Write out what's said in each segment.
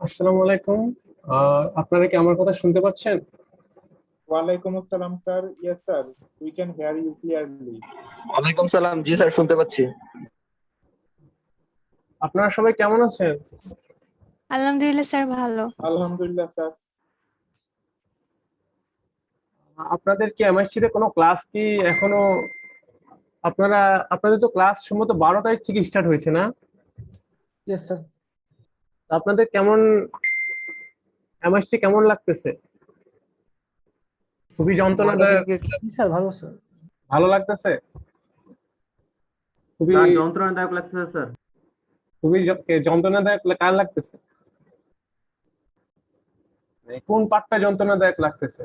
আসসালামু আলাইকুম। আপনারা কি আমার কথা শুনতে পাচ্ছেন? ওয়ালাইকুম আসসালাম sir. Yes sir, we can hear you clearly. ওয়ালাইকুম সালাম। জি স্যার, শুনতে পাচ্ছি। আপনারা সবাই কেমন আছেন? আলহামদুলিল্লাহ স্যার, ভালো। আলহামদুলিল্লাহ স্যার। আপনাদের কি এমআইসি তে কোনো ক্লাস কি এখনো আপনারা আপনাদের তো ক্লাস সম্ভবত 12 তারিখ থেকে স্টার্ট হয়েছে না? Yes sir. আপনাদের কেমন এমআইসি কেমন লাগতেছে? খুবই যন্ত্রণাদায়ক? জি স্যার, ভালো স্যার। ভালো লাগতেছে? খুবই যন্ত্রণাদায়ক লাগতেছে স্যার। খুবই যন্ত্রণাদায়ক কার লাগতেছে? মানে কোন পার্টটা যন্ত্রণাদায়ক লাগতেছে?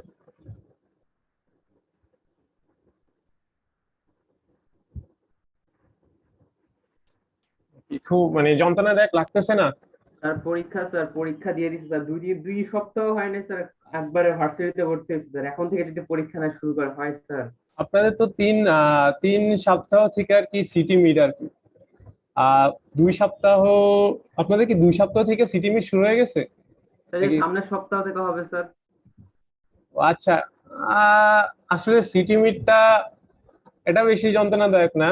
খুব মানে যন্ত্রণাদায়ক লাগতেছে না? স্যার পরীক্ষা দিয়ে দিচ্ছি স্যার, দুই সপ্তাহ হয় না স্যার। একবারে ভার্সিটিতে ভর্তি হয়েছে স্যার, এখন থেকে যদি পরীক্ষা না শুরু করা হয় স্যার। আপনাদের তো তিন সপ্তাহ থেকে আর কি সিটি মিড আর কি। আহ 2 সপ্তাহ, আপনাদের কি 2 সপ্তাহ থেকে সিটি মিড শুরু হয়ে গেছে স্যার এই নাকি? সামনের সপ্তাহ থেকে হবে স্যার। ও আচ্ছা। আহ আসলে সিটি মিডটা এটা বেশি যন্ত্রণাদায়ক না।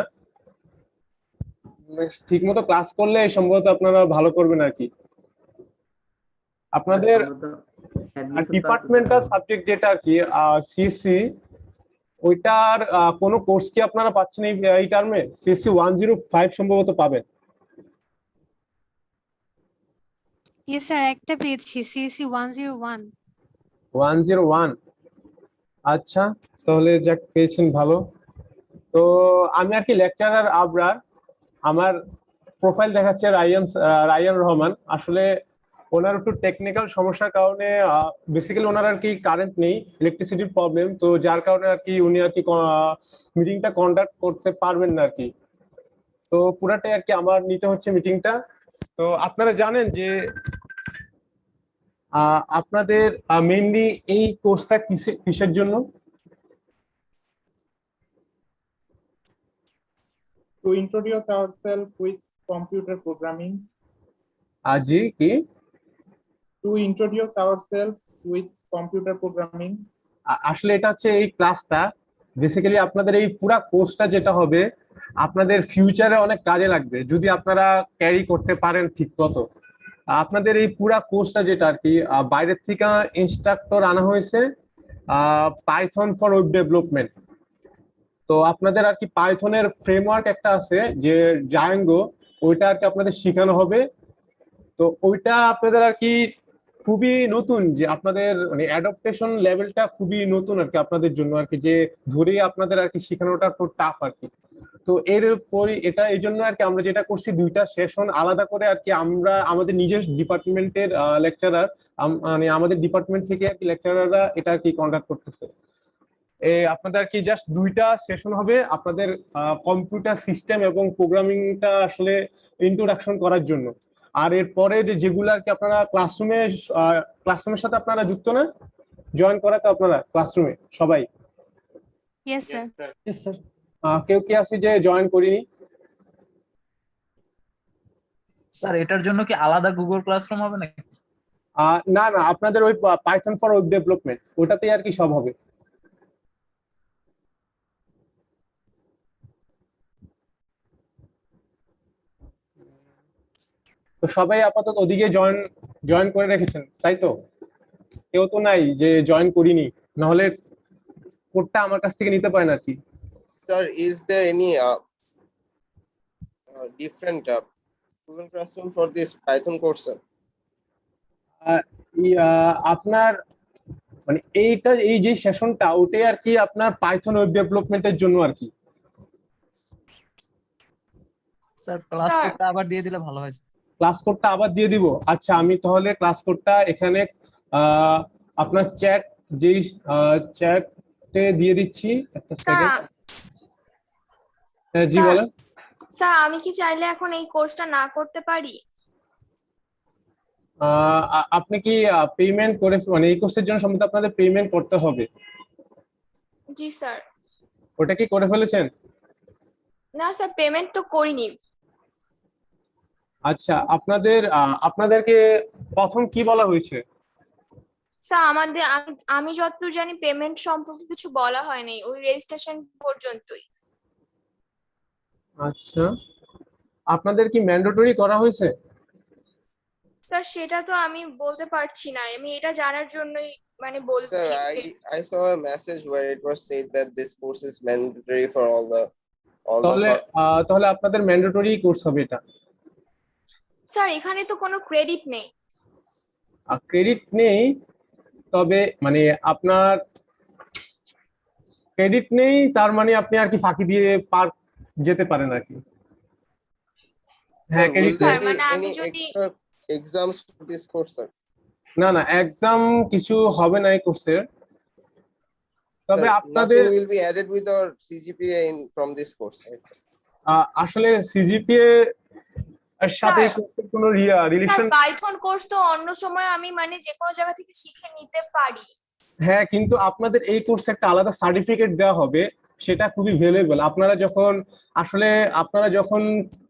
ঠিক মতো ক্লাস করলে সম্ভবত আপনারা ভালো করবেন আর কি। আপনাদের অ্যাডমিশন ডিপার্টমেন্টাল সাবজেক্ট যেটা আর কি সিএসসি, ওইটার কোনো কোর্স কি আপনারা পাচ্ছেন এই টার্মে? সিএসসি 105 সম্ভবত পাবেন। ইয়েস স্যার, একটা পেয়েছি, সিএসসি 101। 101, আচ্ছা, তাহলে যাক পেয়েছেন ভালো। তো আমি আর কি লেকচারার আবরার, আমার প্রোফাইল দেখাচ্ছে রায়ান রহমান। আসলে ওনার একটু টেকনিক্যাল সমস্যার কারণে বেসিক্যালি ওনার আর কি কারেন্ট নেই, ইলেকট্রিসিটির প্রবলেম, তো যার কারণে আর কি উনি আর কি মিটিংটা কন্ডাক্ট করতে পারবেন না আর কি। তো পুরাটাই আর কি আমার নিতে হচ্ছে মিটিংটা। তো আপনারা জানেন যে আপনাদের মেইনলি এই কোর্সটা কিসের জন্য? To introduce ourselves with computer programming. জি কি? To introduce ourselves with computer programming. আসলে এটা হচ্ছে এই ক্লাসটা বেসিক্যালি আপনাদের এই পুরা কোর্সটা যেটা হবে আপনাদের ফিউচারে অনেক কাজে লাগবে যদি আপনারা ক্যারি করতে পারেন ঠিক মতো। আপনাদের এই পুরা কোর্সটা যেটা আর কি বাইরের থেকে ইনস্ট্রাক্টর আনা হয়েছে পাইথন ফর ওয়েব ডেভেলপমেন্ট। তো আপনাদের আর কি পাইথনের ফ্রেমওয়ার্ক একটা আছে যে জায়াঙ্গো, ওইটা আর কি আপনাদের শেখানো হবে। তো ওইটা আপনাদের আর কি খুবই নতুন, যে আপনাদের মানে অ্যাডাপ্টেশন লেভেলটা খুবই নতুন আর কি আপনাদের জন্য আর কি, যে ধরে আপনাদের আর কি শেখানোটা খুব টাফ আর কি। তো এরপরে এটা এই জন্য আর কি আমরা যেটা করছি, 2টা সেশন আলাদা করে আর কি আমরা আমাদের নিজের ডিপার্টমেন্টের লেকচারার, মানে আমাদের ডিপার্টমেন্ট থেকে আর কি লেকচারাররা এটা আর কি কন্ডাক্ট করতেছে। আপনাদের আর কি জাস্ট 2টা সেশন হবে আপনাদের কম্পিউটার সিস্টেম এবং প্রোগ্রামিংটা আসলে ইন্ট্রোডাকশন করার জন্য। আর এরপরে যেগুলো আর কি আপনারা ক্লাসরুমের সাথে আপনারা যুক্ত না, জয়েন করাতে আপনারা ক্লাসরুমে সবাই? Yes sir. Yes sir. কেউ কি আছে যে জয়েন করিনি? স্যার এটার জন্য কি আলাদা গুগল ক্লাসরুম হবে নাকি? না না, আপনাদের ওই পাইথন ফর ওয়েব ডেভেলপমেন্ট ওটাতেই আর কি সব হবে। তো সবাই আপাতত ওদিকে জয়েন করে রেখেছেন তাই তো? কেউ তো নাই যে জয়েন করিনি, নাহলে কোডটা আমার কাছ থেকে নিতে পারেন আর কি। Sir, is there any different Google Classroom for this Python course, sir? আপনার মানে এই যে সেশনটা ওটাই আর কি আপনার পাইথন ওয়েব ডেভেলপমেন্টের জন্য আর কি। স্যার ক্লাস কোডটা আবার দিয়ে দিলে ভালো হয়। ক্লাস কোডটা আবার দিয়ে দিব? আচ্ছা, আমি তাহলে ক্লাস কোডটা এখানে আপনার যেই চ্যাটে দিয়ে দিচ্ছি, একটা সেকেন্ড। জি স্যার, বলেন। স্যার আমি কি চাইলে এখন এই কোর্সটা না করতে পারি? আপনি কি পেমেন্ট করে, মানে এই কোর্সের জন্য সম্ভবত আপনাদের পেমেন্ট করতে হবে? জি স্যার। ওটা কি করে ফেলেছেন? না স্যার, পেমেন্ট তো করিনি। আচ্ছা, আপনাদেরকে প্রথম কি বলা হয়েছে? স্যার আমাদের আমি যতদূর জানি পেমেন্ট সম্পর্কে কিছু বলা হয়নি, ওই রেজিস্ট্রেশন পর্যন্তই। আচ্ছা, আপনাদের কি ম্যান্ডেটরি করা হয়েছে? স্যার সেটা তো আমি বলতে পারছি না, আমি এটা জানার জন্যই মানে Sir, বলছি যে I saw a message where it was said that this course is mandatory for all the তাহলে তাহলে আপনাদের ম্যান্ডেটরি কোর্স হবে এটা। স্যার এখানে তো কোনো ক্রেডিট নেই। ক্রেডিট নেই, তবে মানে আপনার ক্রেডিট নেই তার মানে আপনি আর কি ফাঁকি দিয়ে পার যেতে পারেন আর কি। হ্যাঁ, Sir, credit will there sir be মানে আমি any যদি extra exams for this course, sir? না না, এক্সাম কিছু হবে না এই কোর্সের, তবে Sir, আপনাদের nothing will be added with our CGPA in from this course, right, sir? আসলে সিজিপিএ এর সাথে এই স্যার, কোর্সের কোনো স্যার রিলেশন। পাইথন কোর্স তো অন্য সময় আমি মানে যে কোনো জায়গা থেকে শিখে নিতে পারি। হ্যাঁ, কিন্তু আপনাদের এই কোর্সে একটা আলাদা সার্টিফিকেট দেওয়া হবে, সেটা খুবই ভ্যালুয়েবল। আপনারা যখন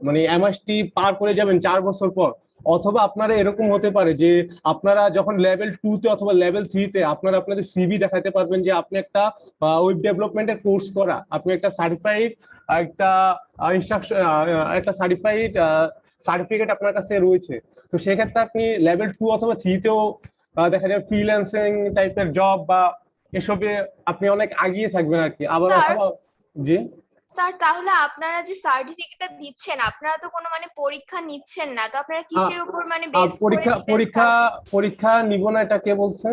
মানে এমএসটি পার করে যাবেন 4 বছর পর, অথবা আপনারা এরকম হতে পারে যে আপনারা যখন লেভেল 2-তে অথবা লেভেল 3-তে আপনারা আপনাদের সিভি দেখাতে পারবেন যে আপনি একটা ওয়েব ডেভেলপমেন্টের কোর্স করা, আপনি একটা সার্টিফাইড একটা ইনস্ট্রাকশন একটা সার্টিফাইড সার্টিফিকেট আপনার কাছে রয়েছে। তো সেক্ষেত্রে আপনি লেভেল 2 অথবা 3-তেও দেখা যায় ফ্রিল্যান্সিং টাইপের জব বা এসবে আপনি অনেক আগিয়ে থাকবেন আর কি। আবার স্যার, অথবা জি স্যার তাহলে আপনারা যে সার্টিফিকেটটা দিচ্ছেন, আপনারা তো কোনো মানে পরীক্ষা নিচ্ছেন না, তো আপনারা কিসের উপর মানে বেস করে পরীক্ষা দিবেন পরীক্ষা স্যার? পরীক্ষা নিব না, এটা কে বলছে?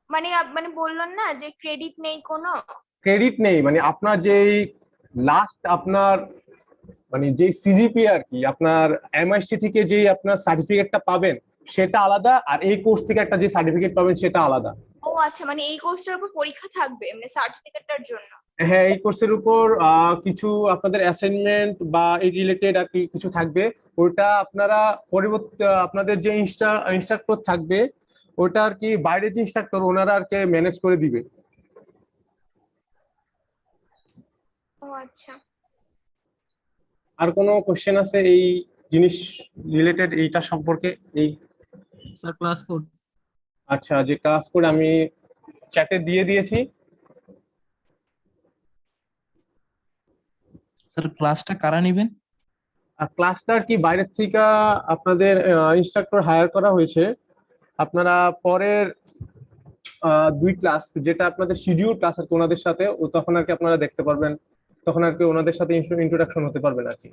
মানে মানে বললেন না যে ক্রেডিট নেই কোনো। ক্রেডিট নেই মানে আপনার যেই লাস্ট আপনার মানে যে সিজিপিএ আর কি, আপনার এমআইসটি থেকে যে আপনার সার্টিফিকেটটা পাবেন সেটা আলাদা, আর এই কোর্স থেকে একটা যে সার্টিফিকেট পাবেন সেটা আলাদা। ও আচ্ছা, মানে এই কোর্সটার উপর পরীক্ষা থাকবে মানে সার্টিফিকেটটার জন্য। হ্যাঁ, এই কোর্সের উপর কিছু আপনাদের অ্যাসাইনমেন্ট বা এই রিলেটেড আর কি কিছু থাকবে। ওটা আপনারা পরবর্তী আপনাদের যে ইনস্ট্রাক্টর থাকবে, ওটা আর কি বাইরের যে ইনস্ট্রাক্টর ওনারা আর কি ম্যানেজ করে দিবে। ও আচ্ছা। আর কোনো কোশ্চেন আছে এই জিনিস রিলেটেড এইটা সম্পর্কে? এই স্যার ক্লাস কোড। আচ্ছা, যে ক্লাস কোড আমি চ্যাটে দিয়ে দিয়েছি। স্যার ক্লাসটা কারা নেবেন? আর ক্লাসটা আর কি বাইরের থেকে আপনাদের ইনস্ট্রাক্টর হায়ার করা হয়েছে। আপনারা পরের 2 ক্লাস যেটা আপনাদের শিডিউল ক্লাস আর কি ওনাদের সাথে, ও তখন আর কি আপনারা দেখতে পারবেন, তখন আর কি ওনাদের সাথে ইন্ট্রোডাকশন হতে পারবেন আর কি।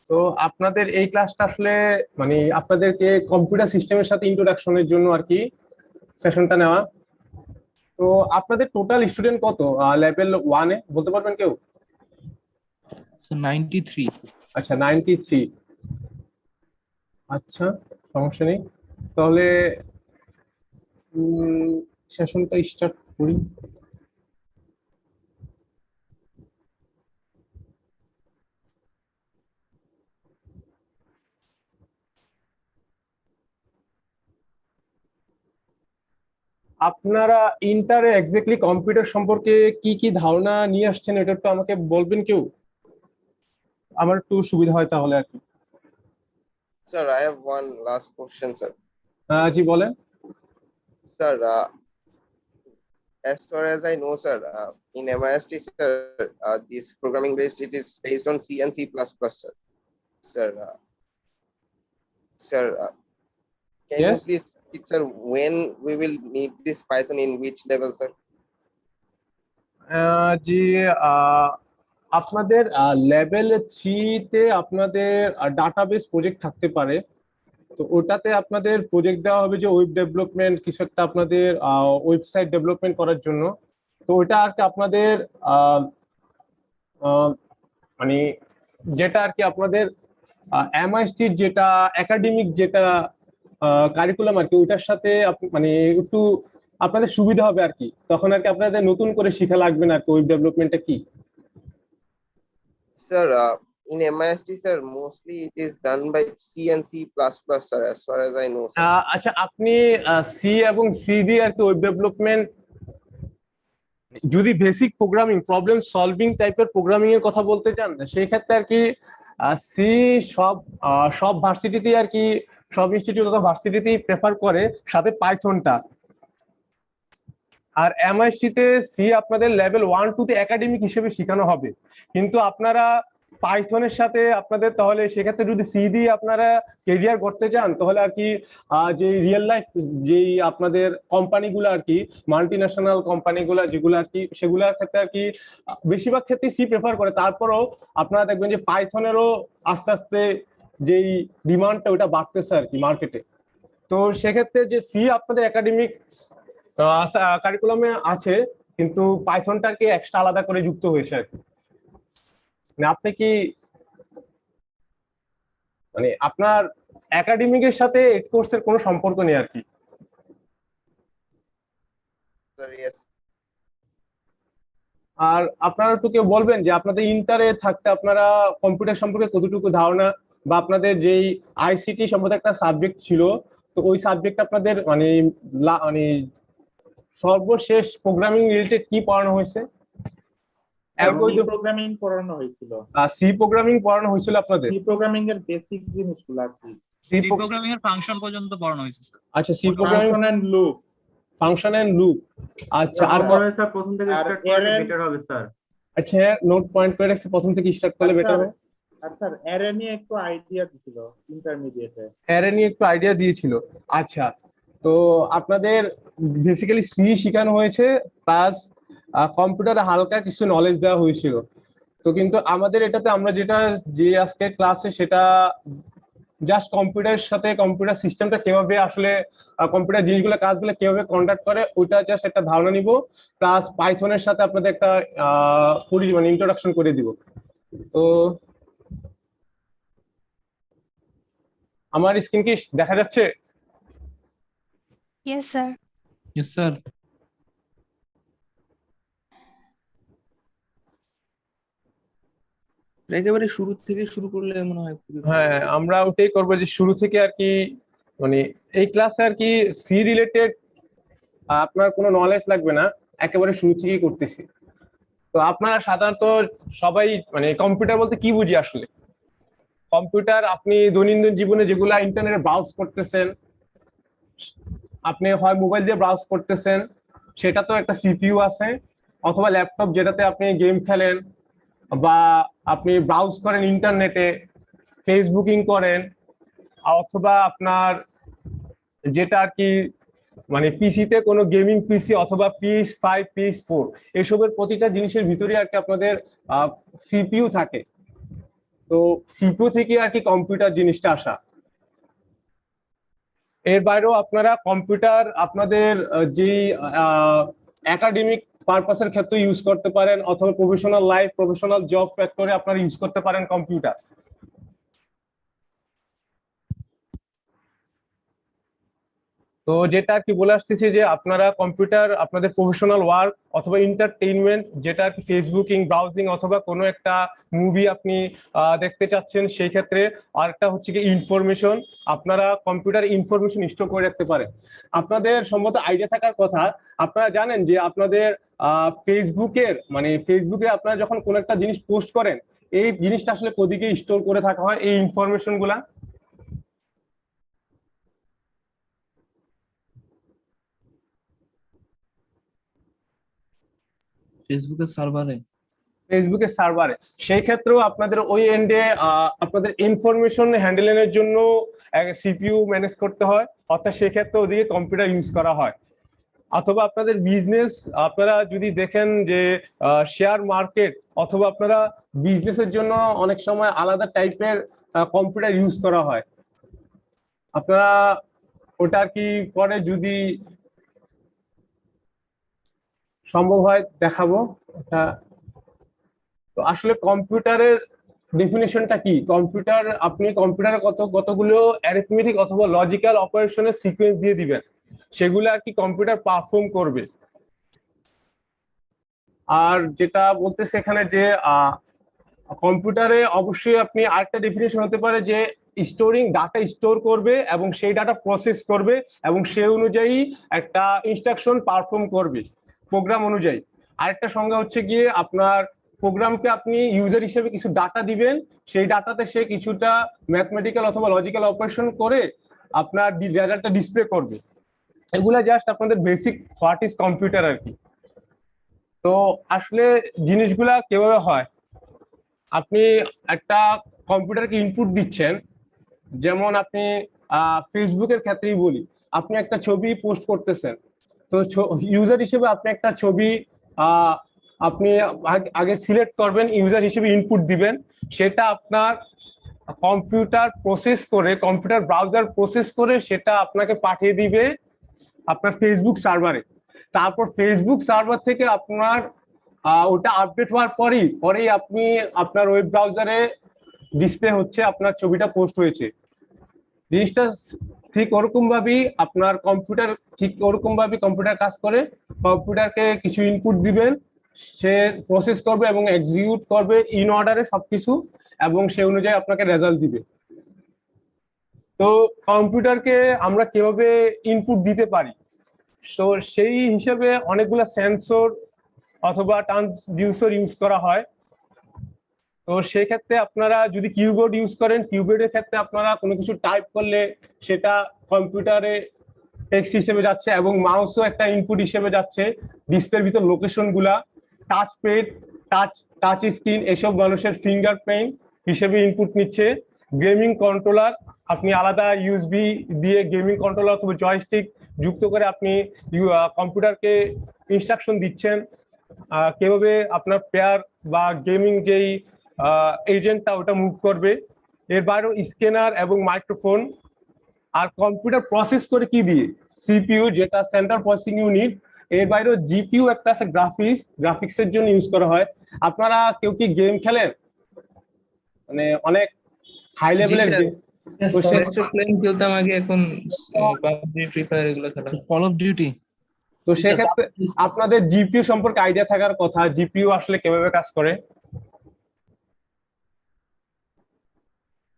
তো আপনাদের এই ক্লাসটা আসলে মানে আপনাদেরকে কম্পিউটার সিস্টেমের সাথে ইন্ট্রোডাকশনের জন্য আর কি সেশনটা নেওয়া। তো আপনাদের টোটাল স্টুডেন্ট কত লেভেল 1-এ বলতে পারবেন কেউ? স্যার 93। আচ্ছা, 93। আচ্ছা, সমস্যা নেই, তাহলে সেশনটা স্টার্ট করি। আপনারা ইন্টারে এক্স্যাক্টলি কম্পিউটার সম্পর্কে কি কি ধারণা নিয়ে আসছেন, এটা একটু আমাকে বলবেন কেউ? আমার একটু সুবিধা হয় তাহলে আর কি। Sir, I have one last question, sir. জি বলেন। Sir, as far as I know, sir, in MIST, sir, this programming based, it is based on C and C++, sir. Sir, can you Yes. please, sir, when we will need this Python in which level, sir? জি, আপনাদের level 3-তে আপনাদের database project থাকতে পারে। তো ওটাতে আপনাদের project দেওয়া হবে যে ওয়েব ডেভেলপমেন্ট কিছু একটা আপনাদের ওয়েবসাইট ডেভেলপমেন্ট করার জন্য। তো ওটা আর কি আপনাদের মানে যেটা আর কি আপনাদের এমআইএসটির যেটা একাডেমিক যেটা কারিকুলাম আর কি, ওইটার সাথে মানে একটু আপনাদের সুবিধা হবে আর কি। তখন আর কি আপনাদের নতুন করে শেখা লাগবে না আর কি ওয়েব ডেভেলপমেন্টটা কি। Sir, in MIST, sir, mostly it is done by C and C++, sir, as far as I know, sir. আচ্ছা, আপনি সি এবং সি দিয়ে আর কি ওয়েব ডেভেলপমেন্ট, যদি বেসিক প্রোগ্রামিং প্রবলেম সলভিং টাইপের প্রোগ্রামিং এর কথা বলতে চান সেই ক্ষেত্রে আর কি সি সব ভার্সিটিতেই আর কি, সব ইনস্টিটিউট অথবা ভার্সিটিতেই প্রেফার করে, সাথে পাইথনটা। আর এমআইএসটি তে সি আপনাদের লেভেল 1-2 তে একাডেমিক হিসেবে শেখানো হবে, কিন্তু আপনারা পাইথনের সাথে আপনাদের তাহলে সেক্ষেত্রে যদি সি দিয়ে আপনারা কেরিয়ার করতে চান, তাহলে আর কি যে রিয়েল লাইফ যেই আপনাদের কোম্পানিগুলো আর কি, মাল্টি ন্যাশনাল কোম্পানিগুলো যেগুলো আর কি, সেগুলোর ক্ষেত্রে আর কি বেশিরভাগ ক্ষেত্রে সি প্রেফার করে। তারপরেও আপনারা দেখবেন যে পাইথনেরও আস্তে আস্তে যেই ডিমান্ডটা ওটা বাড়তেছে আর কি মার্কেটে। তো সেক্ষেত্রে যে সি আপনাদের একাডেমিক কারিকুলামে আছে, কিন্তু পাইথনটা আর কি এক্সট্রা আলাদা করে যুক্ত হয়েছে আর কি। মানে আপনি কি মানে আপনার একাডেমিকের সাথে এই কোর্সের কোনো সম্পর্ক নেই আর কি? Sir, yes. আর আপনারা একটু কেউ বলবেন যে আপনাদের ইন্টারে থাকতে আপনারা কম্পিউটার সম্পর্কে কতটুকু ধারণা, বা আপনাদের যেই আইসিটি সম্বন্ধে একটা সাবজেক্ট ছিল, তো ওই সাবজেক্ট আপনাদের মানে মানে সর্বশেষ প্রোগ্রামিং রিলেটেড কি পড়ানো হয়েছে? প্রোগ্রামিং পড়ানো হয়েছিল, সি প্রোগ্রামিং পড়ানো হয়েছিল আপনাদের? সি প্রোগ্রামিং এর বেসিক জিনিসগুলো আর কি। সি প্রোগ্রামিং এর ফাংশন পর্যন্ত পড়ানো হয়েছে স্যার। আচ্ছা, C programming function and loop. Function and loop. আচ্ছা, আর স্যার প্রথম থেকে আর স্টার্ট করলে array- বেটার হবে স্যার। আচ্ছা, নোট পয়েন্ট করে রাখছি, প্রথম থেকে স্টার্ট করলে বেটার হবে। আর স্যার অ্যারে নিয়ে একটু আইডিয়া দিছিল ইন্টারমিডিয়েটে। অ্যারে নিয়ে একটু আইডিয়া দিয়েছিল। আচ্ছা, তো আপনাদের বেসিক্যালি সি শেখানো হয়েছে, প্লাস কম্পিউটারে হালকা কিছু নলেজ দেওয়া হয়েছিল। তো কিন্তু আমাদের এটাতে আমরা যেটা যে আজকে ক্লাসে সেটা জাস্ট কম্পিউটারের সাথে কম্পিউটার সিস্টেমটা কিভাবে আসলে কম্পিউটার জিনিসগুলো কাজগুলো কিভাবে কন্ডাক্ট করে ওইটা জাস্ট একটা ধারণা নিব, প্লাস পাইথনের সাথে আপনাদের একটা মানে ইন্ট্রোডাকশন করে দিব। তো আমার স্ক্রিন কি দেখা যাচ্ছে? Yes sir. Yes sir. একেবারে শুরু থেকে শুরু করলে মনে হয় খুবই ভালো। হ্যাঁ, আমরা ওটাই করবো যে শুরু থেকে আর কি, মানে এই ক্লাসে আর কি সি রিলেটেড আপনার কোনো নলেজ লাগবে না, একেবারে শুরু থেকেই করতেছি। তো আপনারা সাধারণত সবাই মানে কম্পিউটার বলতে কি বুঝি আসলে? কম্পিউটার আপনি দৈনন্দিন জীবনে যেগুলা ইন্টারনেটে ব্রাউজ করতেছেন, আপনি হয় মোবাইল দিয়ে ব্রাউজ করতেছেন, সেটা তো একটা সিপিইউ আছে, অথবা ল্যাপটপ যেটাতে আপনি গেম খেলেন, বা আপনি ব্রাউজ করেন ইন্টারনেটে, ফেসবুকিং করেন, অথবা আপনার যেটা আর কি মানে পিসিতে কোনো গেমিং পিসি অথবা PS5 PS4 এসবের প্রতিটা জিনিসের ভিতরে আর কি আপনাদের সিপিইউ থাকে। তো সিপিইউ থেকে আর কি কম্পিউটার জিনিসটা আসা। এর বাইরেও আপনারা কম্পিউটার আপনাদের যেই একাডেমিক পারপাসের ক্ষেত্রে ইউজ করতে পারেন, অথবা প্রফেশনাল লাইফ প্রফেশনাল জব ফ্যাক্টরে আপনারা ইউজ করতে পারেন কম্পিউটার। তো যেটা আর কি বলে আসতেছি যে আপনারা কম্পিউটার আপনাদের প্রফেশনাল ওয়ার্ক অথবা এন্টারটেইনমেন্ট, যেটা আর কি ফেসবুকিং ব্রাউজিং অথবা কোনো একটা মুভি আপনি দেখতে চাচ্ছেন সেই ক্ষেত্রে, আরেকটা হচ্ছে কি ইনফরমেশন, আপনারা কম্পিউটার ইনফরমেশন স্টোর করে রাখতে পারেন। আপনাদের সম্ভবত আইডিয়া থাকার কথা, আপনারা জানেন যে আপনাদের ফেসবুকের মানে ফেসবুকে আপনারা যখন কোনো একটা জিনিস পোস্ট করেন, এই জিনিসটা আসলে কোদিকে স্টোর করে থাকা হয় এই ইনফরমেশন গুলা? ফেসবুকের সার্ভারে। ফেসবুকের সার্ভারে। সেই ক্ষেত্রেও আপনাদের ওই এন্ডে আপনাদের ইনফরমেশন হ্যান্ডেলিংয়ের জন্য সিপিইউ ম্যানেজ করতে হয়, অর্থাৎ সেই ক্ষেত্রে ওদিকে কম্পিউটার ইউজ করা হয়। অথবা আপনাদের বিজনেস, আপনারা যদি দেখেন যে শেয়ার মার্কেট অথবা আপনারা বিজনেসের জন্য অনেক সময় আলাদা টাইপের কম্পিউটার ইউজ করা হয়, আপনারা ওটা আর কি পরে যদি সম্ভব হয় দেখাবো এটা। তো আসলে কম্পিউটারের ডেফিনেশনটা কি? কম্পিউটার, আপনি কম্পিউটারে কতগুলো অ্যারিথমেটিক অথবা লজিক্যাল অপারেশনের সিকোয়েন্স দিয়ে দিবেন, সেগুলো আর কি কম্পিউটার পারফর্ম করবে। আর যেটা বলতেছে এখানে যে কম্পিউটারে অবশ্যই আপনি আরেকটা ডেফিনেশন হতে পারে যে স্টোরিং, ডাটা স্টোর করবে এবং সেই ডাটা প্রসেস করবে এবং সেই অনুযায়ী একটা ইনস্ট্রাকশন পারফর্ম করবে প্রোগ্রাম অনুযায়ী। আরেকটা সংজ্ঞা হচ্ছে গিয়ে আপনার প্রোগ্রামকে আপনি ইউজার হিসেবে কিছু ডাটা দিবেন, সেই ডাটাতে সে কিছুটা ম্যাথমেটিক্যাল অথবা লজিক্যাল অপারেশন করে আপনার রেজাল্টটা ডিসপ্লে করবে। এগুলা জাস্ট আপনাদের বেসিক হোয়াট ইজ কম্পিউটার আর কি। তো আসলে জিনিসগুলা কিভাবে হয়, আপনি একটা কম্পিউটারকে ইনপুট দিচ্ছেন, যেমন আপনি ফেসবুকের ক্ষেত্রেই বলি, আপনি একটা ছবি পোস্ট করতেছেন, তো ইউজার হিসেবে আপনি একটা ছবি আপনি আগে সিলেক্ট করবেন, ইউজার হিসেবে ইনপুট দিবেন, সেটা আপনার কম্পিউটার প্রসেস করে, কম্পিউটার ব্রাউজার প্রসেস করে সেটা আপনাকে পাঠিয়ে দিবে আপনার ফেসবুক সার্ভারে। তারপর ফেসবুক সার্ভার থেকে আপনার ওটা আপডেট হওয়ার পরেই আপনি আপনার ওয়েব ব্রাউজারে ডিসপ্লে হচ্ছে আপনার ছবিটা পোস্ট হয়েছে। জিনিসটা ঠিক ওরকম ভাবেই আপনার কম্পিউটার, ঠিক ওরকম ভাবে কম্পিউটার কাজ করে। কম্পিউটারকে কিছু ইনপুট দিবেন, সে প্রসেস করবে এবং এক্সিকিউট করবে ইন অর্ডারে সবকিছু, এবং সে অনুযায়ী আপনাকে রেজাল্ট দিবে। তো কম্পিউটারকে আমরা কিভাবে ইনপুট দিতে পারি, তো সেই হিসেবে অনেকগুলো সেন্সর অথবা ট্রান্সডিউসার ইউজ করা হয়। তো সেই ক্ষেত্রে আপনারা যদি কিবোর্ড ইউজ করেন, কিবোর্ডের ক্ষেত্রে আপনারা কোনো কিছু টাইপ করলে সেটা কম্পিউটারে টেক্সট হিসেবে যাচ্ছে, এবং মাউসও একটা ইনপুট হিসেবে যাচ্ছে ডিসপ্লের ভিতর লোকেশন গুলা। টাচ প্যাড, টাচ স্ক্রিন, এসব মানুষের ফিঙ্গারপ্রিন্ট হিসেবে ইনপুট নিচ্ছে। গেমিং কন্ট্রোলার, আপনি আলাদা ইউএসবি দিয়ে গেমিং কন্ট্রোলার অথবা জয়স্টিক যুক্ত করে আপনি কম্পিউটারকে ইনস্ট্রাকশন দিচ্ছেন কিভাবে আপনার পেয়ার বা গেমিং যেই এজেন্টটা ওটা মুভ করবে। এর বাইরেও স্ক্যানার এবং মাইক্রোফোন। আর কম্পিউটার প্রসেস করে কি দিয়ে, সিপিইউ যেটা সেন্ট্রাল প্রসেসিং ইউনিট, এর বাইরেও জিপিইউ একটা আছে গ্রাফিক্সের জন্য ইউজ করা হয়। আপনারা কেউ কি গেম খেলেন, মানে অনেক হাই লেভেলের গেম? Yes, তো sir. Say- clash of clans খেলতাম আগে, এখন পাবজি, ফ্রি ফায়ার এগুলো খেলা হয়। Call of duty. তো সেক্ষেত্রে আপনাদের জিপিইউ সম্পর্কে আইডিয়া থাকার কথা, জিপিইউ আসলে কিভাবে কাজ করে।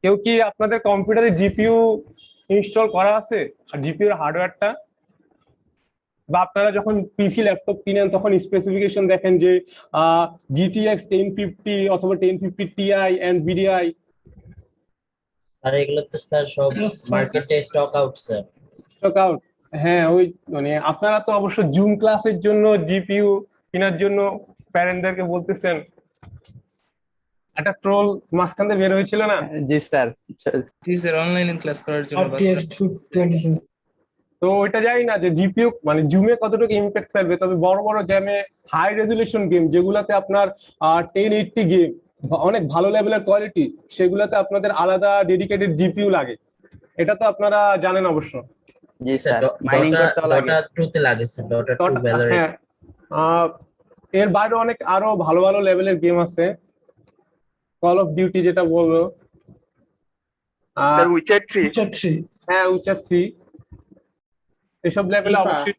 কেউ কি আপনাদের কম্পিউটারে জিপিইউ ইনস্টল করা আছে, আর জিপিইউর হার্ডওয়্যারটা, বা আপনারা যখন পিসি ল্যাপটপ কিনেন তখন স্পেসিফিকেশন দেখেন যে জিটিএক্স 1050 অথবা 1050 টিআই এন্ড ভিডিআই? আর এগুলো তো স্যার সব Yes, sir. মার্কেটে stock out sir. Stock out, হ্যাঁ। ওই মানে আপনারা তো অবশ্য জুম ক্লাসের জন্য জিপিইউ কেনার জন্য প্যারেন্টদেরকে বলতেছেন, একটা ট্রোল মাঝখান দিয়ে বের হয়েছিল না? জি স্যার। জি স্যার, অনলাইনে ক্লাস করার জন্য RTX 227 তো ওইটা জানি না যে জিপিইউ মানে জুমে কতটুকু ইম্প্যাক্ট ফেলবে, তবে বড় বড় গেমে, হাই রেজলিউশন গেম যেগুলাতে আপনার 1080 গেম, অনেক ভালো লেভেলের কোয়ালিটি, সেগুলাতে আপনাদের আলাদা ডেডিকেটেড জিপিইউ লাগে। এটা তো আপনারা জানেন অবশ্য। জি স্যার, মাইনিং করতে লাগে। ডটা 2 তে লাগে স্যার, ডটা 2 ভ্যালরেন্ট। হ্যাঁ, এর বাইরে অনেক আরো ভালো ভালো লেভেলের গেম আছে, কল অফ ডিউটি যেটা বলবো, স্যার উইচার 3। Witcher 3 হ্যাঁ উইচার 3, এসব লেভেলে FIFA অবশ্যই।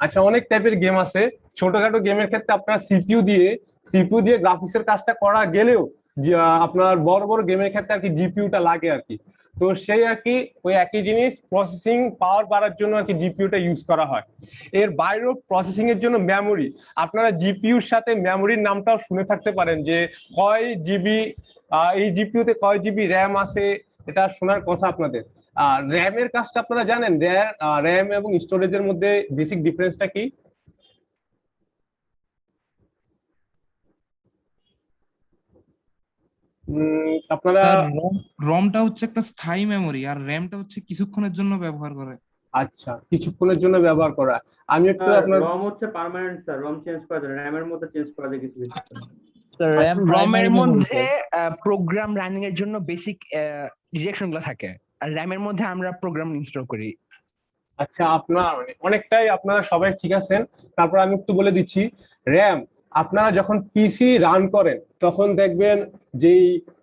আচ্ছা, অনেক টাইপের গেম আছে। ছোটখাটো গেমের ক্ষেত্রে আপনার সিপিইউ দিয়ে গ্রাফিক্সের কাজটা করা গেলেও আপনার বড় বড় গেমের ক্ষেত্রে আর কি জিপিইউটা লাগে আর কি। তো সেই আর কি ওই একই জিনিস, প্রসেসিং পাওয়ার বাড়ার জন্য আর কি জিপিইউটা ইউজ করা হয়। এর বাইরেও প্রসেসিং এর জন্য মেমোরি, আপনারা জিপিইউর সাথে মেমোরির নামটাও শুনে থাকতে পারেন যে কয় জিবি, এই জিপিইউতে কয় জিবি র্যাম আছে, এটা শোনার কথা আপনাদের। আর র্যামের কাজটা আপনারা জানেন, র্যাম এবং স্টোরেজের মধ্যে বেসিক ডিফারেন্সটা কি? আপনারা রমটা হচ্ছে একটা স্থায়ী মেমোরি, আর র্যামটা হচ্ছে কিছুক্ষণের জন্য ব্যবহার করে। আচ্ছা, কিছুক্ষণের জন্য ব্যবহার করা। আমি একটু আপনার রম হচ্ছে পার্মানেন্ট স্যার, রম চেঞ্জ করা যায়, র্যামের মধ্যে চেঞ্জ করা যায় কিছু কিছু। রমের মধ্যে প্রোগ্রাম রানিং এর জন্য বেসিক ডিরেকশন গুলো থাকে, আর র্যামের মধ্যে আমরা প্রোগ্রাম ইনস্টল করি। আচ্ছা, আপনার মানে অনেকটাই আপনারা সবাই ঠিক আছেন। তারপর আমি একটু বলে দিচ্ছি, র্যাম আপনারা যখন পিসি রান করেন তখন দেখবেন যে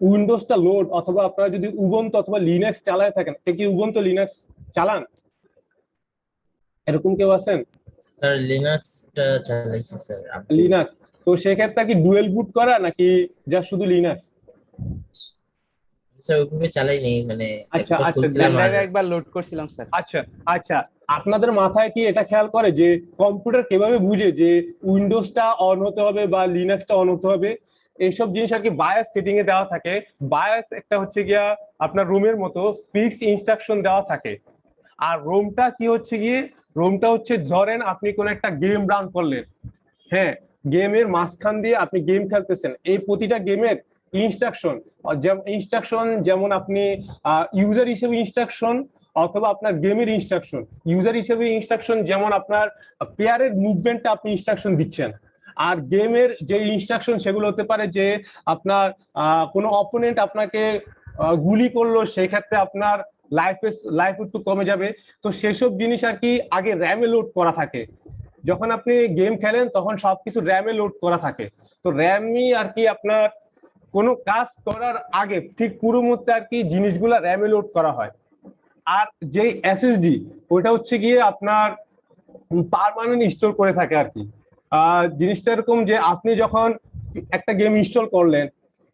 উইন্ডোজটা লোড, অথবা আপনারা যদি উবুন্টু অথবা লিনাক্স চালায় থাকেন, কি উবুন্টু লিনাক্স চালান? এরকম কেউ আছেন? স্যার লিনাক্সটা চালাইছি স্যার। লিনাক্স, তো সেক্ষেত্রে কি ডুয়েল বুট করা নাকি যা শুধু লিনাক্স? স্যার ওইভাবে চালাইনি, মানে আচ্ছা একবার আচ্ছা খুলছিলাম আর একবার লোড করছিলাম স্যার। আচ্ছা আচ্ছা, আপনাদের মাথায় কি এটা খেয়াল করে যে কম্পিউটার কিভাবে বুঝে যে উইন্ডোজটা অন হতে হবে বা লিনাক্সটা অন হতে হবে? এইসব জিনিস আর কি বায়াস সেটিং এ দেওয়া থাকে। বায়াস একটা হচ্ছে গিয়া আপনার রুমের মতো ফিক্স ইনস্ট্রাকশন দেওয়া থাকে। আর রোমটা কি হচ্ছে গিয়ে, রোমটা হচ্ছে ধরেন আপনি কোন একটা গেম রান করলেন, হ্যাঁ, গেমের মাঝখান দিয়ে আপনি গেম খেলতেছেন, এই প্রতিটা গেমের ইনস্ট্রাকশন যেমন আপনি ইউজার হিসেবে ইনস্ট্রাকশন অথবা আপনার গেমের ইনস্ট্রাকশন। ইউজার হিসেবে ইনস্ট্রাকশন যেমন আপনার প্লেয়ারের মুভমেন্টটা আপনি ইনস্ট্রাকশন দিচ্ছেন, আর গেমের যে ইনস্ট্রাকশন সেগুলো হতে পারে যে আপনার কোনো অপোনেন্ট আপনাকে গুলি করলো, সেই ক্ষেত্রে আপনার লাইফ একটু কমে যাবে। তো সেসব জিনিস আর কি আগে র্যামে লোড করা থাকে। যখন আপনি গেম খেলেন তখন সবকিছু র্যামে লোড করা থাকে। তো র্যামই আর কি আপনার কোনো কাজ করার আগে ঠিক পুরো মুহূর্তে আর কি জিনিসগুলা র্যামে লোড করা হয়। আর যে এসএসডি ওইটা হচ্ছে গিয়ে আপনার পার্মানেন্ট স্টোর করে থাকে আর কি। জিনিসটা এরকম যে আপনি যখন একটা গেম ইনস্টল করলেন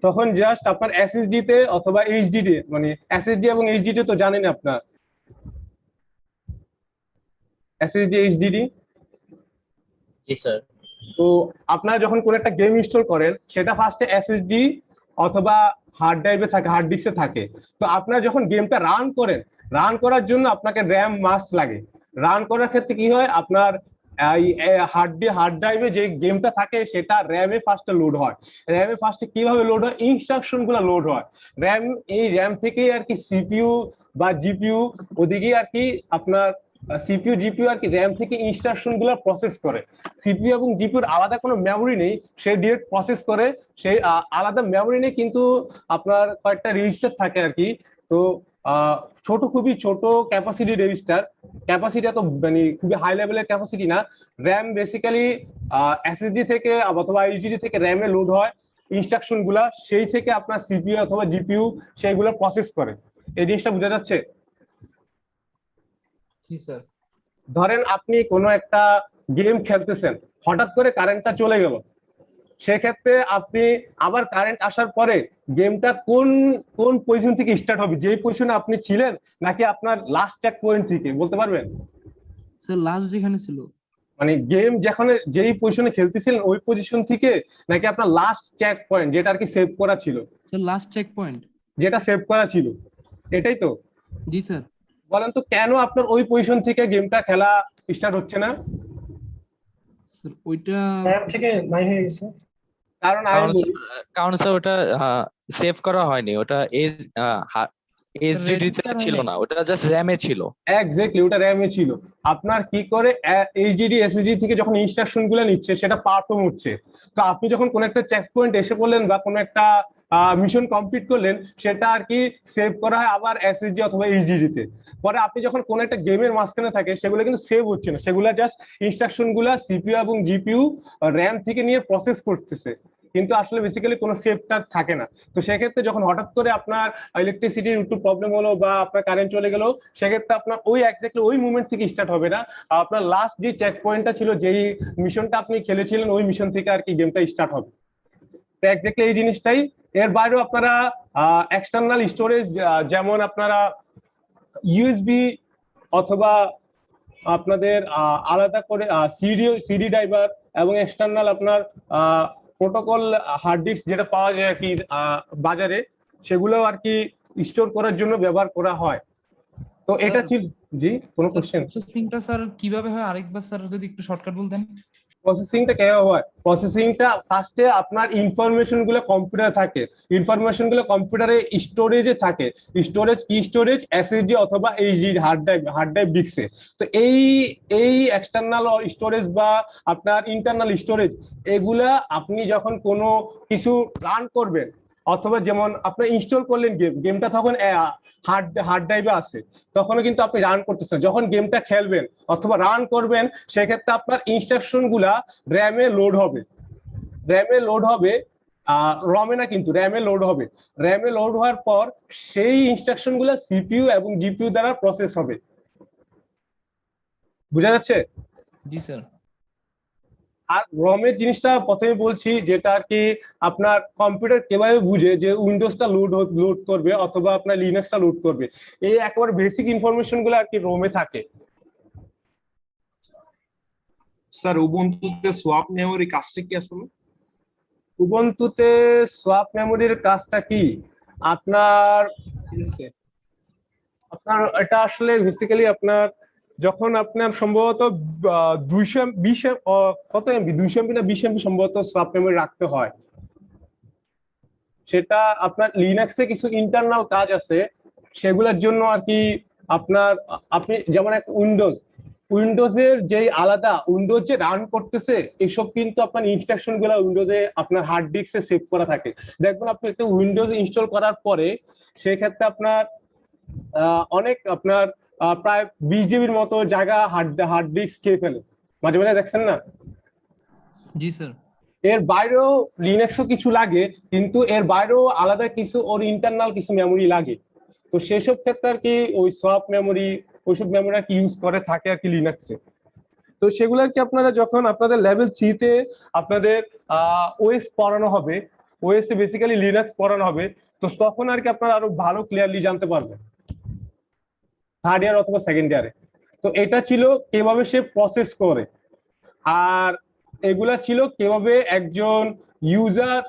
তখন জাস্ট আপনার এসএসডি তে অথবা এইচডিডি, মানে এসএসডি এবং এইচডিডি তো জানেন আপনার, এসএসডি এইচডিডি। জি স্যার। তো আপনারা যখন কোন একটা গেম ইনস্টল করেন সেটা ফার্স্টে এসএসডি অথবা হার্ড ড্রাইভে থাকে, হার্ড ডিস্কে থাকে। তো আপনারা যখন গেমটা রান করেন, রান করার জন্য আপনাকে র্যাম মাস্ট লাগে। রান করার ক্ষেত্রে কি হয়, আপনার হার্ড ড্রাইভে যে গেমটা থাকে সেটা র্যামে ফার্স্টে লোড হয়। র্যামে ফার্স্টে কিভাবে লোড হয়, ইনস্ট্রাকশন গুলো লোড হয় এই র্যাম থেকেই আর কি সিপিইউ বা জিপিইউ ওদিকে আর কি আপনার সিপিইউ জিপিইউ আর কি র্যাম থেকে ইনস্ট্রাকশন গুলো প্রসেস করে। সিপিইউ এবং জিপিইউর আলাদা কোনো মেমোরি নেই, সে ডিরেক্ট প্রসেস করে। সেই আলাদা মেমোরি নেই, কিন্তু আপনার কয়েকটা রেজিস্টার থাকে আর কি। তো খুবই ছোট ক্যাপাসিটি রেজিস্টার, ক্যাপাসিটি এত মানে খুবই হাই লেভেলের ক্যাপাসিটি না। র্যাম বেসিক্যালি এসএসডি থেকে অথবা এইচডিডি থেকে র্যামে লোড হয় ইনস্ট্রাকশন গুলা, সেই থেকে আপনার সিপিইউ অথবা জিপিইউ সেইগুলো প্রসেস করে। এই জিনিসটা বোঝা যাচ্ছে? জি স্যার। ধরেন আপনি কোনো একটা গেম খেলতেছেন, হঠাৎ করে কারেন্টটা চলে গেল, সেক্ষেত্রে আপনি আবার কারেন্ট আসার পরে গেমটা কোন কোন পজিশন থেকে স্টার্ট হবে, যেই পজিশনে আপনি ছিলেন নাকি আপনার লাস্ট চেক পয়েন্ট থেকে, বলতে পারবেন? স্যার লাস্ট যেখানে ছিল, মানে গেম যেখানে যেই পজিশনে খেলতেছিলেন ওই পজিশন থেকে, নাকি আপনার লাস্ট চেক পয়েন্ট যেটা আর কি সেভ করা ছিল? স্যার লাস্ট চেক পয়েন্ট যেটা সেভ করা ছিল, এটাই তো? জি স্যার। বলেন তো কেন আপনার ওই পজিশন থেকে গেমটা খেলা স্টার্ট হচ্ছে না? স্যার ওইটা র্যাম থেকে নাই হয়ে গেছে। কারণ কারণ স্যার ওটা সেভ করা হয়নি, ওটা এইচডিডি তে ছিল না, ওটা জাস্ট র্যামে ছিল। এক্স্যাক্টলি, ওটা র্যামে ছিল। আপনার কি করে এইচডিডি এসএসডি থেকে যখন ইনস্ট্রাকশন গুলো নিচ্ছে সেটা পারফর্ম হচ্ছে। তো আপনি যখন কোন একটা চেক পয়েন্ট এসে পড়লেন বা কোনো একটা মিশন কমপ্লিট করলেন, সেটা আর কি সেভ করা হয় আবার এসএসডি অথবা এইচডিডি তে। পরে আপনি যখন কোন একটা গেমের মাঝখানে থাকে সেগুলো কিন্তু সেভ হচ্ছে না, সেগুলো জাস্ট ইনস্ট্রাকশন গুলা সিপিইউ এবং জিপিইউ র্যাম থেকে নিয়ে প্রসেস করতেছে, কিন্তু আসলে বেসিক্যালি কোনো সেভটা থাকে না। তো সেক্ষেত্রে যখন হঠাৎ করে আপনার ইলেকট্রিসিটির একটু প্রবলেম হলো বা আপনার কারেন্ট চলে গেল, সেক্ষেত্রে আপনার ওই এক্স্যাক্টলি ওই মুভমেন্ট থেকে স্টার্ট হবে না, আপনার লাস্ট যে চেক পয়েন্টটা ছিল, যেই মিশনটা আপনি খেলেছিলেন ওই মিশন থেকে আর কি গেমটা স্টার্ট হবে। তো এক্স্যাক্টলি এই জিনিসটাই। এর বাইরেও আপনারা এক্সটার্নাল স্টোরেজ, যেমন আপনারা ইউএসবি অথবা আপনাদের আলাদা করে সিডি ড্রাইভার এবং এক্সটার্নাল আপনার প্রোটোকল হার্ড ডিস্ক যেটা পাওয়া যায় আর কি বাজারে, সেগুলো আর কি স্টোর করার জন্য ব্যবহার করা হয়। তো এটা ছিল। জি, কোনো কোশ্চেন? প্রসেসিংটা স্যার কিভাবে হয় আরেকবার স্যার যদি একটু শর্টকাট বলতেন। প্রসেসিংটা কিভাবে হয়? প্রসেসিংটা ফার্স্টে আপনার ইনফরমেশন গুলো কম্পিউটারে থাকে, ইনফরমেশন গুলো কম্পিউটারে স্টোরেজে থাকে। স্টোরেজ কি স্টোরেজ? এসএসডি অথবা এইচডি হার্ড ড্রাইভ ডিস্কে। তো এই এক্সটার্নাল স্টোরেজ বা আপনার ইন্টারনাল স্টোরেজ, এগুলা আপনি যখন কোনো কিছু রান করবেন অথবা যেমন আপনি ইনস্টল করলেন গেমটা তখন হার্ড ড্রাইভে আছে, তখনও কিন্তু আপনি রান করতেছেন। যখন গেমটা খেলবেন অথবা রান করবেন, সেক্ষেত্রে আপনার ইনস্ট্রাকশন গুলা র্যামে লোড হবে। র্যামে লোড হবে, রমে না কিন্তু র্যামে লোড হবে। র্যামে লোড হওয়ার পর সেই ইনস্ট্রাকশন গুলা সিপিইউ এবং জিপিইউ দ্বারা প্রসেস হবে। বুঝা যাচ্ছে? জি স্যার। আর রমের জিনিসটা প্রথমে বলছি, যেটা আর কি আপনার কম্পিউটার কিভাবে বুঝে যে উইন্ডোজটা লোড করবে অথবা আপনার লিনাক্সটা লোড করবে, এই একবার বেসিক ইনফরমেশন গুলো আর কি রোমে থাকে। স্যার উবুন্টুতে সোয়াপ মেমরি কাজটা কি আসলে? উবুন্টুতে সোয়াপ মেমোরির কাজটা কি আপনার আপনার এটা আসলে বেসিক্যালি আপনার যখন আপনার সম্ভবত 220 কত এমবি 200 এমবি না 20 এমবি সম্ভবত সোয়াপ মেমোরি রাখতে হয়, সেটা আপনার লিনাক্সে কিছু ইন্টারনাল কাজ আছে সেগুলোর জন্য আর কি। আপনার আপনি যেমন এক উইন্ডোজের যে আলাদা উইন্ডোজে রান করতেছে এসব কিন্তু আপনার ইনস্ট্রাকশন গুলো উইন্ডোজে আপনার হার্ড ডিস্কে সেভ করা থাকে। দেখবেন আপনি একটা উইন্ডোজ ইনস্টল করার পরে সেই ক্ষেত্রে আপনার অনেক আপনার প্রায় 20 জিবির মতো জায়গা হার্ড ডিস্ক খেয়ে ফেলে, মাঝে মাঝে দেখছেন না? জি স্যার। এর বাইরেও লিনাক্সও কিছু লাগে, কিন্তু এর বাইরেও আলাদা কিছু ওর ইন্টারনাল কিছু মেমোরি লাগে। তো সেসব ক্ষেত্রে আর কি ওই সোয়াপ মেমোরি ওইসব মেমোরি আর কি ইউজ করে থাকে আর কি লিনাক্সে। তো সেগুলো আর কি আপনারা যখন আপনাদের লেভেল 3 তে আপনাদের ওএস পড়ানো হবে, ওএস এ বেসিক্যালি লিনাক্স পড়ানো হবে, তো তখন আর কি আপনারা আরো ভালো ক্লিয়ারলি জানতে পারবেন থার্ড ইয়ার অথবা সেকেন্ড ইয়ারে। তো এটা ছিল কিভাবে সে প্রসেস করে, আর এগুলা ছিল কিভাবে একজন ইউজার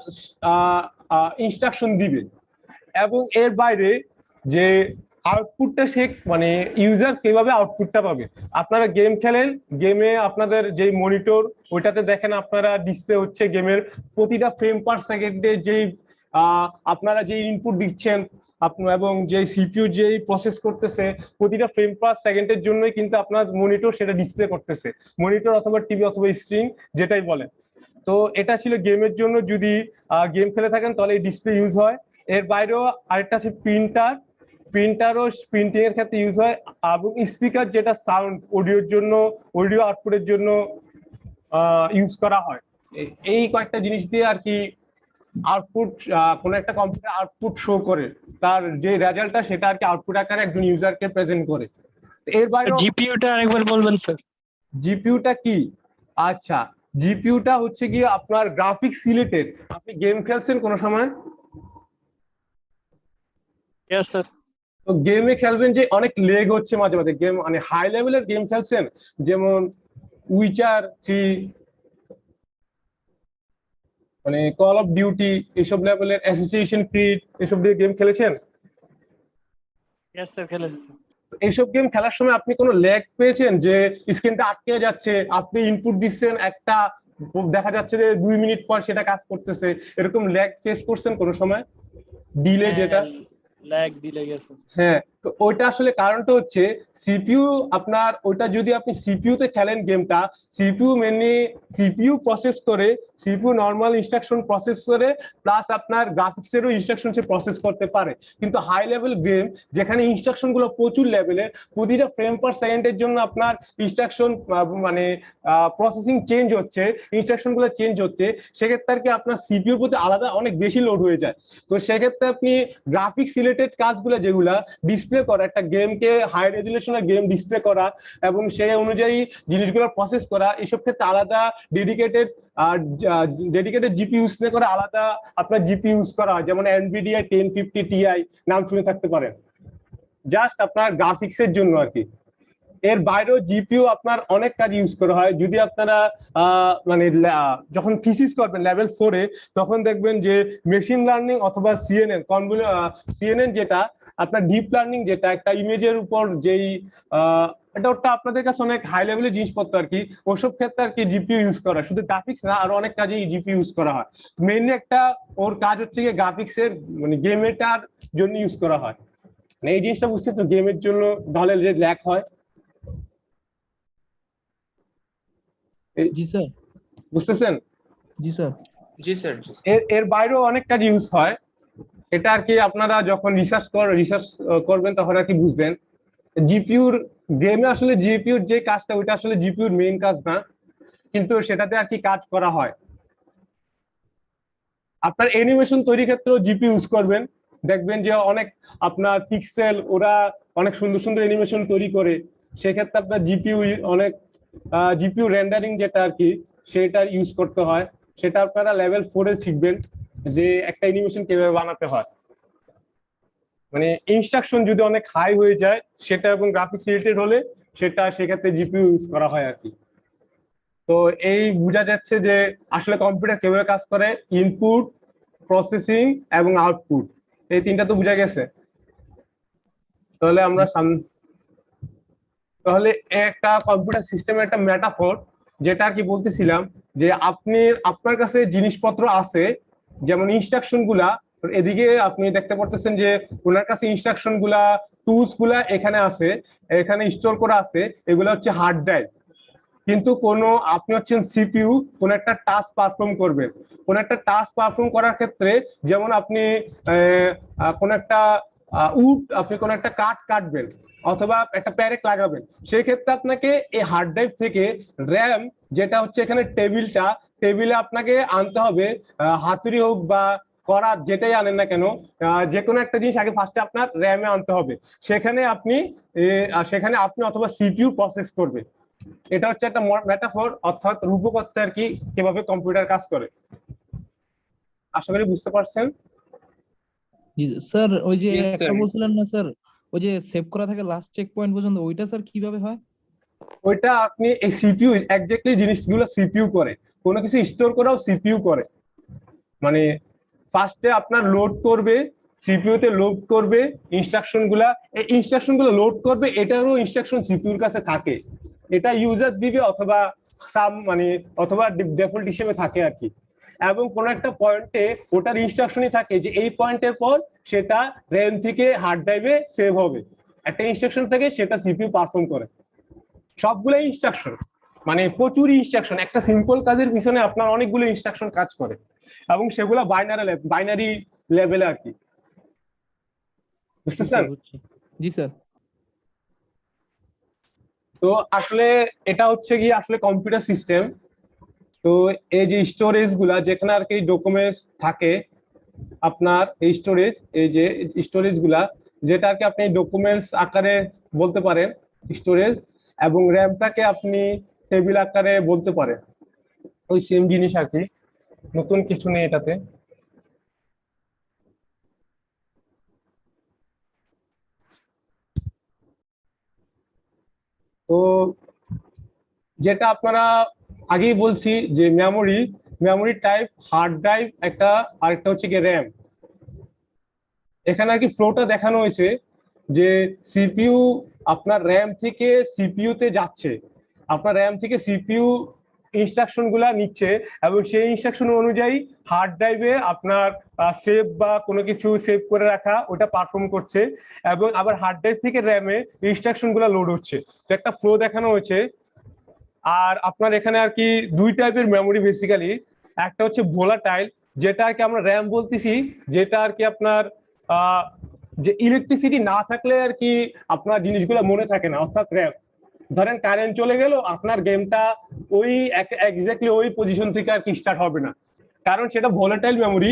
ইনস্ট্রাকশন দিবে, এবং এর বাইরে যে আউটপুটটা সে মানে ইউজার কিভাবে আউটপুটটা পাবে। আপনারা গেম খেলেন, গেমে আপনাদের যে মনিটর ওইটাতে দেখেন আপনারা ডিসপ্লে হচ্ছে গেমের প্রতিটা ফ্রেম পার সেকেন্ডে যেই আপনারা যে ইনপুট দিচ্ছেন এবং যে সিপিইউ যেই প্রসেস করতেছে প্রতিটা ফ্রেম পার সেকেন্ডের জন্যই কিন্তু আপনার মনিটর সেটা ডিসপ্লে করতেছে, মনিটর অথবা টিভি অথবা স্ক্রিন যেটাই বলেন। তো এটা ছিল গেমের জন্য, যদি গেম খেলে থাকেন তাহলে এই ডিসপ্লে ইউজ হয়। এর বাইরেও আরেকটা আছে প্রিন্টারও প্রিন্টিং এর ক্ষেত্রে ইউজ হয়, এবং স্পিকার যেটা সাউন্ড অডিওর জন্য অডিও আউটপুটের জন্য ইউজ করা হয়। এই কয়েকটা জিনিস দিয়ে আর কি আউটপুট কোন একটা কম্পিউটার আউটপুট শো করে, তার যে রেজাল্টটা সেটা আর কি আউটপুট আকারে একজন ইউজারকে প্রেজেন্ট করে। এর বাইরে জিপিইউটা আরেকবার বলবেন স্যার। জিপিইউটা কি? আচ্ছা, জিপিইউটা হচ্ছে কি আপনার গ্রাফিক্স রিলেটেড। আপনি গেম খেলছেন কোন সময়? Yes sir. তো গেমে খেলবেন যে অনেক লেগ হচ্ছে মাঝে মাঝে, গেম মানে হাই লেভেলের গেম খেলছেন, যেমন উইচার 3 মানে কল অফ ডিউটি এসব লেভেলের, অ্যাসোসিয়েশন ক্রিড এসব দিয়ে গেম খেলেছেন? ইয়েস স্যার, খেলেছি। এইসব গেম খেলার সময় আপনি কোনো ল্যাগ পেয়েছেন যে স্ক্রিনটা আটকে যাচ্ছে, আপনি ইনপুট দিচ্ছেন একটা, দেখা যাচ্ছে যে 2 মিনিট পর সেটা কাজ করতেছে, এরকম ল্যাগ ফেস করছেন কোনো সময়? ডিলে যেটা ল্যাগ দিলে গেছে। হ্যাঁ, তো ওইটা আসলে কারণটা হচ্ছে সিপিইউ আপনার ওইটা যদি আপনি সিপিইউ তে খেলেন গেমটা, সিপিইউ মেনলি সিপিইউ প্রসেস করে, সিপিইউ নরমাল ইনস্ট্রাকশন প্রসেস করে, প্লাস আপনার গ্রাফিক্সেরও ইনস্ট্রাকশন সে প্রসেস করতে পারে। কিন্তু হাই লেভেল গেম যেখানে ইনস্ট্রাকশন গুলো প্রচুর লেভেলের, প্রতিটা ফ্রেম পার সেকেন্ডের জন্য আপনার ইনস্ট্রাকশন মানে প্রসেসিং চেঞ্জ হচ্ছে, ইনস্ট্রাকশন গুলো চেঞ্জ হচ্ছে, সেক্ষেত্রে আর কি আপনার সিপিইউর প্রতি আলাদা অনেক বেশি লোড হয়ে যায়। তো সেক্ষেত্রে আপনি গ্রাফিক্স রিলেটেড কাজগুলো যেগুলা ডিসপ্লে করা, একটা গেমকে হাই রেজুলেশনের গেম ডিসপ্লে করা এবং সেই অনুযায়ী জিনিসগুলো প্রসেস করা, এসব ক্ষেত্রে আলাদা ডেডিকেটেড জিপি ইউজ করে আলাদা আপনার জিপি ইউজ করা হয়, যেমন এনভিডিয়া 1050 টিআই নাম শুনে থাকতে পারেন, জাস্ট আপনার গ্রাফিক্সের জন্য আর কি। এর বাইরেও জিপিইউ আপনার অনেক কাজ ইউজ করা হয়। যদি আপনারা মানে যখন থিসিস করবেন লেভেল 4 এ, তখন দেখবেন যে মেশিন লার্নিং অথবা সিএনএন যেটা আপনার ডিপ লার্নিং, যেটা একটা ইমেজের উপর যেই এটা ওটা আপনাদের কাছে অনেক হাই লেভেলের জিনিসপত্র আর কি, ওসব ক্ষেত্রে আর কি জিপিইউ ইউজ করা, শুধু গ্রাফিক্স না আরো অনেক কাজে জিপিইউ ইউজ করা হয়। মেইনলি একটা ওর কাজ হচ্ছে গিয়ে গ্রাফিক্সের মানে গেমেটার জন্য ইউজ করা হয়। মানে এই জিনিসটা বুঝতে তো গেমের জন্য তাহলে যে ল্যাগ হয়। জি স্যার। বুঝতেছেন? জি স্যার। জি স্যার। এর বাইরেও অনেক কাজ ইউজ হয়, এটা আর কি আপনারা যখন রিসার্চ করবেন তখন আর কি বুঝবেন। জিপিইউর গেমে আসলে জিপিইউর যে কাজটা ওইটা আসলে জিপিইউর মেইন কাজ না, কিন্তু সেটাতে আর কি কাজ করা হয়। আপনার অ্যানিমেশন তৈরির ক্ষেত্রেও জিপিইউ ইউজ করবেন, দেখবেন যে অনেক আপনার পিক্সেল ওরা অনেক সুন্দর সুন্দর অ্যানিমেশন তৈরি করে, সেক্ষেত্রে আপনার জিপিইউ অনেক জিপিইউ রেন্ডারিং যেটা আর কি সেটা ইউজ করতে হয়, সেটা আপনারা লেভেল 4-এ শিখবেন যে একটা অ্যানিমেশন কিভাবে বানাতে হয়। মানে ইনস্ট্রাকশন যদি অনেক হাই হয়ে যায় সেটা এবং গ্রাফিক্স রিলেটেড হলে সেটা সেক্ষেত্রে জিপিইউ ইউজ করা হয় আর কি। তো এই বোঝা যাচ্ছে যে আসলে কম্পিউটার কিভাবে কাজ করে, ইনপুট, প্রসেসিং এবং আউটপুট, এই তিনটা তো বোঝা গেছে। তাহলে আমরা তাহলে একটা কম্পিউটার সিস্টেমের একটা মেটাফর যেটা আর কি বলতেছিলাম যে আপনার কাছে জিনিসপত্র আছে, যেমন ইনস্ট্রাকশন গুলা এদিকে আপনি দেখতে পারতেছেন যে ওনার কাছে ইনস্ট্রাকশন গুলা, টুলস গুলা এখানে আছে, এখানে স্টোর করা আছে, এগুলো হচ্ছে হার্ড ড্রাইভ। কিন্তু আপনি হচ্ছেন সিপিইউ, কোন একটা টাস্ক পারফর্ম করবেন, কোন একটা টাস্ক পারফর্ম করার ক্ষেত্রে যেমন আপনি কোন একটা আপনি কোন একটা কাটবেন অথবা একটা প্যারেক লাগাবেন, সেই ক্ষেত্রে আপনাকে এই হার্ড ড্রাইভ থেকে র্যাম, যেটা হচ্ছে এখানে টেবিলে আপনাকে আনতে হবে, হাতুড়ি হোক বা করা যেটাই আনেন না কেন, যে কোনো একটা জিনিস আগে ফার্স্টে আপনার র্যামে আনতে হবে, সেখানে আপনি অথবা সিপিইউ প্রসেস করবে। এটা হচ্ছে একটা মেটাফর, অর্থাৎ রূপকথা আর কি, কিভাবে কম্পিউটার কাজ করে। আশা করি বুঝতে পারছেন। স্যার ওই যে Yes, sir. একটা বলছিলেন না স্যার, ওই যে সেভ করা থাকে লাস্ট চেক পয়েন্ট পর্যন্ত, ওইটা স্যার কিভাবে হয়? ওইটা আপনি এই সিপিইউ এক্স্যাক্টলি জিনিসগুলো সিপিইউ করে, কোনো কিছু স্টোর করাও সিপিইউ করে। মানে ফার্স্টে আপনার লোড করবে, সিপিইউ তে লোড করবে ইনস্ট্রাকশন গুলা, এই ইনস্ট্রাকশন গুলো লোড করবে, এটারও ইনস্ট্রাকশন সিপিইউর কাছে থাকে, এটা ইউজার দিবে অথবা অথবা ডিফল্ট হিসেবে থাকে আর কি। এবং কোন একটা পয়েন্টে ওটার ইনস্ট্রাকশনই থাকে যে এই পয়েন্টের পর সেটা র্যাম থেকে হার্ড ড্রাইভে সেভ হবে, একটা ইনস্ট্রাকশন থেকে সেটা সিপিইউ পারফর্ম করে। সবগুলো ইনস্ট্রাকশন, মানে প্রচুর ইনস্ট্রাকশন, একটা সিম্পল কাজের পিছনে আপনার অনেকগুলো ইনস্ট্রাকশন কাজ করে এবং সেগুলো বাইনারি লেভেলে আর কি। বুঝতেছেন? জি স্যার। তো আসলে এটা হচ্ছে কি আসলে কম্পিউটার সিস্টেম। তো এই যে স্টোরেজ গুলা, যেখানে আর কি ডকুমেন্টস থাকে আপনার, এই স্টোরেজ গুলা যেটা আর কি আপনি ডকুমেন্টস আকারে বলতে পারেন স্টোরেজ, এবং র্যামটাকে আপনি টেবিল আকারে বলতে পারেন, ওই সেম জিনিস আর কি, নতুন কিছু নেই এটাতে। তো যেটা আপনারা আগেই বলছি যে মেমোরি টাইপ হার্ড ড্রাইভ একটা, আরেকটা হচ্ছে কি র্যাম। এখানে আর কি ফ্লোটা দেখানো হয়েছে যে সিপিইউ আপনার র্যাম থেকে সিপিইউ তে যাচ্ছে, আপনার র্যাম থেকে সিপিইউ ইনস্ট্রাকশন গুলা নিচ্ছে এবং সেই ইনস্ট্রাকশন অনুযায়ী হার্ড ড্রাইভে আপনার সেভ বা কোনো কিছু সেভ করে রাখা ওটা পারফর্ম করছে, এবং আবার হার্ড ড্রাইভ থেকে র্যামে ইনস্ট্রাকশন গুলা লোড হচ্ছে। তো একটা ফ্লো দেখানো হয়েছে। আর আপনার এখানে আর কি দুই টাইপের মেমোরি বেসিক্যালি, একটা হচ্ছে ভোলাটাইল, যেটা আর কি আমরা র্যাম বলতেছি, যেটা আর কি আপনার যে ইলেকট্রিসিটি না থাকলে আর কি আপনার জিনিসগুলো মনে থাকে না, অর্থাৎ র্যাম। ধরেন কারেন্ট চলে গেল, আপনার গেমটা ওই এক্স্যাক্টলি ওই পজিশন থেকে আর কি স্টার্ট হবে না, কারণ সেটা ভোলাটাইল মেমোরি।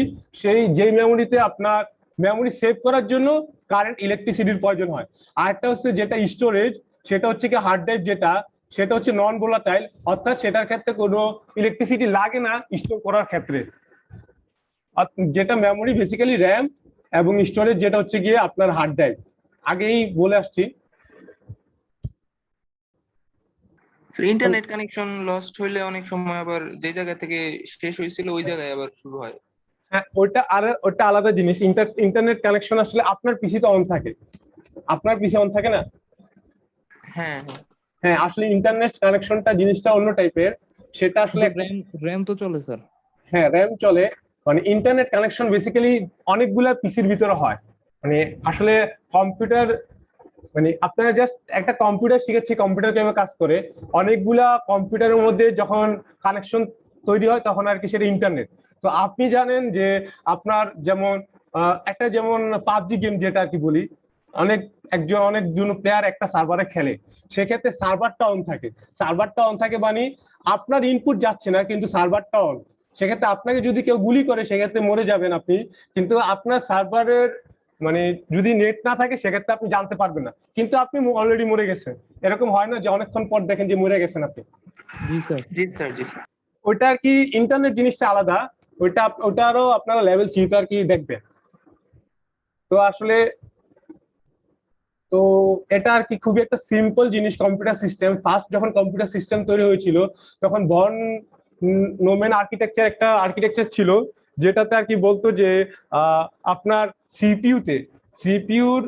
যেই মেমোরিতে আপনার মেমোরি সেভ করার জন্য কারেন্ট ইলেকট্রিসিটির প্রয়োজন হয়। আরেকটা হচ্ছে যেটা স্টোরেজ, সেটা হচ্ছে কি হার্ড ড্রাইভ, সেটা হচ্ছে নন ভোলাটাইল, অর্থাৎ সেটার ক্ষেত্রে কোনো ইলেকট্রিসিটি লাগে না স্টোর করার ক্ষেত্রে। যেটা মেমোরি বেসিক্যালি র্যাম, এবং স্টোরেজ যেটা হচ্ছে গিয়ে আপনার হার্ড ড্রাইভ। আগেই বলে আসছি। ইন্টারনেট কানেকশন লস্ট হইলে অনেক সময় আবার যে জায়গা থেকে শেষ হয়েছিল ওই জায়গায় আবার শুরু হয়। হ্যাঁ, ওটা আলাদা জিনিস। ইন্টারনেট কানেকশন আসলে আপনার পিসিতে অন থাকে, আপনার পিসি অন থাকে না। হ্যাঁ হ্যাঁ, আসলে ইন্টারনেট কানেকশনটা জিনিসটা অন্য টাইপের, সেটা আসলে র্যাম তো চলে স্যার। হ্যাঁ, র্যাম চলে। মানে ইন্টারনেট কানেকশন বেসিক্যালি অনেকগুলা পিসির ভিতরে হয়। মানে আসলে কম্পিউটার, মানে আপনারা জাস্ট একটা কম্পিউটার শিখেছি, কম্পিউটার কিভাবে কাজ করে, অনেকগুলা কম্পিউটারের মধ্যে যখন কানেকশন তৈরি হয় তখন আর কি সেটা ইন্টারনেট। তো আপনি জানেন যে আপনার যেমন যেমন পাবজি গেম যেটা আর কি বলি, অনেকজন প্লেয়ার একটা সার্ভারে খেলে, সেক্ষেত্রে সার্ভারটা অন থাকে মানে আপনার ইনপুট যাচ্ছে না কিন্তু সার্ভারটা অন। সেক্ষেত্রে আপনাকে যদি কেউ গুলি করে সেক্ষেত্রে মরে যাবেন আপনি, কিন্তু আপনার সার্ভারের মানে যদি নেট না থাকে সেক্ষেত্রে আপনি জানতে পারবেন না, কিন্তু আপনি অলরেডি মরে গেছেন। এরকম হয় না যে অনেকক্ষণ পর দেখেন যে মরে গেছেন আপনি? জি স্যার। জি স্যার জি স্যার। ওইটা আর কি ইন্টারনেট জিনিসটা আলাদা, ওটারও আপনারা লেভেল 3 আর কি দেখবেন। তো আসলে তো এটা আর কি খুবই একটা সিম্পল জিনিস কম্পিউটার সিস্টেম। ফার্স্ট যখন কম্পিউটার সিস্টেম তৈরি হয়েছিল তখন বর্ন নোমেন আর্কিটেকচার একটা আর্কিটেকচার ছিল, যেটাতে আর কি বলতো যে আপনার সিপিইউর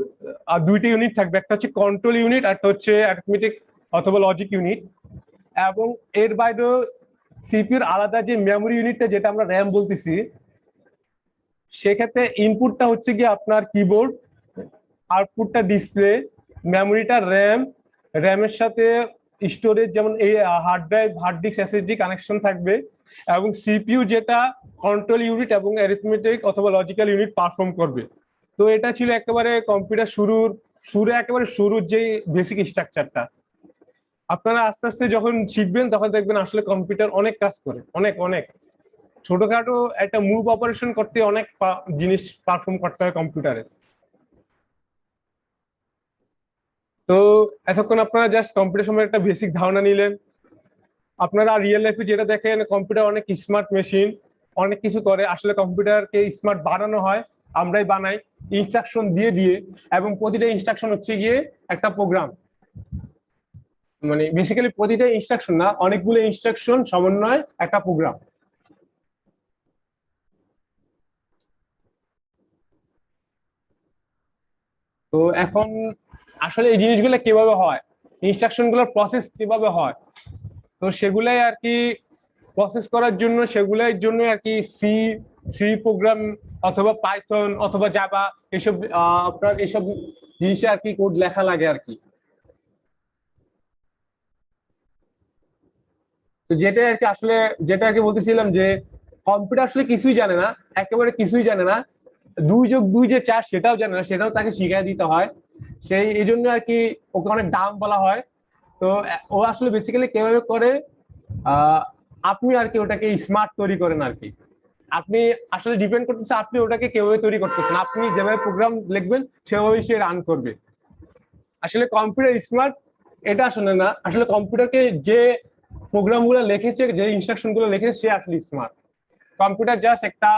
দুইটা ইউনিট থাকবে, একটা হচ্ছে কন্ট্রোল ইউনিট আর একটা হচ্ছে অ্যারিথমেটিক অথবা লজিক ইউনিট। এবং এর বাইরেও সিপিইউর আলাদা যে মেমোরি ইউনিটটা যেটা আমরা র্যাম বলতেছি, সেক্ষেত্রে ইনপুটটা হচ্ছে গিয়ে আপনার কিবোর্ড, আউটপুটটা ডিসপ্লে, মেমোরিটা র্যামের সাথে স্টোরেজ যেমন এই hard drive, hard disk, SSD connection থাকবে, এবং সিপিইউ যেটা কন্ট্রোল ইউনিট এবং অ্যারিথমেটিক অথবা লজিক্যাল ইউনিট পারফর্ম করবে। তো এটা ছিল একেবারে কম্পিউটার শুরুর যে বেসিক স্ট্রাকচারটা। আপনারা আস্তে আস্তে যখন শিখবেন তখন দেখবেন আসলে কম্পিউটার অনেক কাজ করে, অনেক অনেক ছোটখাটো একটা মুভ অপারেশন করতে অনেক জিনিস পারফর্ম করতে হয় কম্পিউটারে। তো এতক্ষণ আপনারা জাস্ট কম্পিউটার সম্পর্কে একটা বেসিক ধারণা নিলেন। আপনারা রিয়েল লাইফে যেটা দেখেন কম্পিউটার অনেক স্মার্ট মেশিন, অনেক কিছু করে, আসলে কম্পিউটারকে স্মার্ট বানানো হয়, আমরাই বানাই ইনস্ট্রাকশন দিয়ে দিয়ে, এবং প্রতিটা ইনস্ট্রাকশন হচ্ছে গিয়ে একটা প্রোগ্রাম। মানে বেসিক্যালি প্রতিটা ইনস্ট্রাকশন না, অনেকগুলো ইনস্ট্রাকশন সমন্বয় একটা প্রোগ্রাম। তো এখন আসলে এই জিনিসগুলো কিভাবে হয়, ইনস্ট্রাকশন গুলোর প্রসেস কিভাবে হয়, তো সেগুলাই আর কি প্রসেস করার জন্য আর কি সি প্রোগ্রাম অথবা পাইথন অথবা জাভা এসব আপনার এসব জিনিসে আর কি কোড লেখা লাগে আর কি। তো যেটা আর কি বলতেছিলাম যে কম্পিউটার আসলে কিছুই জানে না, একেবারে কিছুই জানে না, 2+2 যে 4 সেটাও জানে না, সেটাও তাকে শিখিয়ে দিতে হয়। এই জন্য আর কি ওকে অনেক দাম বলা হয়। তো ও আসলে বেসিক্যালি কিভাবে করে, আপনি আর কি ওটাকে স্মার্ট তৈরি করেন আর কি। আপনি আসলে ডিপেন্ড করতেছে আপনি ওটাকে কিভাবে তৈরি করতেছেন, আপনি যেভাবে প্রোগ্রাম লিখবেন সেভাবেই সে রান করবে। আসলে কম্পিউটার স্মার্ট এটা আসলে না, আসলে কম্পিউটারকে যে প্রোগ্রাম গুলো লিখেছে, যে ইনস্ট্রাকশন গুলো লিখেছে, সে আসলে স্মার্ট। কম্পিউটার জাস্ট একটা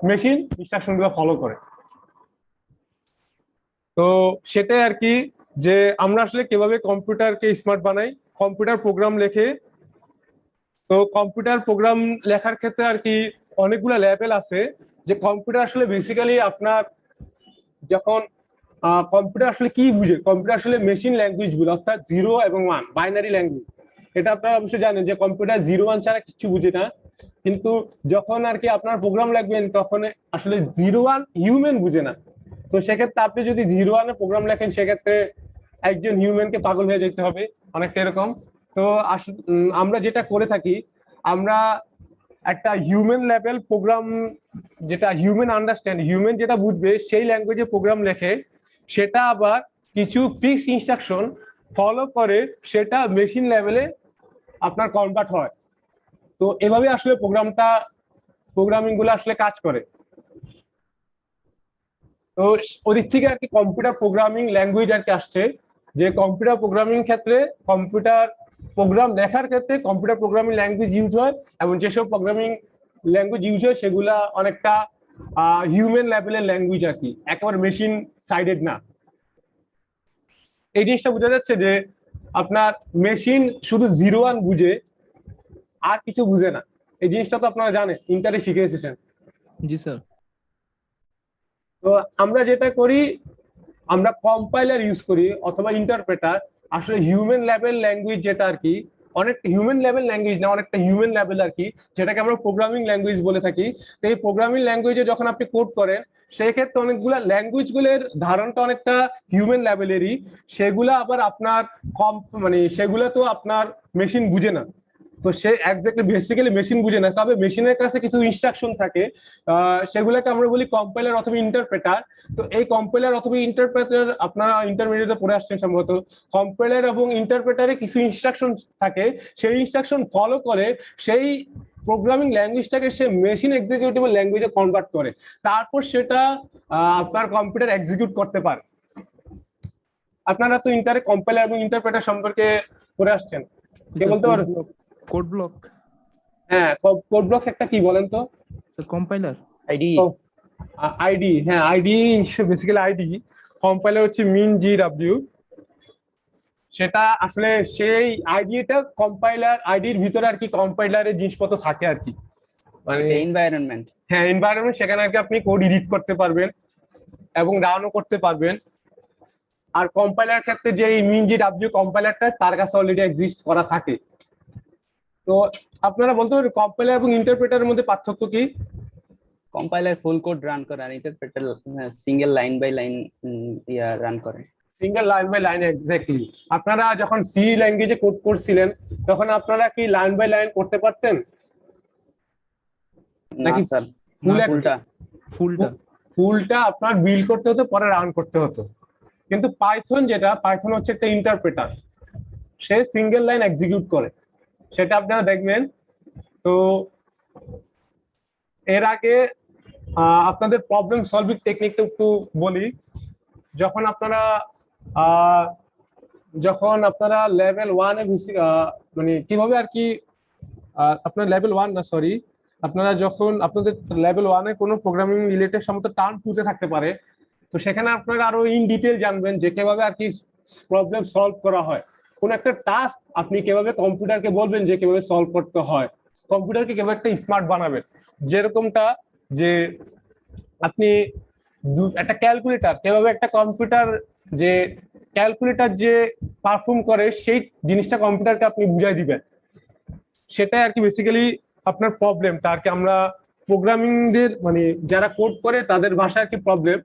মেশিন, ইনস্ট্রাকশন গুলো ফলো করে। তো সেটাই আর কি, যে আমরা আসলে কিভাবে কম্পিউটারকে স্মার্ট বানাই, কম্পিউটার প্রোগ্রাম লেখে। তো কম্পিউটার প্রোগ্রাম লেখার ক্ষেত্রে আর কি অনেকগুলো লেভেল আছে। যে কম্পিউটার আসলে বেসিক্যালি আপনার যখন কম্পিউটার আসলে কি বুঝে, কম্পিউটার আসলে মেশিন ল্যাঙ্গুয়েজ গুলো, অর্থাৎ 0 এবং 1 বাইনারি ল্যাঙ্গুয়েজ। এটা আপনারা অবশ্যই জানেন যে কম্পিউটার 0-1 ছাড়া কিছু বুঝে না। কিন্তু যখন আর কি আপনার প্রোগ্রাম লিখবেন তখন আসলে 0-1 হিউম্যান বুঝে না। তো সেক্ষেত্রে আপনি যদি 0-1 এ প্রোগ্রাম লেখেন সেক্ষেত্রে একজন হিউম্যানকে পাগল হয়ে যেতে হবে, অনেকটা এরকম। তো আমরা যেটা করে থাকি, আমরা একটা হিউম্যান লেভেল প্রোগ্রাম, যেটা হিউম্যান আন্ডারস্ট্যান্ড, হিউম্যান যেটা বুঝবে সেই ল্যাঙ্গুয়েজে প্রোগ্রাম লেখে, সেটা আবার কিছু ফিক্স ইনস্ট্রাকশন ফলো করে সেটা মেশিন লেভেলে আপনার কনভার্ট হয়। তো এভাবে আসলে প্রোগ্রামিং গুলো আসলে কাজ করে। তো ওদিক থেকে আর কি কম্পিউটার প্রোগ্রামিং ল্যাঙ্গুয়েজ আর কি আসছে, যে কম্পিউটার প্রোগ্রামিং ক্ষেত্রে, কম্পিউটার প্রোগ্রাম লেখার ক্ষেত্রে কম্পিউটার প্রোগ্রামিং ল্যাঙ্গুয়েজ ইউজ হয়, এবং যেসব প্রোগ্রামিং ল্যাঙ্গুয়েজ ইউজ হয় সেগুলা অনেকটা হিউম্যান লেভেলের ল্যাঙ্গুয়েজ আর কি, একেবারে মেশিন সাইডেড না। এই জিনিসটা বোঝা যাচ্ছে যে আপনার মেশিন শুধু 0-1 বুঝে, আর কিছু বুঝে না। এই জিনিসটা তো আপনারা জানেন, ইন্টারে শিখে এসেছেন। জি স্যার। তো আমরা যেটা করি, আমরা কম্পাইলার ইউজ করি অথবা ইন্টারপ্রেটার। আসলে হিউম্যান লেভেল ল্যাঙ্গুয়েজ যেটা আর কি, অনেক হিউম্যান লেভেল ল্যাঙ্গুয়েজ না, অনেকটা হিউম্যান লেভেল আর কি, যেটাকে আমরা প্রোগ্রামিং ল্যাঙ্গুয়েজ বলে থাকি। তো এই প্রোগ্রামিং ল্যাঙ্গুয়েজে যখন আপনি কোড করেন সেই ক্ষেত্রে অনেকগুলা ল্যাঙ্গুয়েজ গুলোর ধারণটা অনেকটা হিউম্যান লেভেলেরই, সেগুলা আবার আপনার মানে সেগুলা তো আপনার মেশিন বুঝে না। তো সে একজাক্টলি বেসিক্যালি মেশিন বুঝে না, তবে মেশিনের কাছে কিছু ইনস্ট্রাকশন থাকে, সেগুলোকে আমরা বলি কম্পাইলার অথবা ইন্টারপ্রেটার। তো এই কম্পাইলার অথবা ইন্টারপ্রেটার আপনারা ইন্টারমিডিয়েটে পড়ে আসছেন সম্ভবত। কম্পাইলার এবং ইন্টারপ্রেটারে কিছু ইনস্ট্রাকশন থাকে, সেই ইনস্ট্রাকশন ফলো করে সেই প্রোগ্রামিং ল্যাঙ্গুয়েজটাকে সে মেশিন এক্সিকিউটেবল ল্যাঙ্গুয়েজে কনভার্ট করে, তারপর সেটা আপনার কম্পিউটার এক্সিকিউট করতে পারে। আপনারা তো কম্পাইলার এবং ইন্টারপ্রেটার সম্পর্কে পড়ে আসছেন, কে বলতে পারবেন? Code block. হ্যাঁ, কোড ব্লকস একটা কি বলেন তো? Sir compiler. আইডি। আইডি, হ্যাঁ আইডি, বেসিক্যালি আইডি। কম্পাইলার হচ্ছে মিন জিডব্লিউ। সেটা আসলে সেই আইডিটা কম্পাইলার, আইডির ভিতরে আর কি কম্পাইলারের জিনিসপত্র থাকে আর কি, মানে এনভায়রনমেন্ট। হ্যাঁ এনভায়রনমেন্ট, সেখানে আর কি আপনি কোড এডিট করতে পারবেন এবং রানও করতে পারবেন। আর কম্পাইলার ক্ষেত্রে যে মিন জিডব্লিউ কম্পাইলারটা তার কাছে অলরেডি এক্সিস্ট করা থাকে। তো আপনারা বলতে পারেন কম্পাইলার এবং ইন্টারপ্রেটারের মধ্যে পার্থক্য কি? কম্পাইলার ফুল কোড রান করে আর interpreter single line by line run করে। Single line by line, exactly. আপনারা যখন সি ল্যাঙ্গুয়েজে কোড করছিলেন তখন আপনারা কি লাইন বাই লাইন করতে পারতেন না নাকি স্যার, ফুলটা? ফুলটা আপনার বিল্ড করতে হতো, পরে রান করতে হতো। কিন্তু পাইথন পাইথন হচ্ছে একটা ইন্টারপ্রেটার, সে সিঙ্গেল লাইন এক্সিকিউট করে, সেটা আপনারা দেখবেন। তো এর আগে আপনাদের প্রবলেম সলভিং টেকনিকটা একটু বলি। যখন আপনারা লেভেল 1 এ মানে কিভাবে আর কি, আপনার লেভেল 1 না সরি, আপনারা যখন আপনাদের লেভেল 1 এ কোনো প্রোগ্রামিং রিলেটেড সমস্ত টার্ম 2 তে থাকতে পারে, তো সেখানে আপনারা আরো ইন ডিটেল জানবেন যে কিভাবে আর কি প্রবলেম সলভ করা হয়। কোন একটা টাস্ক আপনি কিভাবে কম্পিউটারকে বলবেন যে কিভাবে সলভ করতে হয়, কম্পিউটারকে কিভাবে একটা স্মার্ট বানাবেন। যেরকমটা যে আপনি একটা ক্যালকুলেটর, কিভাবে একটা কম্পিউটার যে ক্যালকুলেটর যে পারফর্ম করে সেই জিনিসটা কম্পিউটারকে আপনি বুঝাই দিবেন, সেটাই আর কি বেসিক্যালি আপনার প্রবলেমটা আর কি। আমরা প্রোগ্রামিংদের মানে যারা কোড করে তাদের ভাষা আর কি প্রবলেম।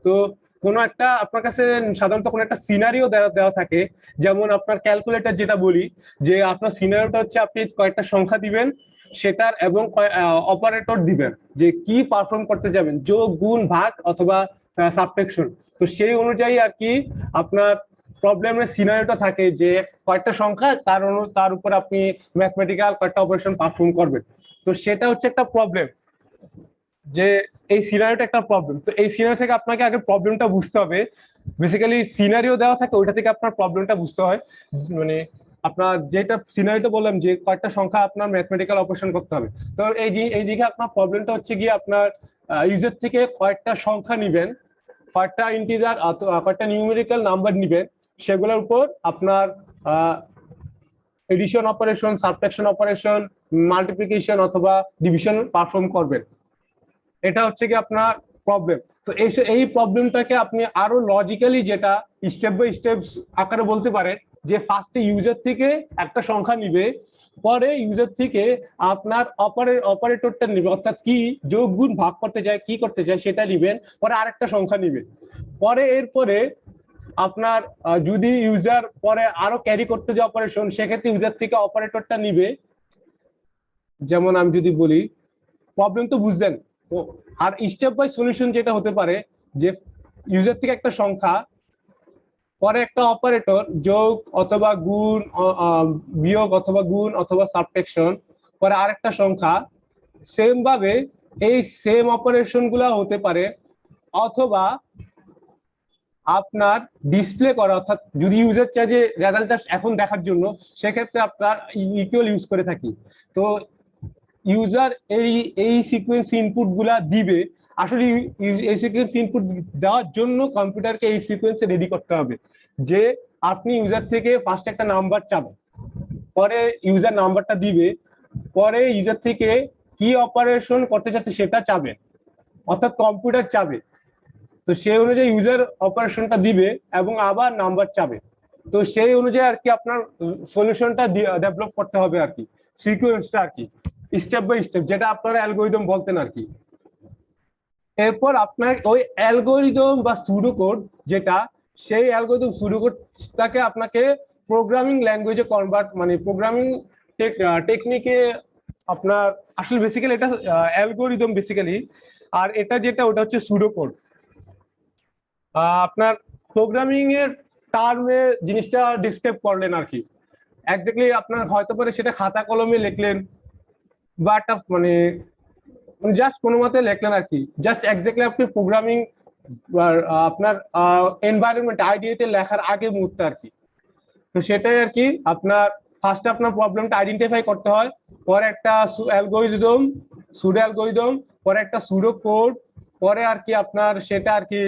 তো কোনো একটা আপনার কাছে সাধারণত কোনো একটা সিনারিও দেওয়া থাকে, যেমন আপনার ক্যালকুলেটর যেটা বলি, যে আপনার সিনারিওটা হচ্ছে আপনি কয়েকটা সংখ্যা দিবেন সেটার এবং অপারেটর দিবেন যে কি পারফর্ম করতে যাবেন, যোগ গুণ ভাগ অথবা সাবট্রাকশন। তো সেই অনুযায়ী আর কি আপনার প্রবলেমের সিনারিওটা থাকে যে কয়েকটা সংখ্যা, তার উপর আপনি ম্যাথমেটিক্যাল কয়েকটা অপারেশন পারফর্ম করবেন। তো সেটা হচ্ছে একটা প্রবলেম, যে এই সিনারিওটা একটা প্রবলেম। তো এই সিনারিও থেকে আপনাকে আগে প্রবলেমটা বুঝতে হবে। বেসিক্যালি সিনারিও দেওয়া থাকে, ওইটা থেকে আপনার প্রবলেমটা বুঝতে হয়। মানে আপনার যেটা সিনারিওটা বললাম যে কয়েকটা সংখ্যা আপনার ম্যাথমেটিক্যাল অপারেশন করতে হবে, তো এই দিকে আপনার প্রবলেমটা হচ্ছে গিয়ে আপনার ইউজার থেকে কয়েকটা সংখ্যা নিবেন, কয়েকটা ইন্টিজার কয়েকটা নিউমেরিক্যাল নাম্বার নিবেন, সেগুলোর উপর আপনার addition operation, subtraction operation, multiplication অথবা ডিভিশন পারফর্ম করবেন। এটা হচ্ছে কি আপনার প্রবলেম। তো এই প্রবলেমটাকে আপনি আরো লজিক্যালি যেটা স্টেপ বাই স্টেপ আকারে বলতে পারেন, যে ফার্স্টে ইউজার থেকে একটা সংখ্যা নিবে, পরে ইউজার থেকে আপনার অপারেটরটা নিবে, অর্থাৎ কি যোগ গুণ ভাগ করতে চায়, কি করতে চায় সেটা নিবেন, পরে আরেকটা সংখ্যা নিবেন, পরে এরপরে আপনার যদি ইউজার পরে আরো ক্যারি করতে যায় অপারেশন, সেক্ষেত্রে ইউজার থেকে অপারেটরটা নিবে। যেমন আমি যদি বলি, প্রবলেম তো বুঝলেন। আর স্টেপ বাই সলিউশন যেটা হতে পারে, যে ইউজার থেকে একটা সংখ্যা, পরে একটা অপারেটর যোগ অথবা গুণ, বিয়োগ অথবা গুণ অথবা সাবট্রাকশন, পরে আরেকটা সংখ্যা। সেম ভাবে এই সেম অপারেশন গুলা হতে পারে, অথবা আপনার ডিসপ্লে করা, অর্থাৎ যদি ইউজার চায় যে রেজাল্টটা এখন দেখার জন্য, সেক্ষেত্রে আপনার ইকুয়াল ইউজ করে থাকি। তো ইউজার এই সিকোয়েন্স ইনপুট গুলা দিবে। আসলে এই সিকোয়েন্স ইনপুট দেওয়ার জন্য কম্পিউটারকে এই সিকোয়েন্সে রেডি করতে হবে, যে আপনি ইউজার থেকে ফার্স্ট একটা নাম্বার চাবেন, পরে ইউজার নাম্বারটা দিবে, পরে ইউজার থেকে কি অপারেশন করতে চাচ্ছে সেটা চাবে, অর্থাৎ কম্পিউটার চাবে। তো সেই অনুযায়ী ইউজার অপারেশনটা দিবে এবং আবার নাম্বার চাবে। তো সেই অনুযায়ী আর কি আপনার সলিউশনটা ডেভেলপ করতে হবে আর কি, সিকোয়েন্সটা আর কি স্টেপ বাই স্টেপ, যেটা আপনারা অ্যালগরিদম বলতেন আর কি। এরপর আপনার ওই অ্যালগরিদম বা সুডোকোড যেটা, সেই অ্যালগরিদম সুডোকোডটাকে আপনাকে প্রোগ্রামিং ল্যাঙ্গুয়েজে কনভার্ট, মানে প্রোগ্রামিং টেকনিকে আপনার, আসলে বেসিক্যালি এটা অ্যালগরিদম বেসিক্যালি, আর এটা যেটা ওটা হচ্ছে সুডোকোড। আপনার প্রোগ্রামিং এর টার্মে জিনিসটা ডিসক্রাইব করলেন আর কি, একদিকে আপনার হয়তো পারে সেটা খাতা কলমে লিখলেন, বা একটা মানে জাস্ট কোনো মতে লিখলেন আর কি, জাস্ট এক্স্যাক্টলি আপনি প্রোগ্রামিং আপনার এনভায়রনমেন্ট আইডিয়াতে লেখার আগে মুহূর্তে আর কি। তো সেটাই আর কি আপনার ফার্স্টে আপনার প্রবলেমটা আইডেন্টিফাই করতে হয়, পরে একটা অ্যালগোরিদম, সুডো অ্যালগোরিদম, পরে একটা সুডো কোড, পরে আর কি আপনার সেটা আর কি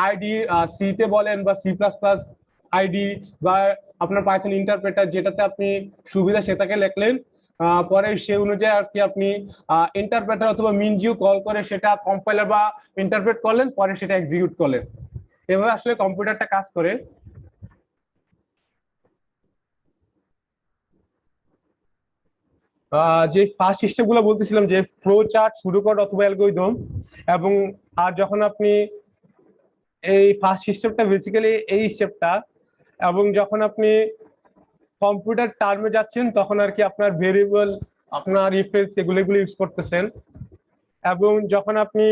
আইডি সি তে বলেন বা সি প্লাস প্লাস আইডি বা আপনার পাইথন ইন্টারপ্রেটার যেটাতে আপনি সুবিধা সেটাকে লিখলেন। পরে সে অনুযায়ী আর কি আপনি ইন্টারপ্রেটার অথবা মিনজিও কল করে সেটা কম্পাইলার বা ইন্টারপ্রেট করলেন, পরে সেটা এক্সিকিউট করলেন। এভাবে আসলে কম্পিউটারটা কাজ করে। যে ফার্স্ট সিস্টেম গুলো বলতেছিলাম যে ফ্লো চার্ট, সুডোকোড অথবা অ্যালগরিদম, এবং আর যখন আপনি এই ফার্স্ট সিস্টেমটা বেসিক্যালি এই স্টেপটা, এবং যখন আপনি কম্পিউটার টার্মে যাচ্ছেন তখন আর কি আপনার ভেরিয়েবল, আপনার রিফারেন্স এগুলো ইউজ করতেছেন, এবং যখন আপনি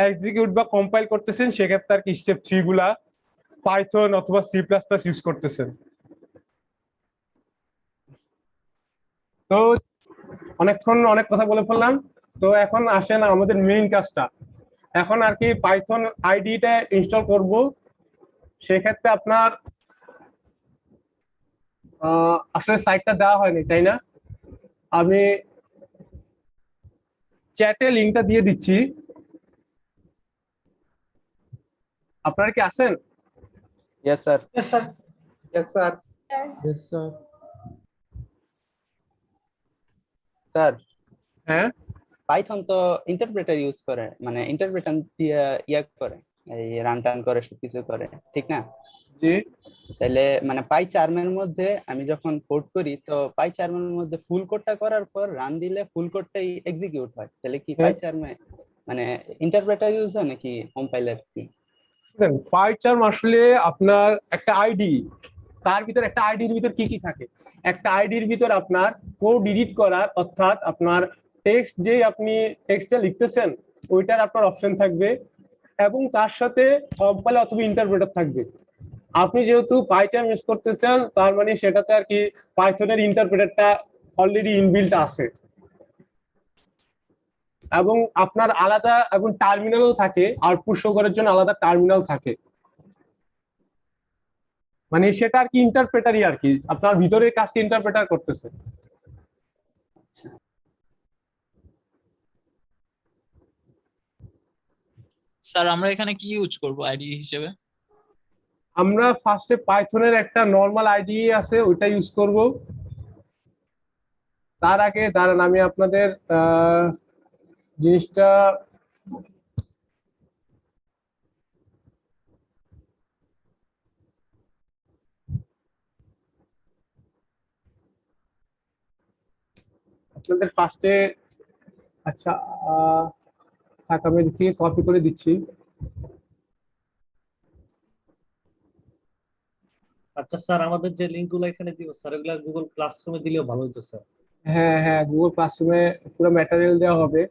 এক্সিকিউট বা কম্পাইল করতেছেন সেক্ষেত্রে আর কি স্টেপ 3 গুলা পাইথন অথবা সি প্লাস প্লাস ইউজ করতেছেন। তো অনেকক্ষণ অনেক কথা বলে ফেললাম, তো এখন আসেন আমাদের মেইন কাজটা। এখন আর কি পাইথন আইডিটা ইনস্টল করব। সেক্ষেত্রে আপনার আসলে সাইটটা দেওয়া হয়নি তাই না, আমি চ্যাটে লিংকটা দিয়ে দিচ্ছি, আপনারা কি আছেন? Yes sir. Yes, sir. Yes, sir. Yes, sir. Sir হ্যাঁ, পাইথন তো ইন্টারপ্রেটার ইউজ করে, মানে ইন্টারপ্রেটার দিয়ে ইয়া করে, এই রান টান করে সবকিছু করে, ঠিক না? জি। তাহলে মানে পাই চার্মের মধ্যে আমি যখন কোড করি তো পাই চার্মের মধ্যে ফুল কোডটা করার পর রান দিলে ফুল কোডটাই এক্সিকিউট হয়, তাহলে কি পাই চার্মে মানে ইন্টারপ্রেটার ইউজ হয় নাকি কম্পাইলার কি? পাইচার্ম আসলে আপনার একটা আইডি, তার ভিতর একটা আইডির ভিতর কি কি থাকে, একটা আইডির ভিতর আপনার কোড এডিট করার, অর্থাৎ আপনার টেক্সট যে আপনি টেক্সটটা লিখতেছেন ওইটার আপনার অপশন থাকবে, এবং তার সাথে কম্পাইলার অথবা ইন্টারপ্রেটার থাকবে। আপনি যেহেতু পাইচার্ম ইউজ করতেছেন তার মানে সেটাতে আর কি পাইথনের ইন্টারপ্রেটারটা অলরেডি ইনবিল্ট আছে, এবং আপনার আলাদা এবং টার্মিনালও থাকে, আউটপুট শো করার জন্য আলাদা টার্মিনাল থাকে। মানে সেটা আর কি ইন্টারপ্রেটারই আর কি আপনার ভিতরের কাজটি ইন্টারপ্রেটার করতেছে। স্যার আমরা এখানে কি ইউজ করব আইডি হিসেবে? আমরা ফার্স্টে পাইথনের একটা নরমাল আইডি আছে ওইটা ইউজ করব। তার আগে দাঁড়ান আমি আপনাদের জিনিসটা আপনাদের ফার্স্টে, আচ্ছা থাক আমি এদিক থেকে কপি করে দিচ্ছি। আচ্ছা স্যার, আমাদের যে লিংক গুলো এখানে দিব স্যার, এগুলা গুগল ক্লাসরুমে দিলেও ভালো হতো স্যার। হ্যাঁ হ্যাঁ, গুগল ক্লাসরুমে পুরো ম্যাটেরিয়াল দেওয়া হবে।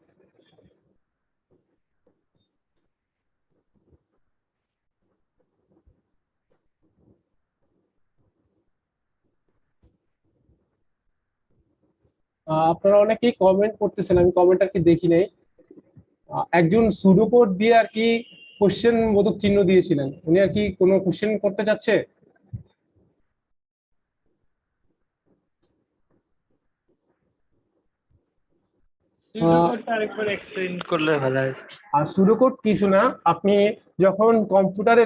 আপনারা অনেকেই কমেন্ট করতেছেন, আমি কমেন্ট আর কি দেখি নাই। একজন সুডো কোড দিয়ে আর কি কোশ্চেন বোধক চিহ্ন দিয়েছিলেন, উনি আর কি কোনো কোশ্চেন করতে চাচ্ছে? আরেকবার এক্সপ্লেইন করলে ভালো হয়। আর সুডো কোড কিছু না, আপনি যখন কম্পিউটারে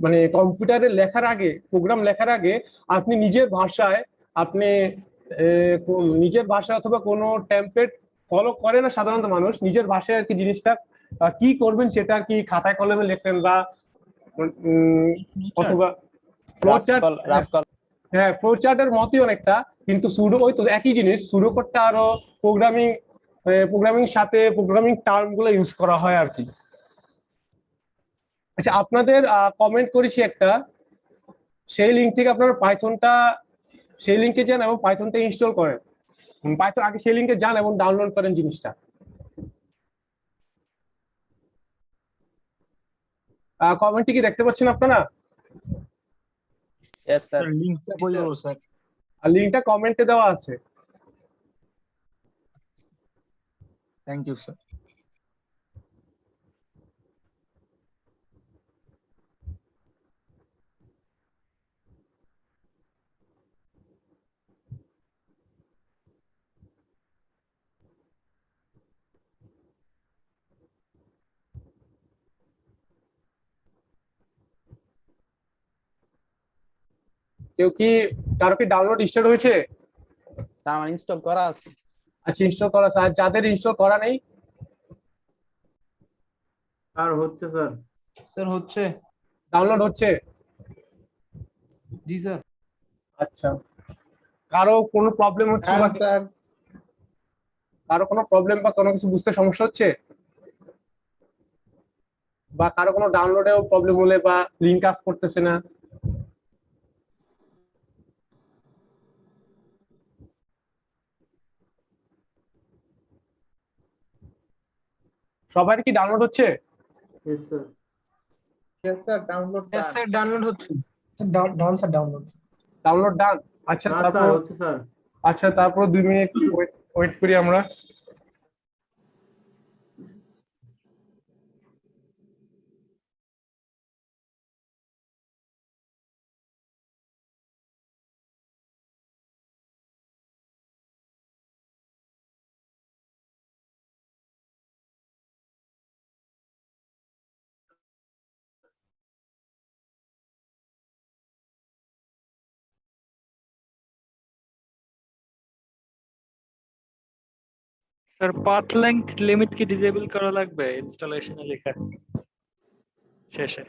মানে কম্পিউটারে লেখার আগে, প্রোগ্রাম লেখার আগে আপনি নিজের ভাষায়, আপনি নিজের ভাষা অথবা কোনো টেমপ্লেট ফলো করে না সাধারণত মানুষ, নিজের ভাষায় আর কি জিনিসটা কি করবেন সেটা আর কি খাতায় কলমে লেখেন বা অথবা ফ্লোচার্ট। হ্যাঁ, ফ্লোচার্টের মতই অনেকটা, কিন্তু সুডো ওই তো একই জিনিস, সুডো কোডটা আরো প্রোগ্রামিং সাথে প্রোগ্রামিং টার্ম গুলো ইউজ করা হয় আর কি। আচ্ছা, আপনাদের কমেন্ট করেছি একটা, সেই লিঙ্ক থেকে আপনারা পাইথনটা, সেই লিঙ্কে যান এবং পাইথনটা ইনস্টল করেন। পাইথন আগে সেই লিঙ্কে যান এবং ডাউনলোড করেন জিনিসটা। কমেন্টটি কি দেখতে পাচ্ছেন আপনারা? Yes sir. লিংকটা বলবো স্যার। আর লিঙ্কটা কমেন্টে দেওয়া আছে। Thank you sir. কেউ কি কারো কি ডাউনলোড স্টার্ট হয়েছে? তা আমার ইনস্টল করা আছে। আচ্ছা, ইনস্টল করা আছে। আর যাদের ইনস্টল করা নেই? আর হচ্ছে স্যার। স্যার হচ্ছে। ডাউনলোড হচ্ছে? জি স্যার। আচ্ছা, কারো কোনো প্রবলেম হচ্ছে বা স্যার কারো কোনো প্রবলেম বা কোনো কিছু বুঝতে সমস্যা হচ্ছে, বা কারো কোনো ডাউনলোডেও প্রবলেম হলে বা লিঙ্ক কাজ করতেছে না? সবার কি ডাউনলোড হচ্ছে? Yes, sir. yes sir download Yes done. Sir download হচ্ছে। Done sir download. Download done? আচ্ছা, না তারপর স্যার হচ্ছে স্যার। আচ্ছা, তারপর 2 মিনিট ওয়েট করি আমরা। স্যার পাথ লেংথ লিমিট কি ডিসেবল করা লাগবে ইনস্টলেশনে লেখা শেষে?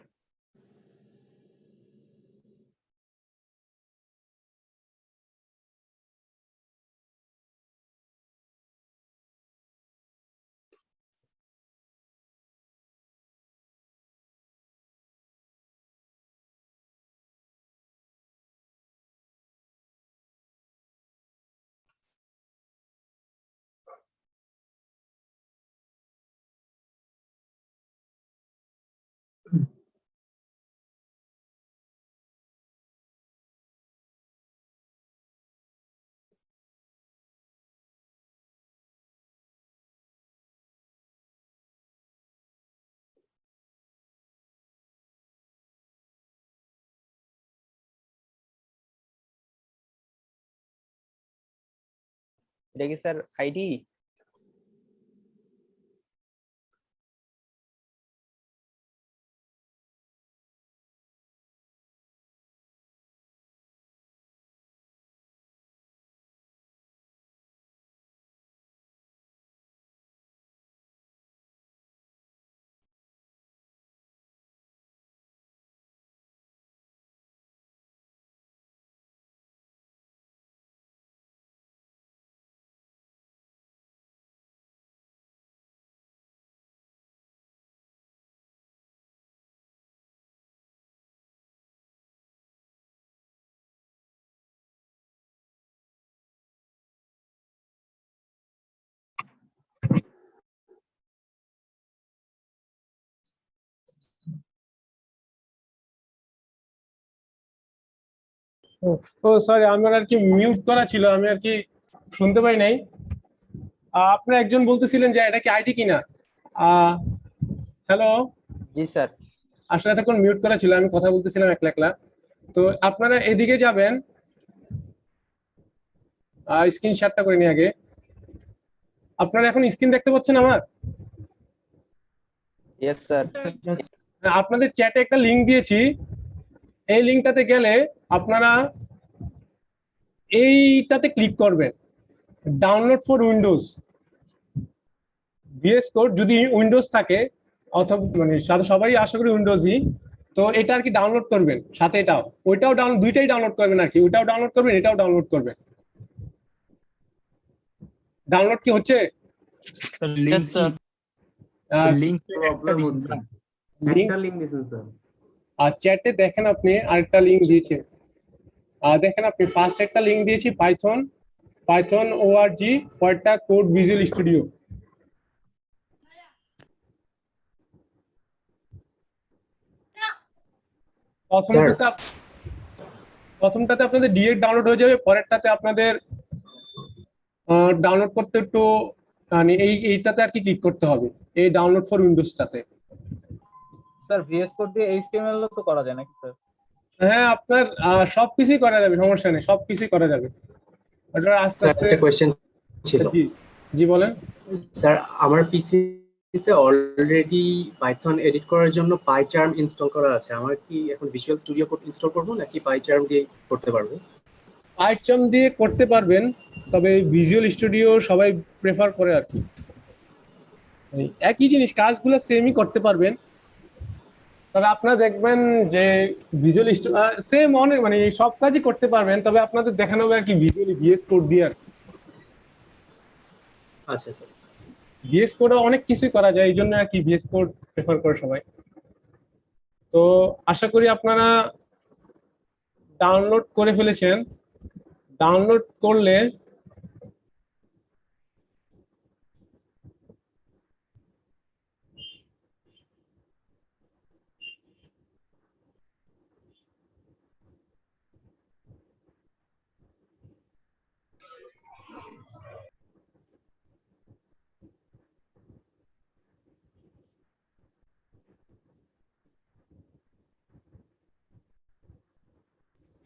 এটা কি স্যার আইডি? ও সরি, আমার আর কি মিউট করা ছিল, আমি আর কি শুনতে পাই নাই। আপনি একজন বলতেছিলেন যে এটা কি আইডি কিনা? হ্যালো। জি স্যার। আসলে এতক্ষণ মিউট করা ছিল, আমি কথা বলতেছিলাম একলা একলা। তো আপনারা এদিকে যাবেন, স্ক্রিন শেয়ারটা করে নি আগে। আপনারা এখন স্ক্রিন দেখতে পাচ্ছেন আমার? Yes sir. আপনাদের চ্যাটে একটা লিংক দিয়েছি, এই লিংকটাতে গেলে আপনারা এইটাতে ক্লিক করবেন, download for Windows VS Code. যদি উইন্ডোজ থাকে, অথবা মানে সবারই আশা করি উইন্ডোজই, তো এটা আর কি ডাউনলোড করবেন, সাথে এটাও ওইটাও দুইটাই ডাউনলোড করবেন আর কি, ওইটাও ডাউনলোড করবেন, এটাও ডাউনলোড করবেন। ডাউনলোড কি হচ্ছে? আর চ্যাটে দেখেন আপনি আরেকটা লিংক দিয়েছে, দেখেন আপনি ফার্স্ট একটা লিংক দিয়েছি, পাইথন org পরেরটা কোড ভিজুয়াল স্টুডিও। প্রথমটাতে আপনাদের ডিরেক্ট ডাউনলোড হয়ে যাবে, পরেরটাতে আপনাদের ডাউনলোড করতে একটু মানে এইটাতে আর কি ক্লিক করতে হবে, এই ডাউনলোড ফর উইন্ডোজটাতে। স্যার ভিএস কোড দিয়ে এইচটিএমএল তো করা যায় নাকি স্যার? হ্যাঁ, আপনার সবকিছুই করা যাবে, সমস্যা নেই, সবকিছুই করা যাবে। ওটা আস্তে আস্তে। কোশ্চেন ছিল। জি বলেন স্যার আমার পিসি এতে অলরেডি পাইথন এডিট করার জন্য পাইচার্ম ইনস্টল করা আছে। আমার কি এখন ভিজুয়াল স্টুডিও কোড ইনস্টল করবো নাকি পাইচার্ম দিয়ে করতে পারবো? পাইথন দিয়ে করতে পারবেন, তবে ভিজুয়াল স্টুডিও সবাই প্রেফার করে আর কি। এই একই জিনিস, কাজগুলো সেমই করতে পারবেন, তবে আপনারা দেখবেন যে ভিজুয়াল সেম অনেক মানে সব কাজই করতে পারবেন, তবে আপনাদের দেখানো হবে আর কি ভিজুয়ালি ভিএস কোড দিয়ে আর কি। আচ্ছা স্যার। ভিএস কোডে অনেক কিছুই করা যায়, এই জন্য আর কি ভিএস কোড প্রেফার করে সবাই। তো আশা করি আপনারা ডাউনলোড করে ফেলেছেন। ডাউনলোড করলে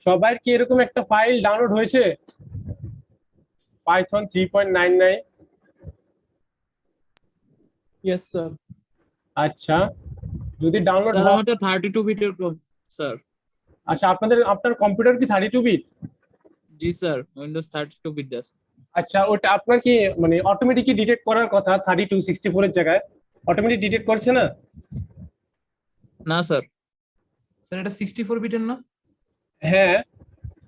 সবার কি এরকম একটা ফাইল ডাউনলোড হয়েছে পাইথন 3.99? Yes sir. আচ্ছা, যদি ডাউনলোড স্যার হয়, আমারটা 32 বিটের স্যার। আচ্ছা আপনার কম্পিউটার কি 32 বিট? জি স্যার, উইন্ডোজ 32 বিট আছে। আচ্ছা, ওটা আপনার কি মানে অটোমেটিক ডিটেক্ট করার কথা 32 64 এর জায়গায়, অটোমেটিক ডিটেক্ট করছে না? না স্যার। স্যার এটা 64 বিটের না? হ্যাঁ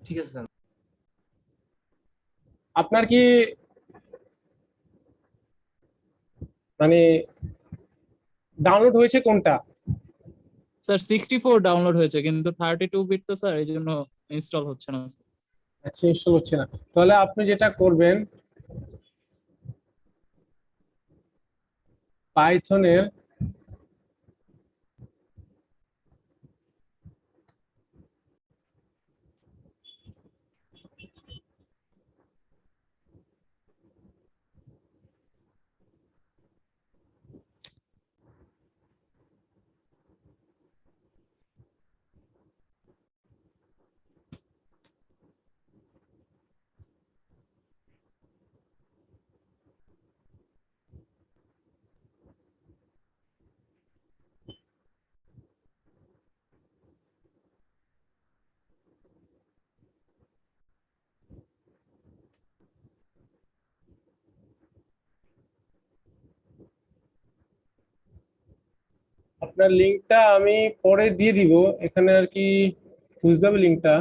ঠিক আছে স্যার। আপনার কি মানে ডাউনলোড হয়েছে কোনটা? স্যার 64 ডাউনলোড হয়েছে, কিন্তু 32 বিট তো স্যার এই জন্য ইনস্টল হচ্ছে না। আচ্ছা, ইনস্টল হচ্ছে না। তাহলে আপনি যেটা করবেন, পাইথনের আপনার লিংকটা আমি পরে দিয়ে দিব, এখানে আর কি খুঁজতে হবে লিংকটা।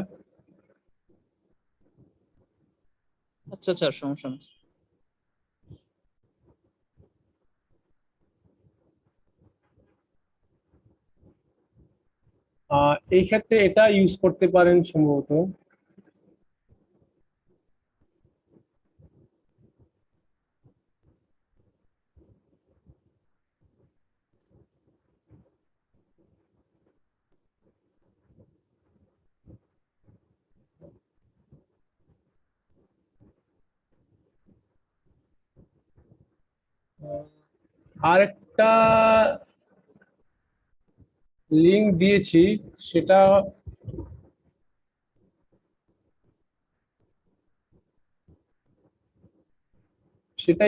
আচ্ছা স্যার, সমস্যা নেই। এই ক্ষেত্রে এটা ইউজ করতে পারেন সম্ভবত। আর একটা লিংক দিয়েছি, সেটা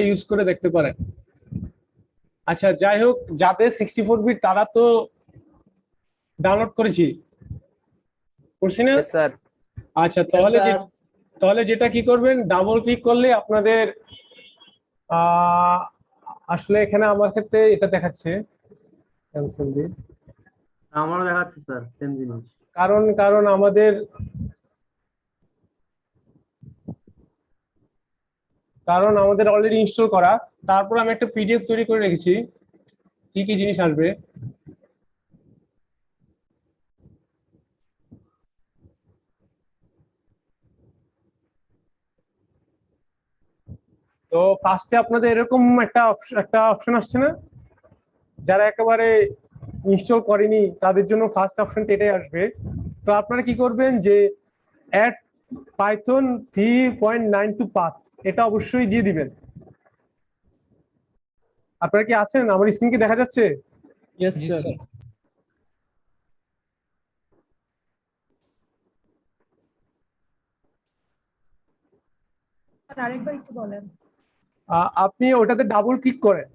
ইউজ করে দেখতে পারেন। আচ্ছা যাই হোক, যাদের 64 বিট তারা তো ডাউনলোড করছি না স্যার। আচ্ছা, তাহলে যেটা কি করবেন, ডাবল ক্লিক করলে আপনাদের আসলে এখানে আমার ক্ষেত্রে এটা দেখাচ্ছে ক্যান্সেল দিয়ে, আমারও দেখাচ্ছে স্যার সেম জিনিস। কারণ আমাদের অলরেডি ইনস্টল করা। তারপর আমি একটা পিডিএফ তৈরি করে রেখেছি কি কি জিনিস আসবে। তো ফার্স্টে আপনাদের এরকম একটা অপশন আসছে না, যারা একেবারে ইনস্টল করেনি তাদের জন্য ফার্স্ট অপশনটা এটাই আসবে। তো আপনারা কি করবেন যে অ্যাড পাইথন 3.92 পাথ, এটা অবশ্যই দিয়ে দিবেন। আপনারা কি আছেন? আমার স্ক্রিন কি দেখা যাচ্ছে? Yes sir. আরেকবার একটু বলেন। আপনি ওটাতে ডাবল ক্লিক করেন,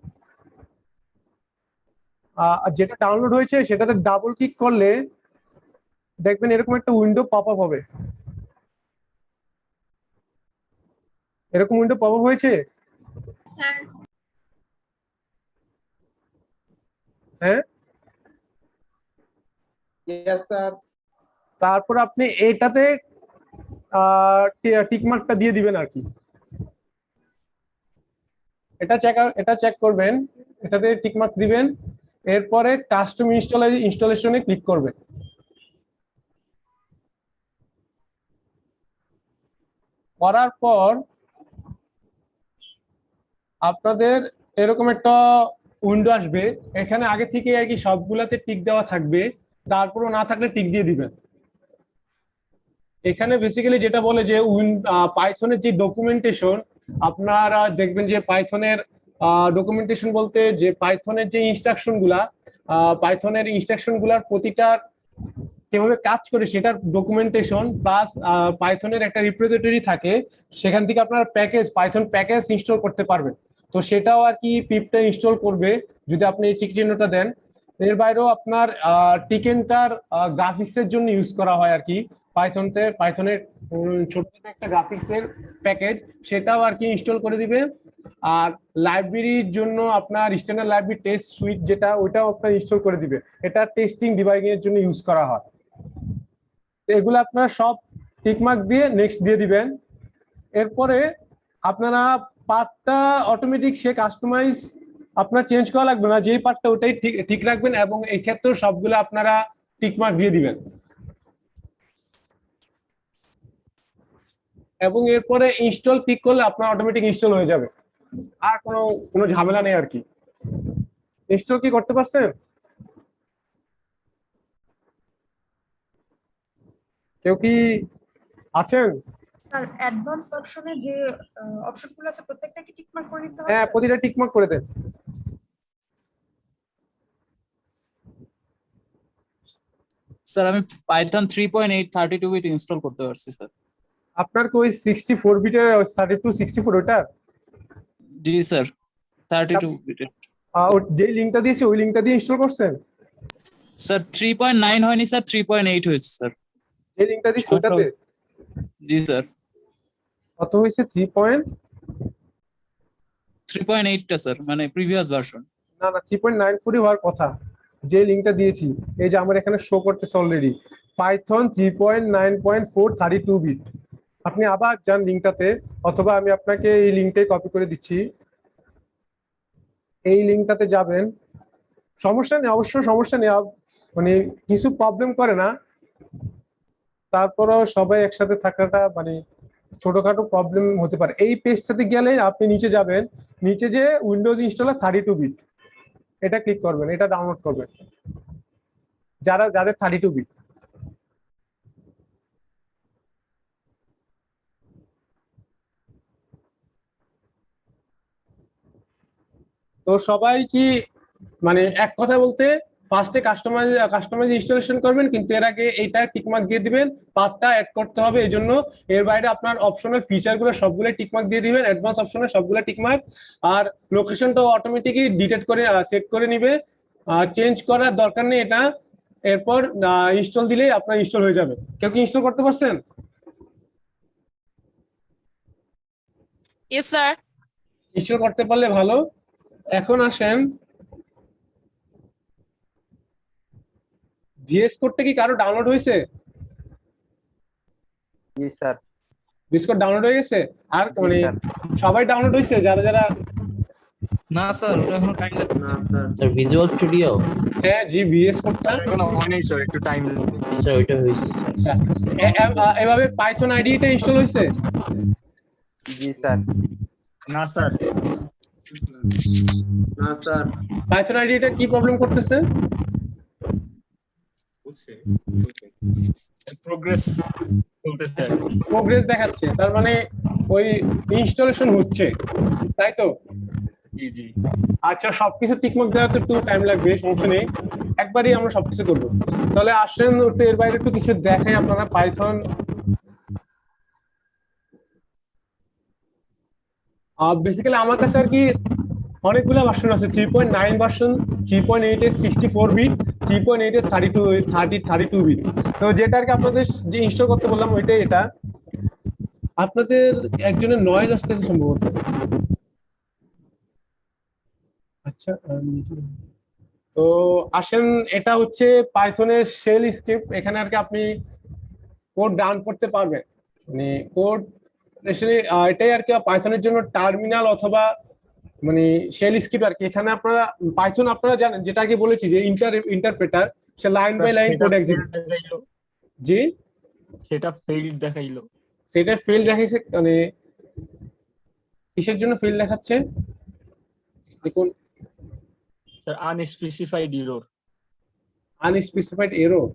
আর যেটা ডাউনলোড হয়েছে সেটাতে ডাবল ক্লিক করলে দেখবেন এরকম একটা উইন্ডো পপ আপ হবে। এরকম উইন্ডো পপ আপ হয়েছে? স্যার হ্যাঁ, ইয়েস স্যার। তারপর আপনি এটাতে টিক মার্কটা দিয়ে দিবেন আর কি। এটা চেক করবেন, এটাতে টিক মার্ক দিবেন, এরপরে কাস্টম ইনস্টলেশনে ক্লিক করবেন। করার পর আপনাদের এরকম একটা উইন্ডো আসবে, এখানে আগে থেকে আর কি সবগুলাতে টিক দেওয়া থাকবে, তারপরও না থাকলে টিক দিয়ে দিবেন। এখানে বেসিক্যালি যেটা বলে যে পাইথনের যে ডকুমেন্টেশন, আপনারা দেখবেন যে পাইথনের ডকুমেন্টেশন বলতে যে পাইথনের যে ইনস্ট্রাকশন গুলার প্রতিটার কিভাবে কাজ করে সেটার ডকুমেন্টেশন প্লাস পাইথনের একটা রিপোজিটরি থাকে, সেখান থেকে আপনার পাইথন প্যাকেজ ইনস্টল করতে পারবেন। তো সেটাও আর কি পিপটা ইনস্টল করবে যদি আপনি এই চিহ্নটা দেন। এর বাইরেও আপনার টিকেনটার গ্রাফিক্সের জন্য ইউজ করা হয় আর কি পাইথনের ছোট একটা গ্রাফিক্সের প্যাকেজ, সেটাও আর কি ইনস্টল করে দিবে। আর লাইব্রেরির জন্য আপনার স্ট্যান্ডার্ড লাইব্রেরি টেস্ট সুইট যেটা, ওইটাও আপনার ইনস্টল করে দিবে। এটা টেস্টিং ডিবাগিং এর জন্য ইউজ করা হয়। তো এগুলো আপনারা সব টিকমার্ক দিয়ে নেক্সট দিয়ে দিবেন। এরপরে আপনারা পার্টটা অটোমেটিক সে কাস্টমাইজ আপনার চেঞ্জ করা লাগবে না, যেই পার্টটা ওটাই ঠিক রাখবেন, এবং এই ক্ষেত্রে সবগুলো আপনারা টিকমার্ক দিয়ে দিবেন। এবং এরপরে ইনস্টল ক্লিক করলে আপনার অটোমেটিক ইনস্টল হয়ে যাবে, আর কোনো ঝামেলা নেই আর কি। ইনস্টল কি করতে পারছেন? কেউ কি আছেন? স্যার অ্যাডভান্স অপশনে যে অপশনগুলো আছে প্রত্যেকটা কি টিক মার্ক করে দিতে হবে? হ্যাঁ, প্রতিটা টিকমার্ক করে দেন। স্যার আমি পাইথন 3.8 32 বিট ইনস্টল করতে পারছি স্যার। আপনার কি ওই 64 বিটের 32 64 ওটা? জি স্যার 32 বিটের। যে লিংকটা দিয়েছি ওই লিংকটা দিয়ে ইনস্টল করছেন? স্যার 3.9 হয়নি স্যার, 3.8 হয়েছে স্যার। যে লিংকটা দিয়েছি ওটাতে? জি স্যার। কত হয়েছে? 3.8 টা স্যার, মানে প্রিভিয়াস ভার্সন। না 3.94 হওয়ার কথা। যে লিংকটা দিয়েছি এই যে আমার এখানে শো করতেছে অলরেডি পাইথন 3.9.4 32 বিট। আপনি আবার যান লিংকটাতে, অথবা আমি আপনাকে এই লিংকটাই কপি করে দিচ্ছি। এই লিংকটাতে যাবেন, সমস্যা নেই, অবশ্য সমস্যা নেই, মানে কিছু প্রবলেম করে না। তারপরও সবাই একসাথে থাকাটা মানে ছোটখাটো প্রবলেম হতে পারে। এই পেজটাতে গেলে আপনি নিচে যাবেন, নিচে যে উইন্ডোজ ইনস্টলার 32 বিট, এটা ক্লিক করবেন, এটা ডাউনলোড করবেন যাদের 32 বিট। তো সবাই কি মানে এক কথা বলতে ফার্স্টে কাস্টমাইজ ইনস্টলেশন করবেন, কিন্তু এর আগে এইটা টিকমার্ক দিয়ে দিবেন, পাথটা অ্যাড করতে হবে। এই জন্য এর বাইরে আপনার অপশনাল ফিচারগুলো সবগুলো টিকমার্ক দিয়ে দিবেন, অ্যাডভান্স অপশনে সবগুলো টিকমার্ক। আর লোকেশনটাও অটোমেটিকই ডিটেক্ট করে সেট করে নিবে, চেঞ্জ করার দরকার নেই এটা। এরপর ইনস্টল দিলেই আপনার ইনস্টল হয়ে যাবে। কেউ কি ইনস্টল করতে পারছেন? Yes sir. ইনস্টল করতে পারলে ভালো। এখন আসেন, ভিএস কোডটা কি কারো ডাউনলোড হয়েছে? জি স্যার। ভিএস কোড ডাউনলোড হয়ে গেছে? আর মানে সবাই ডাউনলোড হয়েছে যারা যারা? না স্যার, ওটা এখনো টাইম লাগবে। না স্যার, ভিজুয়াল স্টুডিও হ্যাঁ জি, ভিএস কোডটা এখনো হয়নি স্যার, একটু টাইম লাগবে। স্যার ওইটা হয়েছে। আচ্ছা, এভাবে পাইথন আইডিটা ইনস্টল হয়েছে? জি স্যার। না স্যার। না স্যার, পাইথন আইডিটা কি প্রবলেম করতেছে? প্রোগ্রেস চলতেছে, প্রোগ্রেস দেখাচ্ছে, তার মানে ওই ইনস্টলেশন হচ্ছে, তাই তো? জি জি। আচ্ছা, সবকিছু টিকমার্ক দেওয়াতে একটু টাইম লাগবে, সমস্যা নেই, একবারই আমরা সবকিছু করবো। তাহলে আসেন একটু এর বাইরে একটু কিছু দেখাই আপনারা। পাইথন বেসিক্যালি আমার কাছে আর কি অনেকগুলো ভার্সন আছে, 3.9 ভার্সন, 3.8 এর 64 বিট, 3.8 এর 32 বিট। তো যেটা আর কি আপনাদের যে ইনস্টল করতে বললাম ওইটাই এটা। আপনাদের একজনের নয়েজ আসতেছে সম্ভবত। আচ্ছা, তো আসেন, এটা হচ্ছে পাইথনের শেল স্ক্রিপ্ট। এখানে আর কি আপনি কোড রান করতে পারবেন, মানে কোড এটাই আর কি পাইথনের জন্য টার্মিনাল অথবা মানে শেল স্ক্রিপ্ট আর কি। এখানে আপনারা পাইথন আপনারা জানেন, যেটা আগে বলেছি যে ইন্টারপ্রেটার, সে line by line code execute. জি, সেটা ফেইল্ড দেখাইলো। সেটা ফেল দেখাইছে, মানে কিসের জন্য ফেল দেখাচ্ছে দেখুন, sir unspecified error. Unspecified error.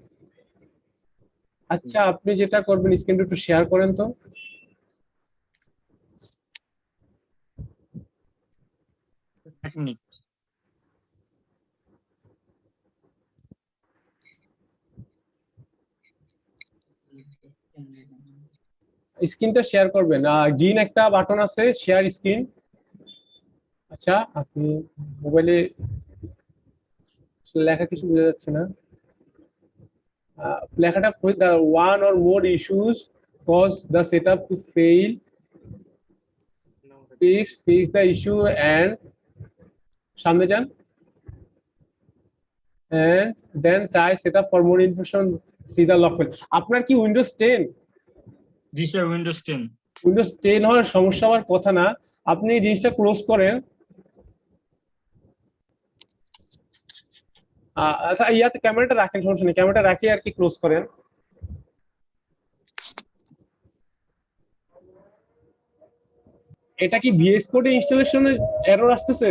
আচ্ছা, আপনি যেটা করবেন স্ক্রিনটা একটু শেয়ার করেন তো। এক মিনিট। স্ক্রিনটা শেয়ার করবেন, গ্রিন একটা বাটন আছে শেয়ার স্ক্রিন। আচ্ছা, আপনি মোবাইলে লেখা কিছু বোঝা যাচ্ছে না। লেখাটা the one or more issues cause the setup to fail, please fix the issue and সামনে যান, and then try setup for more information, see the log file। আপনার কি উইন্ডোজ 10? জি স্যার, উইন্ডোজ 10। উইন্ডোজ 10 হওয়ার সমস্যা হওয়ার কথা না। আপনি এই জিনিসটা ক্লোজ করেন। আচ্ছা, ইয়াতে ক্যামেরাটা রাখেন, সমস্যা নেই, ক্যামেরাটা রাখিয়ে আর কি ক্লোজ করেন। এটা কি ভিএস কোডে ইনস্টলেশনের এরর আসতেছে?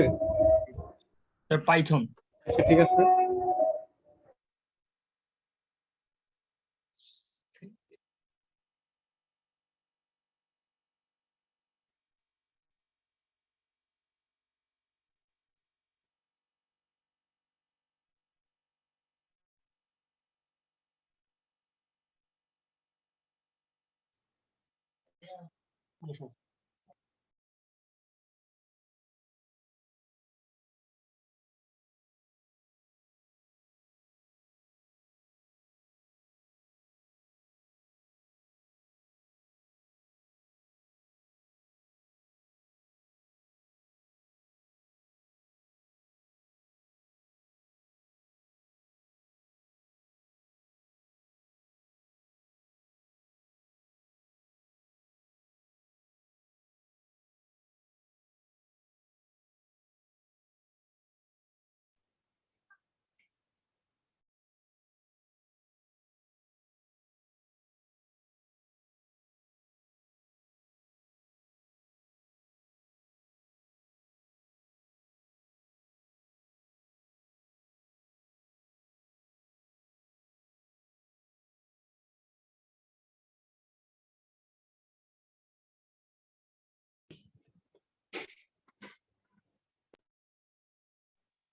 পাইথন। আচ্ছা, ঠিক আছে।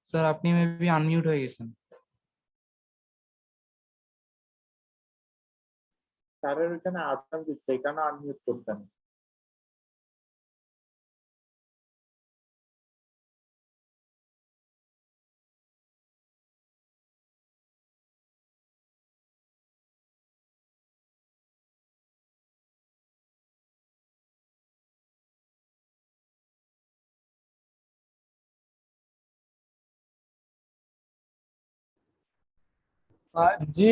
স্যার আপনি মেবি আনমিউট হয়ে গেছেন। স্যারের ওইখানে আজান দিচ্ছে, এখানে আনমিউট করতেন। জি,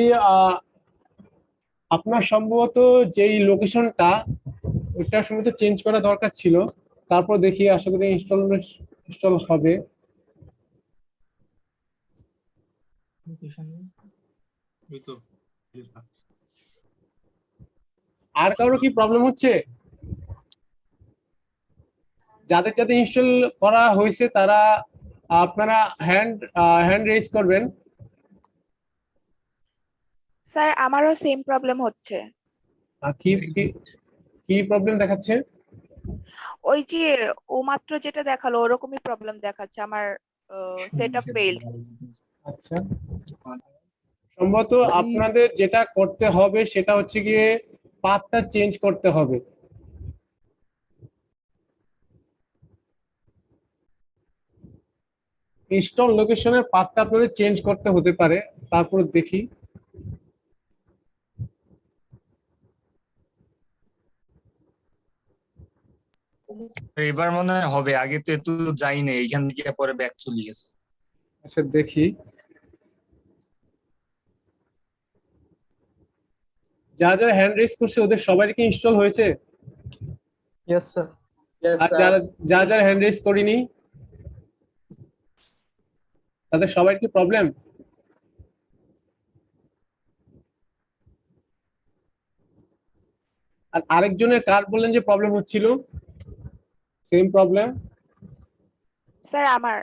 আপনার সম্ভবত যেই লোকেশনটা, ওইটা সম্ভবত চেঞ্জ করা দরকার ছিল। তারপর দেখি, আশা করি ইনস্টল হবে। আর কারো কি প্রবলেম হচ্ছে? যাদের যাদের ইনস্টল করা হয়েছে তারা আপনারা হ্যান্ড রেজ করবেন। স্যার আমারও সেম প্রবলেম হচ্ছে। কি কি প্রবলেম দেখাচ্ছে? ওই যে ও মাত্র যেটা দেখালো ওরকমই প্রবলেম দেখাচ্ছে আমার, সেটআপ ফেইলড। আচ্ছা, সম্ভবত আপনাদের যেটা করতে হবে সেটা হচ্ছে গিয়ে পাথটা চেঞ্জ করতে হবে। ইনস্টল লোকেশনের পাথটা আপনাদের চেঞ্জ করতে হতে পারে, তারপর দেখি। এবার মনে হয় হবে, আগে তো এত যাই না, এইখান থেকে পরে ব্যাক চলে গেছে। আচ্ছা দেখি, যারা যারা হ্যান্ড রেজ করছে ওদের সবারই কি ইনস্টল হয়েছে? Yes, sir. আর যারা যারা হ্যান্ড রেজ করিনি তাদের সবার কি প্রবলেম? আর আরেকজনের কার বললেন যে প্রবলেম হচ্ছিল? Same problem? স্যার আমার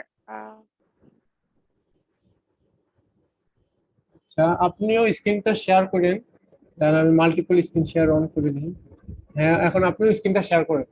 আচ্ছা, আপনিও স্ক্রিনটা শেয়ার করেন, তাহলে আমি মাল্টিপল স্ক্রিন শেয়ার অন করে দিই। হ্যাঁ, এখন আপনিও স্ক্রিনটা শেয়ার করেন।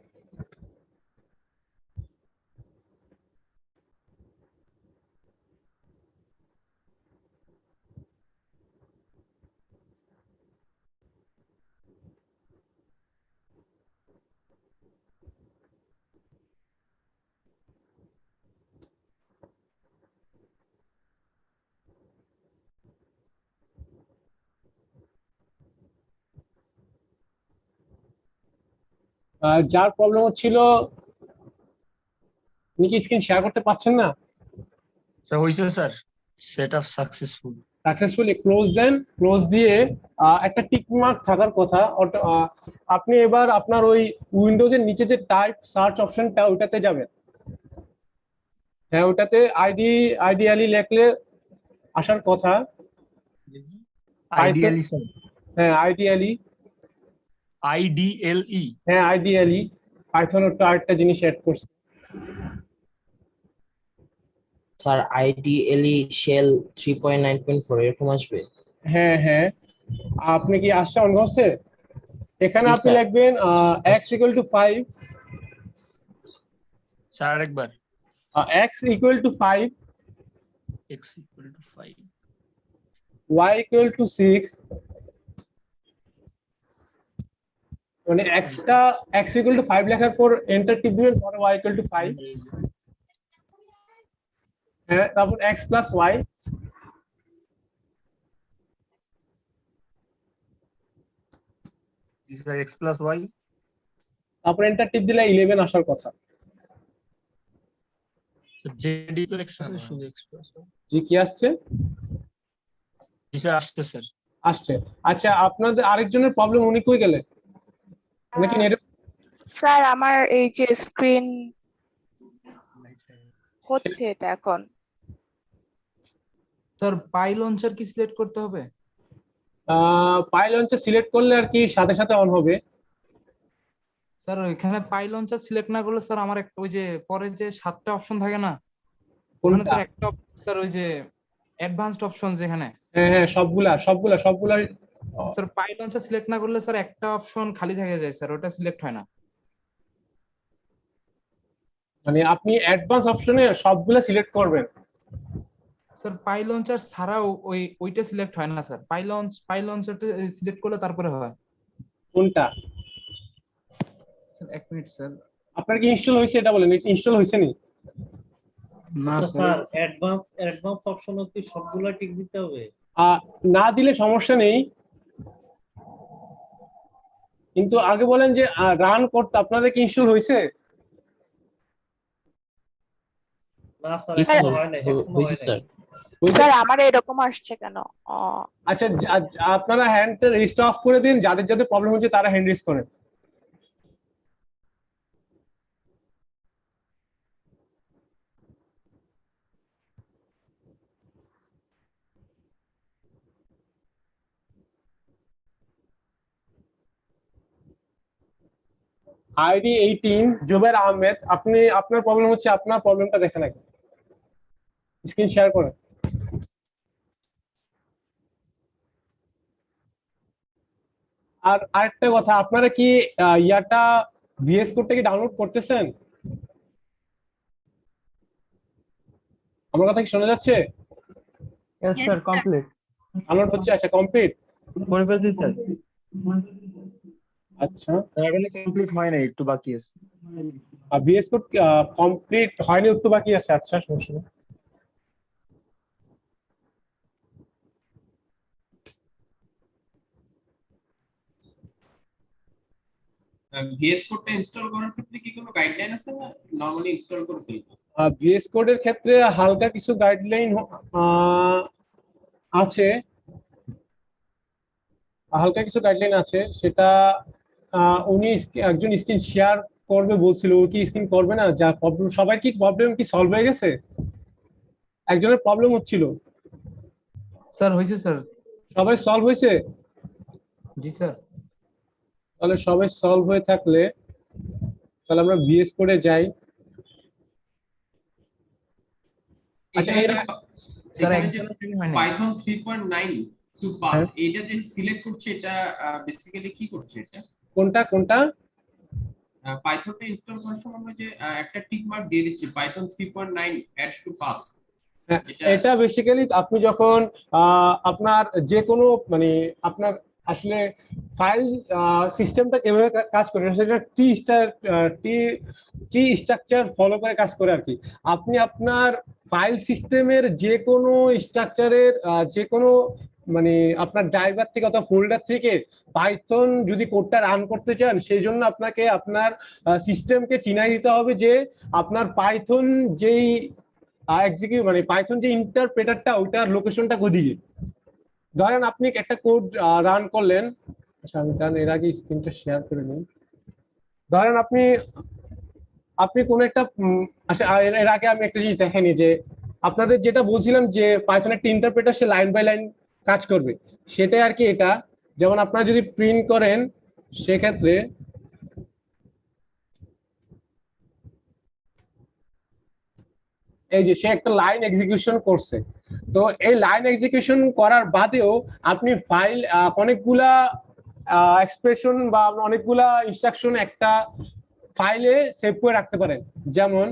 যার প্রবলেম হচ্ছিল উনি কি স্ক্রিন শেয়ার করতে পারছেন না? স্যার হইছে sir, setup successful. Successfully close দেন, ক্লোজ দিয়ে একটা টিক মার্ক থাকার কথা। আপনি এবার আপনার ওই উইন্ডোজের নিচে যে টাইপ সার্চ অপশনটা ওটাতে যাবেন। হ্যাঁ, ওটাতে আইডিয়ালি লিখলে আসার কথা। আইডিয়ালি স্যার, হ্যাঁ আইডিয়ালি, আইডিএলই, হ্যাঁ আইডিয়ালি পাইথন ওটা আরেকটা জিনিস অ্যাড করছে। স্যার আইডিএলই শেল 3.9.4 এরকম আসবে? হ্যাঁ হ্যাঁ, আপনি কি আসছে অন করছে? এখানে জি, আপনি স্যার। লিখবেন x equal to 5, স্যার আরেকবার। x equal to 5, x equal to 5, y equal to 6, মানে একটা x equal to 5 লেখার পর এন্টার টিপবেন, পরে y equal to 5, হ্যাঁ তারপর x plus y, this is x plus y, তারপর এন্টার টিপ দিলে 11 আসার কথা। জেড ইকুয়াল x plus শুধু x plus y, জি কি আসছে? জি স্যার আসছে স্যার। আসছে। আচ্ছা, আপনাদের আরেকজনের প্রবলেম, উনি কই গেলে? উনি কি নেট? স্যার আমার এই যে স্ক্রিন হচ্ছে এটা এখন। স্যার পাই লঞ্চার কি সিলেক্ট করতে হবে? পাই লঞ্চার সিলেক্ট করলে আর কি সাথে সাথে অন হবে? স্যার এখানে পাই লঞ্চার সিলেক্ট না করলে স্যার আমার একটা ওই যে পরে যে 7টা অপশন থাকে না, ওখানে স্যার একটা স্যার ওই যে অ্যাডভান্সড অপশন যেখানে, হ্যাঁ হ্যাঁ সবগুলা স্যার পাই লঞ্চার সিলেক্ট না করলে স্যার একটা অপশন খালি থেকে যায় স্যার, ওটা সিলেক্ট হয় না। মানে আপনি অ্যাডভান্স অপশনে সবগুলা সিলেক্ট করবেন? স্যার পাই লঞ্চার ছাড়াও ওইটা সিলেক্ট হয় না স্যার, পাই লঞ্চারটা সিলেক্ট করলে তারপরে হয়। কোনটা? স্যার এক মিনিট স্যার, আপনার কি ইনস্টল হয়েছে এটা বলেন, ইনস্টল হয়েছে নি? না স্যার অ্যাডভান্স অপশন কি সবগুলা টিক দিতে হবে? না দিলে সমস্যা নেই, কিন্তু আগে বলেন যে রান করতে আপনাদের কি ইনস্টল হয়েছে? না স্যার হয় না, হইছে স্যার। স্যার আমার এরকম আসছে কেন? আচ্ছা, আপনারা হ্যান্ডটা রেজিস্টার অফ করে দিন, যাদের যাদের প্রবলেম হচ্ছে তারা হ্যান্ড রেজ করেন। আইডি 18 জুবের আহমেদ, আপনি আপনার প্রবলেম হচ্ছে, আপনার প্রবলেমটা দেখেন আগে, স্ক্রিন শেয়ার করেন। আর আরেকটা কথা, আপনারা কি ইয়াটা ভিএস কোডটা কি ডাউনলোড করতেছেন? আমার কথা কি শোনা যাচ্ছে? Yes, sir, complete. ডাউনলোড হচ্ছে? আচ্ছা কমপ্লিট করে ফেলছি স্যার। আচ্ছা, এখনো কমপ্লিট হয় না, একটু বাকি আছে। ভিএস কোড কমপ্লিট হয়নি, একটু বাকি আছে। আচ্ছা সমস্যা নেই। ভিএস কোডটা ইনস্টল করার ক্ষেত্রে কি কোনো গাইডলাইন আছে না নরমালি ইনস্টল করে ফেলবো? ভিএস কোডের ক্ষেত্রে হালকা কিছু গাইডলাইন আছে, সেটা উনি একজন স্ক্রিন শেয়ার করবে বলছিল, ও কি স্ক্রিন করবে না? যা প্রবলেম, সবার কি প্রবলেম কি সলভ হয়ে গেছে? একজনের প্রবলেম হচ্ছিল স্যার হয়েছে স্যার। সবাই সলভ হয়েছে? জি স্যার। তাহলে সবাই সলভ হয়ে থাকলে তাহলে আমরা ভিএস কোডে যাই। আচ্ছা এখানে যে পাইথন 3.9 টু পাথ এটা যে সিলেক্ট করছে এটা বেসিক্যালি কি করছে? এটা কোনটা পাইথনটা ইনস্টল করার সময় আমরা যে একটা টিক মার্ক দিয়ে দিচ্ছি পাইথন 3.9 অ্যাড টু পাথ। এটা বেসিক্যালি আপনি যখন আপনার যে কোনো মানে আপনার আসলে ফাইল সিস্টেমটা কিভাবে কাজ করে সেটা টি স্ট্রাকচার ফলো করে কাজ করে আর কি। আপনি আপনার ফাইল সিস্টেমের যে কোনো স্ট্রাকচারের যে কোনো মানে আপনার ড্রাইভার থেকে অথবা ফোল্ডার থেকে পাইথন যদি কোডটা রান করতে চান, সেই জন্য আপনাকে আপনার সিস্টেমকে চিনাই দিতে হবে যে আপনার পাইথন যেই মানে পাইথন যে ইন্টারপ্রেটারটা ওইটার লোকেশনটা কোদিকে। ধরেন আপনি একটা কোড রান করলেন, আচ্ছা আমি এর আগে স্ক্রিনটা শেয়ার করে নিই। ধরেন আপনি কোন একটা আচ্ছা এর আগে আমি একটা জিনিস দেখেনি যে আপনাদের যেটা বলছিলাম যে পাইথন একটা ইন্টারপ্রেটার সে লাইন বাই লাইন কাজ করবে, সেটাই আর কি এটা। যেমন আপনারা যদি প্রিন্ট করেন সেক্ষেত্রে এই যে সে একটা লাইন এক্সিকিউশন করছে। তো এই লাইন এক্সিকিউশন করার বাদেও আপনি ফাইল অনেকগুলা এক্সপ্রেশন বা অনেকগুলা ইনস্ট্রাকশন একটা ফাইলে সেভ করে রাখতে পারেন। যেমন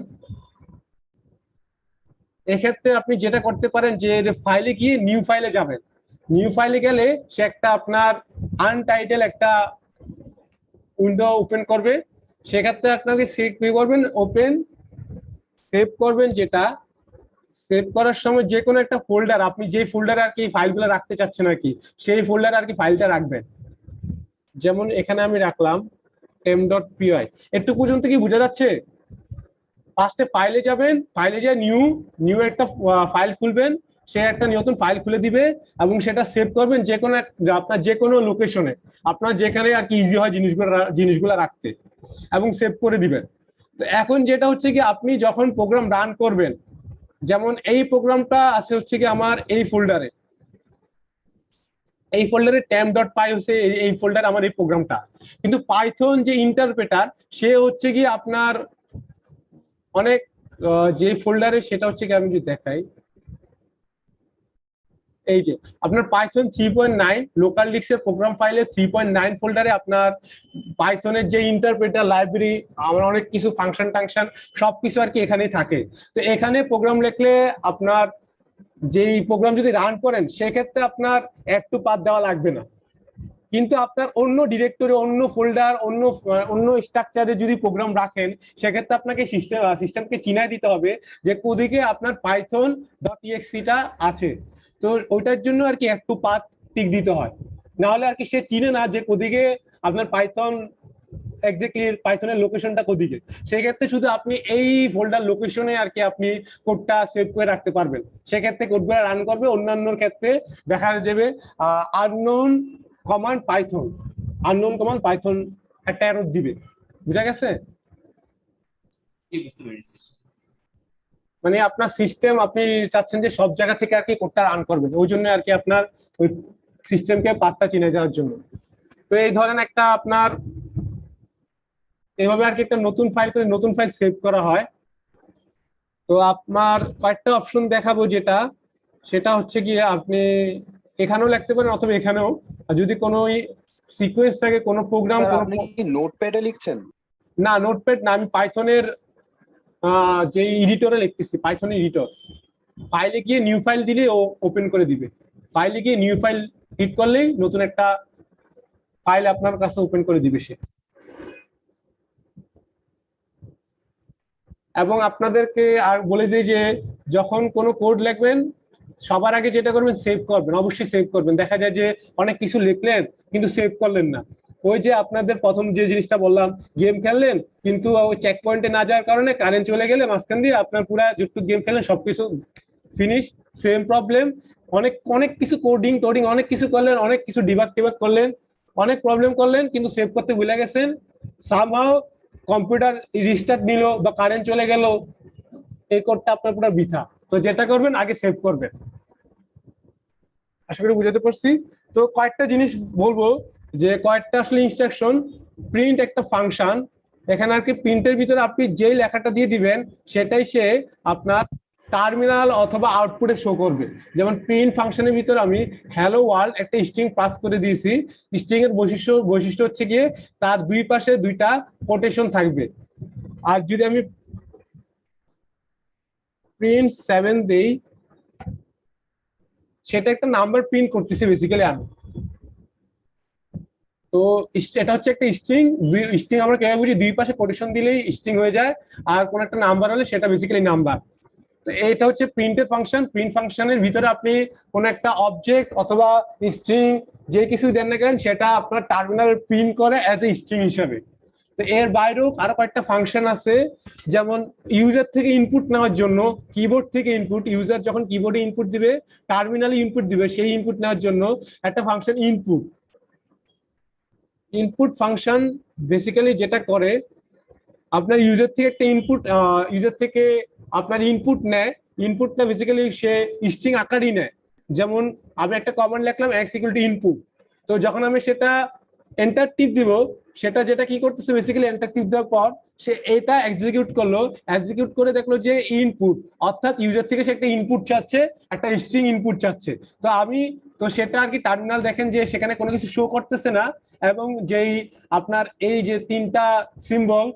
এক্ষেত্রে আপনি যেটা করতে পারেন যে ফাইলে গিয়ে নিউ ফাইলে যাবেন, নিউ ফাইলে গেলে সে একটা আপনার আনটাইটেল একটা উইন্ডো ওপেন করবে। সেক্ষেত্রে আপনাকে কি করবেন, ওপেন সেভ করবেন। যেটা সেভ করার সময় যে কোনো একটা ফোল্ডার, আপনি যে ফোল্ডারে আর কি ফাইলগুলো রাখতে চাচ্ছেন আর কি, সেই ফোল্ডারে আর কি ফাইলটা রাখবেন। যেমন এখানে আমি রাখলাম m.py। একটু পর্যন্ত কি বোঝা যাচ্ছে? ফার্স্টে ফাইলে যাবেন, ফাইলে গিয়ে নিউ একটা ফাইল খুলবেন, সে একটা নতুন ফাইল খুলে দিবে এবং সেটা সেভ করবেন যে কোনো আপনার যে কোনো লোকেশনে, আপনার যেখানে আর কি ইজি হয় জিনিসগুলো রাখতে, এবং সেভ করে দিবেন। তো এখন যেটা হচ্ছে কি আপনি যখন প্রোগ্রাম রান করবেন, যেমন এই প্রোগ্রামটা আছে হচ্ছে কি আমার এই ফোল্ডারে temp.py হচ্ছে এই ফোল্ডারে আমার এই প্রোগ্রামটা। কিন্তু পাইথন যে ইন্টারপ্রেটার সে হচ্ছে কি আপনার অনেক যে ফোল্ডারে, সেটা হচ্ছে কি আমি যদি দেখাই, এই যে আপনার পাইথন 3.9 লোকাল ডিস্কের প্রোগ্রাম ফাইলে 3.9 ফোল্ডারে আপনার পাইথনের যে ইন্টারপ্রেটার লাইব্রেরি, আমার অনেক কিছু ফাংশন সবকিছু আর কি এখানেই থাকে। তো এখানে প্রোগ্রাম লিখলে আপনার যেই প্রোগ্রাম যদি রান করেন সেক্ষেত্রে আপনার অ্যাড টু পাথ দেওয়া লাগবে না। কিন্তু আপনার অন্য ডিরেক্টরি, অন্য ফোল্ডার, অন্য স্ট্রাকচারে যদি প্রোগ্রাম রাখেন, সেক্ষেত্রে আপনাকে সিস্টেমকে চিনাই দিতে হবে যে কোদিকে আপনার python.exe আছে। তো ওইটার জন্য আর কি একটু পাথ টিক দিতে হয়, না হলে আর কি সে চিনে না যে কোদিকে আপনার পাইথনের লোকেশনটা কোদিকে। সেক্ষেত্রে শুধু আপনি এই ফোল্ডার লোকেশনে আর কি আপনি কোডটা সেভ করে রাখতে পারবেন। সেক্ষেত্রে কোডগুলো রান করবে। অন্যান্য ক্ষেত্রে দেখা যাবে আননোন কমান্ড পাইথন একটা এরর দিবে। বুঝা গেছে? বুঝতে পেরেছি। মানে আপনার সিস্টেম আপনি চাচ্ছেন যে সব জায়গা থেকে আর কি কোডটা রান করবেন, ওই জন্য আর কি আপনার ওই সিস্টেমকে পাথটা চিনে যাওয়ার জন্য। তো এই ধরেন একটা আপনার এইভাবে আর কি একটা নতুন ফাইল সেভ করা হয়। তো আপনার কয়েকটা অপশন দেখাবো, সেটা হচ্ছে গিয়ে আপনি এখানেও লিখতে পারেন অথবা এখানেও। আর যদি কোনো সিকোয়েন্স থাকে, কোনো প্রোগ্রাম, আপনি কি নোটপ্যাডে লিখছেন? না, নোটপ্যাড না, আমি পাইথনের যে এডিটরে লিখতেছি, পাইথন এডিটর। ফাইলে গিয়ে নিউ ফাইল দিলে ও ওপেন করে দিবে। ফাইলে গিয়ে নিউ ফাইল ক্লিক করলেই নতুন একটা ফাইল আপনার কাছে ওপেন করে দিবে সে। এবং আপনাদেরকে আর বলে দিই যে যখন কোনো কোড লিখবেন সবার আগে যেটা করবেন সেভ করবেন, অবশ্যই সেভ করবেন। দেখা যায় যে অনেক কিছু লিখলেন কিন্তু সেভ করলেন না, ওই যে আপনাদের প্রথম যে জিনিসটা বললাম, গেম খেললেন কিন্তু ওই চেক পয়েন্টে না যাওয়ার কারণে কারেন্ট চলে গেলে মাঝখান দিয়ে আপনার পুরা যতটুকু গেম খেললেন সবকিছু ফিনিশ। সেম প্রবলেম, অনেক অনেক কিছু টোডিং অনেক কিছু করলেন, অনেক কিছু ডিবাগ করলেন, অনেক প্রবলেম করলেন, কিন্তু সেভ করতে ভুলে গেছেন। সামহাও কম্পিউটার রিস্টার্ট নিল বা কারেন্ট চলে গেল, এই কোডটা আপনার পুরো বৃথা। তো যেটা করবেন আগে সেভ করবেন। আশা করি বুঝাতে পারছি। তো কয়েকটা জিনিস বলবো, যে কয়েকটা আসলে ইনস্ট্রাকশন। প্রিন্ট একটা ফাংশন, এখানে আর কি প্রিন্টের ভিতরে আপনি যেই লেখাটা দিয়ে দিবেন সেটাই সে আপনার টার্মিনাল অথবা আউটপুটে শো করবে। যেমন প্রিন্ট ফাংশনের ভিতরে আমি হ্যালো ওয়ার্ল্ড একটা স্ট্রিং পাস করে দিয়েছি। স্ট্রিং এর বৈশিষ্ট্য হচ্ছে গিয়ে তার দুই পাশে দুইটা কোটেশন থাকবে। আর যদি আমি প্রিন্ট 7 দেই, সেটা একটা নাম্বার প্রিন্ট করতেছে বেসিক্যালি আমি। তো এটা হচ্ছে একটা স্ট্রিং আমরা কিভাবে বুঝি, দুই পাশে কোটেশন দিলেই স্ট্রিং হয়ে যায়, আর কোন একটা নাম্বার হলে সেটা বেসিক্যালি নাম্বার। তো এটা হচ্ছে প্রিন্টের ফাংশন। প্রিন্ট ফাংশনের ভিতরে আপনি কোন একটা অবজেক্ট অথবা স্ট্রিং যে কিছু দেন না কেন সেটা আপনার টার্মিনাল প্রিন্ট করে অ্যাজ এ স্ট্রিং হিসাবে। তো এর বাইরেও আরো কয়েকটা ফাংশন আছে, যেমন ইউজার থেকে ইনপুট নেওয়ার জন্য, কিবোর্ড থেকে ইনপুট, ইউজার যখন কিবোর্ডে ইনপুট দিবে, টার্মিনালে ইনপুট দিবে, সেই ইনপুট নেওয়ার জন্য একটা ফাংশন ইনপুট ফাংশন বেসিক্যালি যেটা করে, আপনার ইউজার থেকে একটা ইউজার থেকে আপনার ইনপুটটা বেসিক্যালি সে স্ট্রিং আকারই নেয়। যেমন আমি একটা কমান্ড লিখলাম x = ইনপুট, তো যখন আমি সেটা এন্টার টিপ দিব, সেটা যেটা কি করতেছে বেসিক্যালি এন্টার টিপ দেওয়ার পর সে এটা এক্সিকিউট করে দেখলো যে ইনপুট, অর্থাৎ ইউজার থেকে সে একটা ইনপুট চাচ্ছে, একটা স্ট্রিং ইনপুট চাচ্ছে। তো সেটা আর কি টার্মিনাল দেখেন যে সেখানে কোনো কিছু শো করতেছে না, এবং যেই আপনার এই যে তিনটা সিম্বল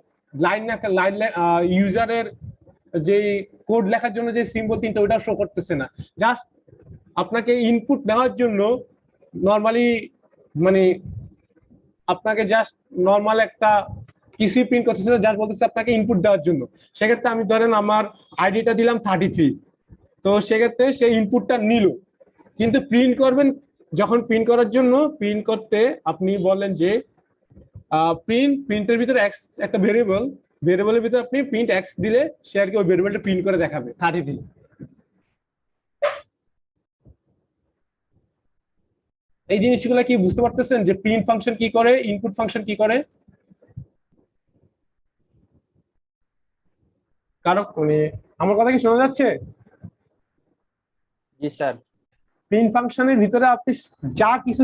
ইউজারের যে কোড লেখার জন্য যে সিম্বল তিনটা, ওটা শো করতেছে না। জাস্ট আপনাকে ইনপুট নেওয়ার জন্য নরমালি মানে আপনাকে জাস্ট নরমাল একটা কিছুই প্রিন্ট করতেছে না, জাস্ট বলতেছে আপনাকে ইনপুট দেওয়ার জন্য। সেক্ষেত্রে আমি ধরেন আমার আইডিটা দিলাম 33, তো সেক্ষেত্রে সেই ইনপুটটা নিল। কিন্তু প্রিন্ট করবেন, যখন প্রিন্ট করার জন্য প্রিন্ট করতে আপনি বললেন যে প্রিন্টের ভিতরে এক্স একটা ভেরিয়েবলের ভিতরে আপনি প্রিন্ট এক্স দিলে সে আর কি ওই ভেরিয়েবলটা প্রিন্ট করে দেখাবে 33। এই জিনিসগুলো কি বুঝতে পারতেছেন যে প্রিন্ট ফাংশন কি করে, ইনপুট ফাংশন কি করে? কারণ আমার কথা কি শোনা যাচ্ছে? জি স্যার। প্রিন্ট ফাংশনের ভিতরে আপনি যা কিছু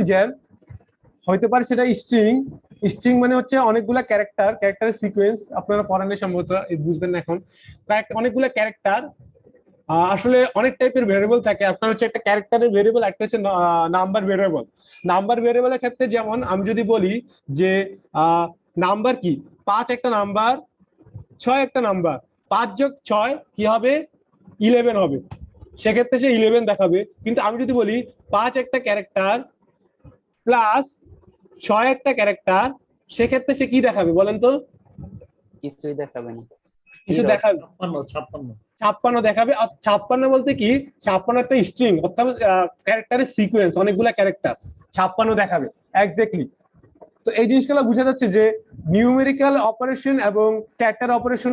হইতে পারে সেটা স্ট্রিং মানে হচ্ছে অনেকগুলা ক্যারেক্টারের সিকোয়েন্স। আপনারা পড়ালে সম্ভবত বুঝবেন না এখন। অনেকগুলা ক্যারেক্টার, আসলে অনেক টাইপের ভেরিয়েবল থাকে। আপনার হচ্ছে একটা ক্যারেক্টারের ভেরিয়েবল, একটা হচ্ছে নাম্বার ভেরিয়েবলের ক্ষেত্রে যেমন আমি যদি বলি যে নাম্বার কি 5 একটা নাম্বার, 6 একটা নাম্বার, 5 যোগ 6 কি হবে 11 হবে, সেক্ষেত্রে সে 11 দেখাবে। কিন্তু আমি যদি বলি 5 একটা ক্যারেক্টার প্লাস 6 একটা ক্যারেক্টার, সেক্ষেত্রে সে কি দেখাবে বলেন তো? কিছুই দেখাবে না, কিছু দেখাবে 56 দেখাবে। আর 56 বলতে কি, 56 একটা স্ট্রিং, অর্থাৎ ক্যারেক্টারের সিকোয়েন্স, অনেকগুলা ক্যারেক্টার, 56 দেখাবে এক্স্যাক্টলি। তো এই জিনিসগুলো বোঝা যাচ্ছে যে নিউমেরিক্যাল অপারেশন এবং ক্যারেক্টার অপারেশন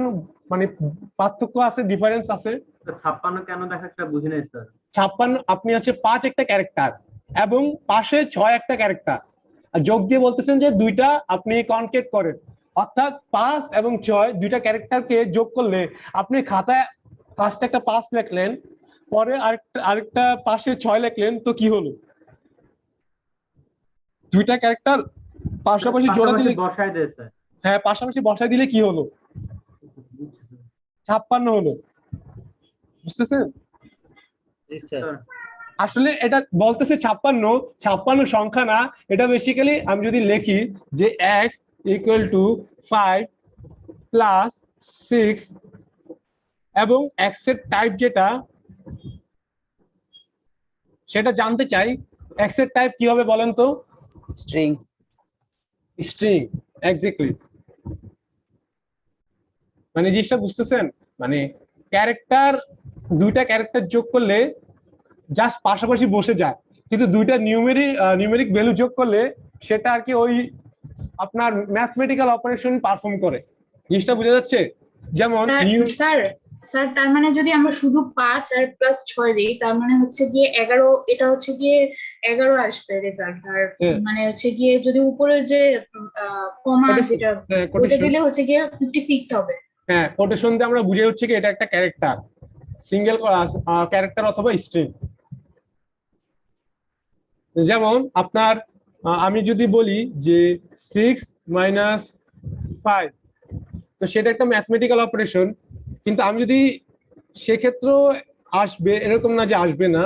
মানে পার্থক্য আছে, ডিফারেন্স আছে। 56 কেন দেখাচ্ছে বুঝি নাই স্যার। 56 আপনি হচ্ছে 5 একটা ক্যারেক্টার এবং পাশে 6 একটা ক্যারেক্টার, আর যোগ দিয়ে বলতেছেন যে দুইটা আপনি কনকেট করেন, অর্থাৎ 5 এবং 6 দুইটা ক্যারেক্টারকে যোগ করলে আপনি খাতায় ফার্স্ট একটা 5 লিখলেন, পরে আরেকটা পাশে 6 লিখলেন, তো কি হলো? দুইটা ক্যারেক্টার পাশাপাশি জোড়া দিলে বসায় দেয় স্যার। হ্যাঁ, পাশাপাশি বসায় দিলে কি হলো? 56 হলো। বুঝতেছেন? জি স্যার। আসলে এটা বলতেছে 56 সংখ্যা না, এটা বেসিক্যালি আমি যদি লিখি যে x = 5 + 6 এবং x এর টাইপ যেটা সেটা জানতে চাই, x এর টাইপ কি হবে বলেন তো? String exactly. মানে জিনিসটা বুঝতেছেন? মানে দুইটা ক্যারেক্টার যোগ করলে জাস্ট পাশাপাশি বসে যায়, কিন্তু দুইটা নিউমেরিক ভ্যালু যোগ করলে সেটা আর কি ওই আপনার ম্যাথমেটিক্যাল অপারেশন পারফর্ম করে। জিনিসটা বোঝা যাচ্ছে? যেমন স্যার স্যার তার মানে যদি আমরা শুধু 5 আর প্লাস 6 দিই তার মানে হচ্ছে গিয়ে 11, এটা হচ্ছে গিয়ে 11 আসবে রেজাল্ট। আর মানে হচ্ছে গিয়ে যদি উপরে যে কমা যেটা ওটা দিলে হচ্ছে গিয়ে 56 হবে। হ্যাঁ, কোটেশন দিয়ে আমরা বুঝে হচ্ছে কি এটা একটা ক্যারেক্টার, সিঙ্গেল ক্যারেক্টার অথবা স্ট্রিং। যেমন আপনার আমি যদি বলি যে 6 মাইনাস 5, তো সেটা একটা ম্যাথমেটিক্যাল অপারেশন, কিন্তু আমি যদি সেক্ষেত্রেও আসবে এরকম না যে আসবে না,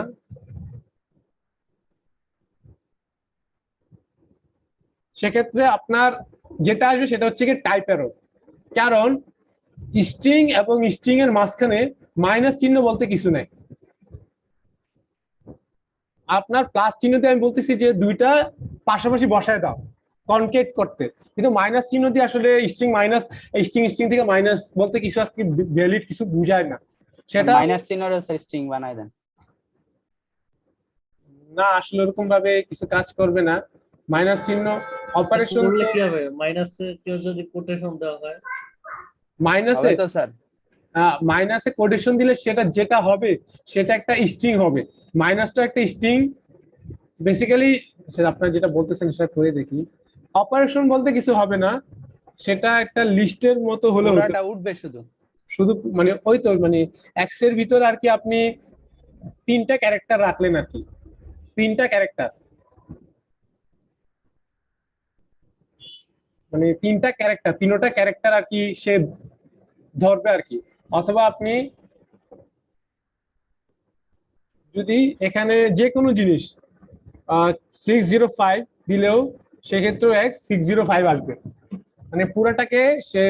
সেক্ষেত্রে আপনার যেটা আসবে সেটা হচ্ছে কি টাইপ এরর। কারণ স্ট্রিং এবং স্ট্রিং এর মাঝখানে মাইনাস চিহ্ন বলতে কিছু নাই। আপনার প্লাস চিহ্ন দিয়ে আমি বলতেছি যে দুইটা পাশাপাশি বসায় দাও কনকেট করতে, কিন্তু মাইনাস চিহ্ন দিয়ে আসলে স্ট্রিং মাইনাস স্ট্রিং থেকে মাইনাস বলতে কিছু আজকে ভ্যালিড কিছু বুঝায় না। সেটা মাইনাস চিহ্নের স্ট্রিং বানায় দেন না, আসলে এরকম ভাবে কিছু কাজ করবে না। মাইনাস চিহ্ন অপারেশন করলে কি হবে? মাইনাসে কেউ যদি কোটেশন দেওয়া হয়, মাইনাসে তো স্যার মাইনাসে কোটেশন দিলে সেটা যেটা হবে সেটা একটা স্ট্রিং হবে। মাইনাসটা একটা স্ট্রিং বেসিক্যালি। সেটা আপনারা যেটা বলতেছেন সেটা করে দেখি। অপারেশন বলতে কিছু হবে না, সেটা একটা লিস্টের মতো হলে পুরোটা উঠবে শুধু শুধু মানে ওই তো মানে এক্স এর ভিতর আর কি আপনি 3টা ক্যারেক্টার রাখলেন আর কি, 3টা ক্যারেক্টার মানে 3টা ক্যারেক্টার, 3টা ক্যারেক্টার আর কি সে ধরবে আর কি। অথবা আপনি যদি এখানে যে কোনো জিনিস 605 দিলেও সেক্ষেত্রে x 605 আসবে, মানে পুরাটাকে সে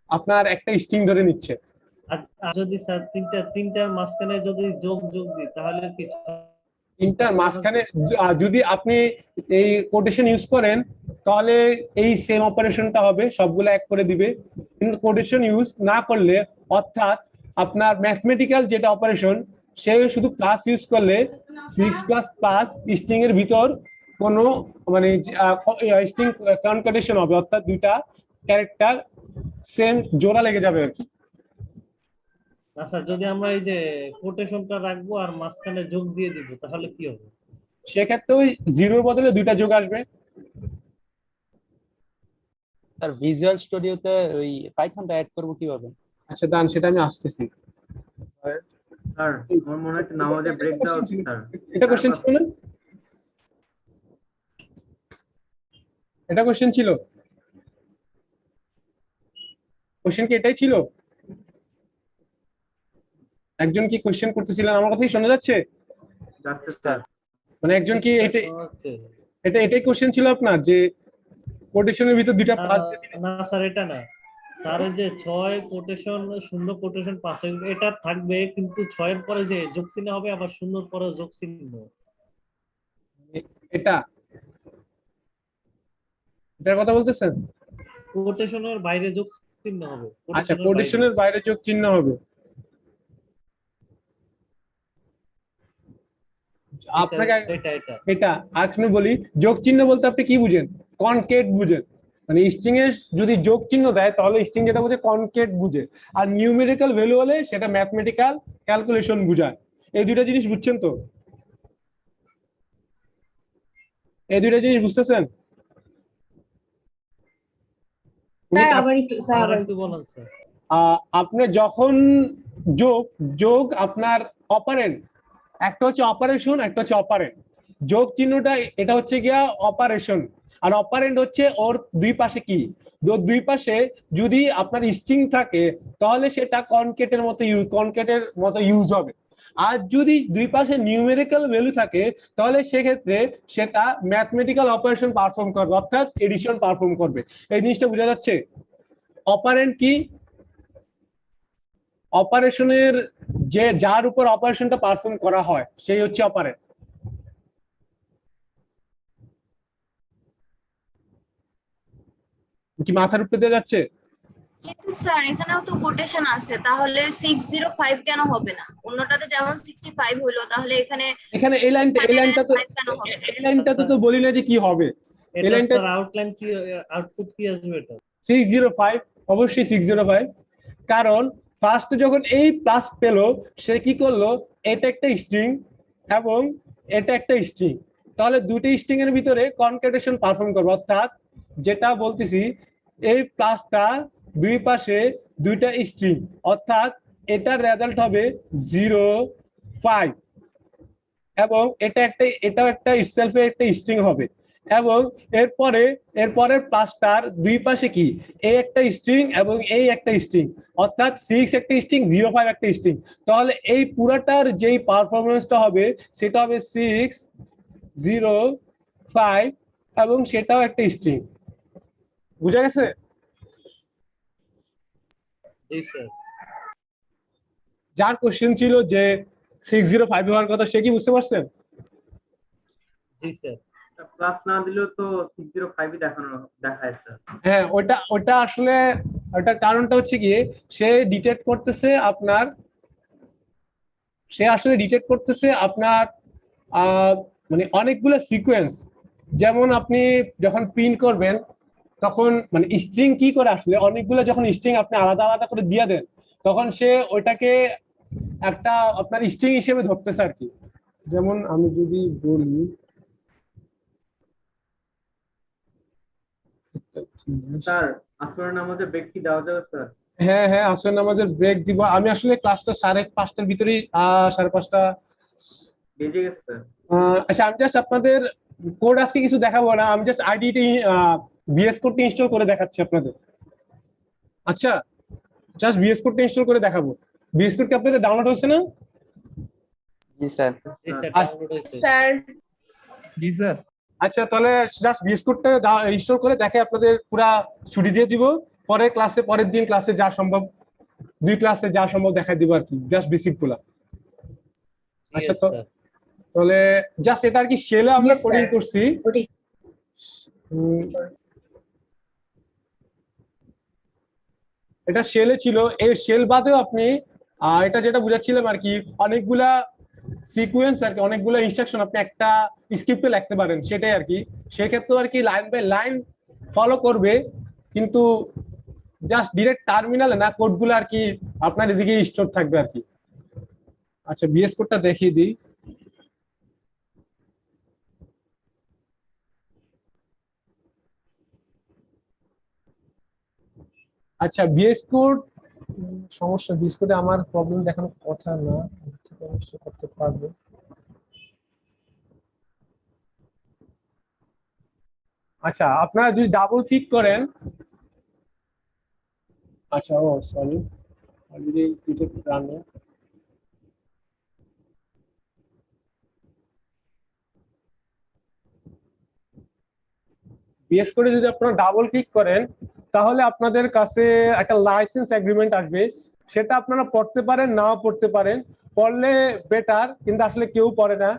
আপনার একটা স্ট্রিং ধরে নিচ্ছে। আর যদি স্যার তিনটার মাঝখানে যদি যোগ দিই তাহলে কি? তিনটার মাঝখানে যদি আপনি এই কোটেশন ইউজ করেন তাহলে এই সেম অপারেশনটা হবে, সবগুলো এক করে দিবে। কিন্তু কোটেশন ইউজ না করলে, অর্থাৎ আপনার ম্যাথমেটিক্যাল যেটা অপারেশন সে শুধু প্লাস ইউজ করলে 6++ স্ট্রিং এর ভিতর কোনো মানে স্ট্রিং কনকাটেশন হবে, অর্থাৎ দুইটা ক্যারেক্টার সেম জোড়া লেগে যাবে আর কি। স্যার যদি আমরা এই যে কোটেশনটা রাখবো আর মাঝখানে যোগ দিয়ে দিব তাহলে কি হবে? সেক্ষেত্রে ওই জিরোর বদলে দুইটা যোগ আসবে। স্যার ভিজুয়াল স্টুডিওতে ওই পাইথনটা অ্যাড করব কিভাবে? আচ্ছা দান, সেটা আমি আসতেছি। স্যার আমার মনে হয় নামাজে ব্রেক দাও স্যার। এটা কোশ্চেন ছিল না? এটা কোশ্চেন ছিল? কোশ্চেন কি এটাই ছিল? একজন কি কোশ্চেন করতেছিলেন? আমার কথাই শোনা যাচ্ছে? যাচ্ছে স্যার। মানে একজন কি এটাই কোশ্চেন ছিল আপনার যে কোটেশনের ভিতর দুইটা পাঁচ? না স্যার এটা না স্যার, যে 6 কোটেশন শূন্য কোটেশন 5 এটা থাকবে, কিন্তু 6 এর পরে যে যোগ চিহ্ন হবে আবার শূন্যর পরে যোগ চিহ্ন। এটার কথা বলতেছেন? কোটেশনের বাইরে যোগ চিহ্ন হবে। আচ্ছা, কোটেশনের বাইরে যোগ চিহ্ন হবে। আপনাকে এটা আপনি বলি যোগ চিহ্ন বলতে আপনি কি বুঝেন? কনকেট বুঝেন, মানে স্ট্রিং এর যদি যোগ চিহ্ন দেয় তাহলে স্ট্রিং যেটা বুঝে কনকেট বুঝে, আর নিউমেরিক্যাল ভ্যালু হলে সেটা ম্যাথমেটিক্যাল ক্যালকুলেশন বুঝায়। এই দুইটা জিনিস বুঝছেন তো? এই দুইটা জিনিস বুঝতেছেন? আপনি যখন যোগ আপনার অপারেন্ট, একটা হচ্ছে অপারেশন একটা হচ্ছে অপারেন্ট। যোগ চিহ্নটা এটা হচ্ছে গিয়া অপারেশন, আর অপারেন্ট হচ্ছে ওর দুই পাশে কি, দুই পাশে যদি আপনার স্ট্রিং থাকে তাহলে সেটা কনকেটের মতো ইউজ হবে। আর যদি দুই পাশে নিউমেরিক্যাল ভ্যালু থাকে তাহলে সেক্ষেত্রে সেটা ম্যাথমেটিক্যাল অপারেশন পারফর্ম করবে, অর্থাৎ এডিশন পারফর্ম করবে। এই জিনিসটা বোঝা যাচ্ছে? অপারেন্ট কি? অপারেশনের যে যার উপর অপারেশনটা পারফর্ম করা হয় সেই হচ্ছে অপারেন্ট। কি মাথার উপরে দিয়ে যাচ্ছে? কিন্তু স্যার এখানেও তো কোটেশন আছে, তাহলে 605 কেন হবে না? অন্যটাতে যেমন 65 হলো, তাহলে এখানে এই লাইনটা তো বলি না যে কি হবে, এটা লাইনটা স্যার আউটলাইন কি, আউটপুট কি আসবে এটা? 605, অবশ্যই 605। কারণ ফার্স্ট যখন এই প্লাস পেলো, সে কি করলো, এটা একটা স্ট্রিং এবং এটা একটা স্ট্রিং, তাহলে দুটি স্ট্রিং এর ভিতরে কনক্যাটেশন পারফর্ম করবে, অর্থাৎ যেটা বলতেছি এই প্লাসটা দুই পাশে দুইটা স্ট্রিং, অর্থাৎ এটার রেজাল্ট হবে 05 এবং এটাও একটা ইটসেলফে একটা স্ট্রিং হবে। এবং এরপরে প্লাসটার দুই পাশে কি, এই একটা স্ট্রিং এবং এই একটা স্ট্রিং, অর্থাৎ 6 একটা স্ট্রিং, 05 একটা স্ট্রিং। তাহলে এই পুরাটার যেই পারফরমেন্সটা হবে সেটা হবে 605 এবং সেটাও একটা স্ট্রিং। বুঝা গেছে? জি স্যার। যার কোশ্চেন ছিল যে 605 হওয়ার কথা, সে কি বুঝতে পারছেন? জি স্যার। প্লাস না দিলেও তো 605 দেখায় স্যার। হ্যাঁ, ওটা আসলে ওটার কারণটা হচ্ছে কি, সে আসলে ডিটেক্ট করতেছে আপনার মানে অনেকগুলো সিকোয়েন্স। যেমন আপনি যখন প্রিন্ট করবেন তখন মানে স্ট্রিং কি করে, আসলে অনেকগুলো যখন স্ট্রিং আপনি আলাদা আলাদা করে দিয়ে দেন, তখন সে ওইটাকে একটা আপনার স্ট্রিং হিসেবে ধরতেছে আর কি। যেমন আমি যদি বলি, স্যার আসরের নামাজে ব্রেক কি দেওয়া যাবে স্যার? হ্যাঁ হ্যাঁ, আসলে আমাদের ব্রেক দিব। আমি আসলে ক্লাসটা 5:30টার ভিতরেই 5:30 বেজে গেছে স্যার। আচ্ছা, আমি জাস্ট আপনাদের কোড আজকে কিছু দেখাবো না, আমি জাস্ট আইডিটি ভিএস কোডটি ইনস্টল করে দেখাচ্ছি আপনাদের। আচ্ছা, জাস্ট ভিএস কোডটি ইনস্টল করে দেখাবো। ভিএস কোড কি আপনাদের ডাউনলোড হয়েছে না? জি স্যার। জি স্যার, ডাউনলোড হয়েছে। স্যার জি স্যার। আচ্ছা, তাহলে জাস্ট ভিএস কোডটা ইনস্টল করে দেখে আপনাদের পুরা ছুটি দিয়ে দিব। পরের দিন ক্লাসে যা সম্ভব, 2 ক্লাসে যা সম্ভব দেখাই দিব আর কি, জাস্ট বেসিক গুলা। আচ্ছা, তো তাহলে জাস্ট এটা আর কি শেলে আমরা Yes, কোডিং sir. করছি। এটা শেলে ছিল, এই শেল বাদেও আপনি এটা যেটা বুঝাচ্ছিলাম আর কি, অনেকগুলা সিকোয়েন্স আর কি, অনেকগুলো ইনস্ট্রাকশন আপনি একটা স্ক্রিপ্টে লিখতে পারেন, সেটাই আর কি। সেক্ষেত্রে আর কি লাইন বাই লাইন ফলো করবে, কিন্তু জাস্ট ডিরেক্ট টার্মিনালে না, কোডগুলো আর কি আপনার এদিকে স্টোর থাকবে আর কি। আচ্ছা, বিএস কোডটা দেখিয়ে দিই। আচ্ছা, বিএস কোড সমস্যা, বিএস কোডে আমার প্রবলেম দেখানোর কথা না, করতে পারবো। আচ্ছা, আপনারা যদি ডাবল ক্লিক করেন, আচ্ছা ও সরি, অলরেডি ডিটেক্ট রানে। বিএস কোডে যদি আপনারা ডাবল ক্লিক করেন, তাহলে আপনাদের কাছে একটা লাইসেন্স এগ্রিমেন্ট আসবে। সেটা আপনারা পড়তে পারেন, নাও পড়তে পারেন। পড়লে বেটার, কিন্তু আসলে কেউ পড়ে না,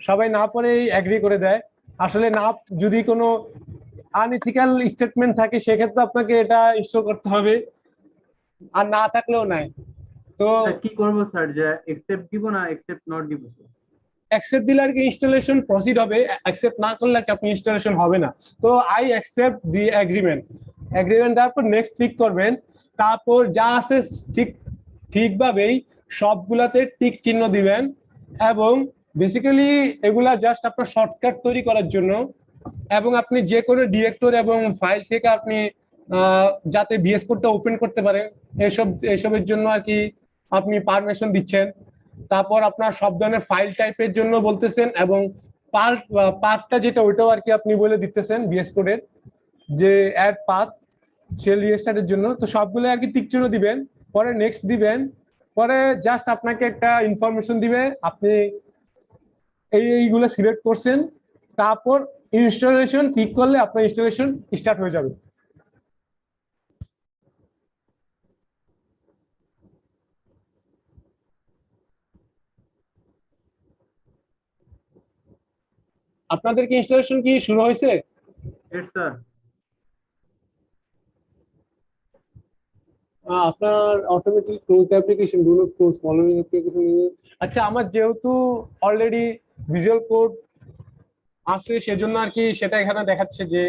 সবাই না পড়েই এগ্রি করে দেয়। আসলে না, যদি কোনো আনইথিক্যাল স্টেটমেন্ট থাকে সেক্ষেত্রে আপনাকে এটা ইনস্টল করতে হবে, আর না থাকলেও নাই। তো কি করবো স্যার, যে অ্যাকসেপ্ট দিব না অ্যাকসেপ্ট নট দিব? অ্যাকসেপ্ট দিলে আর কি ইনস্টলেশন প্রসিড হবে, অ্যাকসেপ্ট না করলে আর কি আপনি ইনস্টলেশন হবে না। তো আই অ্যাকসেপ্ট দি এগ্রিমেন্ট দেওয়ার পর নেক্সট ক্লিক করবেন। তারপর যা আছে ঠিকভাবেই সবগুলাতে টিক চিহ্ন দিবেন, এবং বেসিক্যালি এগুলা জাস্ট আপনার শর্টকাট তৈরি করার জন্য, এবং আপনি যে কোনো ডিরেক্টরি এবং ফাইল থেকে আপনি যাতে ভিএস কোডটা ওপেন করতে পারেন, এসবের জন্য আর কি আপনি পারমিশন দিচ্ছেন। তারপর আপনার সব ধরনের ফাইল টাইপের জন্য বলতেছেন, এবং পাথটা যেটা ওইটাও আর কি আপনি বলে দিতেছেন ভিএস কোডের, যে অ্যাড পাথ শেল রিস্টার্টের জন্য। তো সবগুলো আর কি টিক চিহ্ন দিবেন, পরে নেক্সট দিবেন, পরে জাস্ট আপনাকে একটা ইনফরমেশন দিবে আপনি এইগুলো সিলেক্ট করছেন। তারপর ইনস্টলেশন ক্লিক করলে আপনার ইনস্টলেশন স্টার্ট হয়ে যাবে। আপনাদের কি ইনস্টলেশন কি শুরু হয়েছে? স্যার আপনার automatic close application, do not close following application. আচ্ছা, আমার যেহেতু অলরেডি ভিজুয়াল কোড আছে, সেজন্য আর কি সেটা এখানে দেখাচ্ছে যে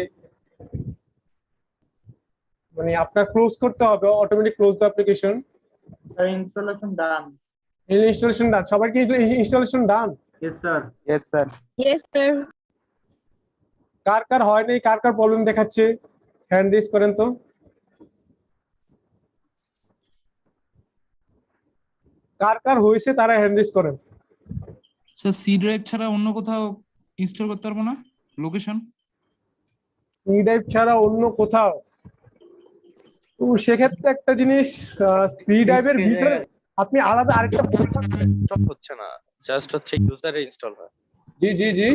মানে আপনার ক্লোজ করতে হবে, automatic close the application. Installation done. Installation done. সবার কি installation done? Yes sir. Yes sir. Yes sir. কার কার হয় নাই, কার কার প্রবলেম দেখাচ্ছে হ্যান্ড রেজ করেন তো। কার কার হয়েছে তারা হ্যান্ড রেজ করেন। স্যার সি ড্রাইভ ছাড়া অন্য কোথাও ইনস্টল করতে পারবো না লোকেশন? সি ড্রাইভ ছাড়া অন্য কোথাও? তো সেক্ষেত্রে একটা জিনিস, সি ড্রাইভের ভিতরে আপনি আলাদা আরেকটা ইনস্টল হচ্ছে না, জাস্ট হচ্ছে ইউজারে ইনস্টল হয়। জি জি জি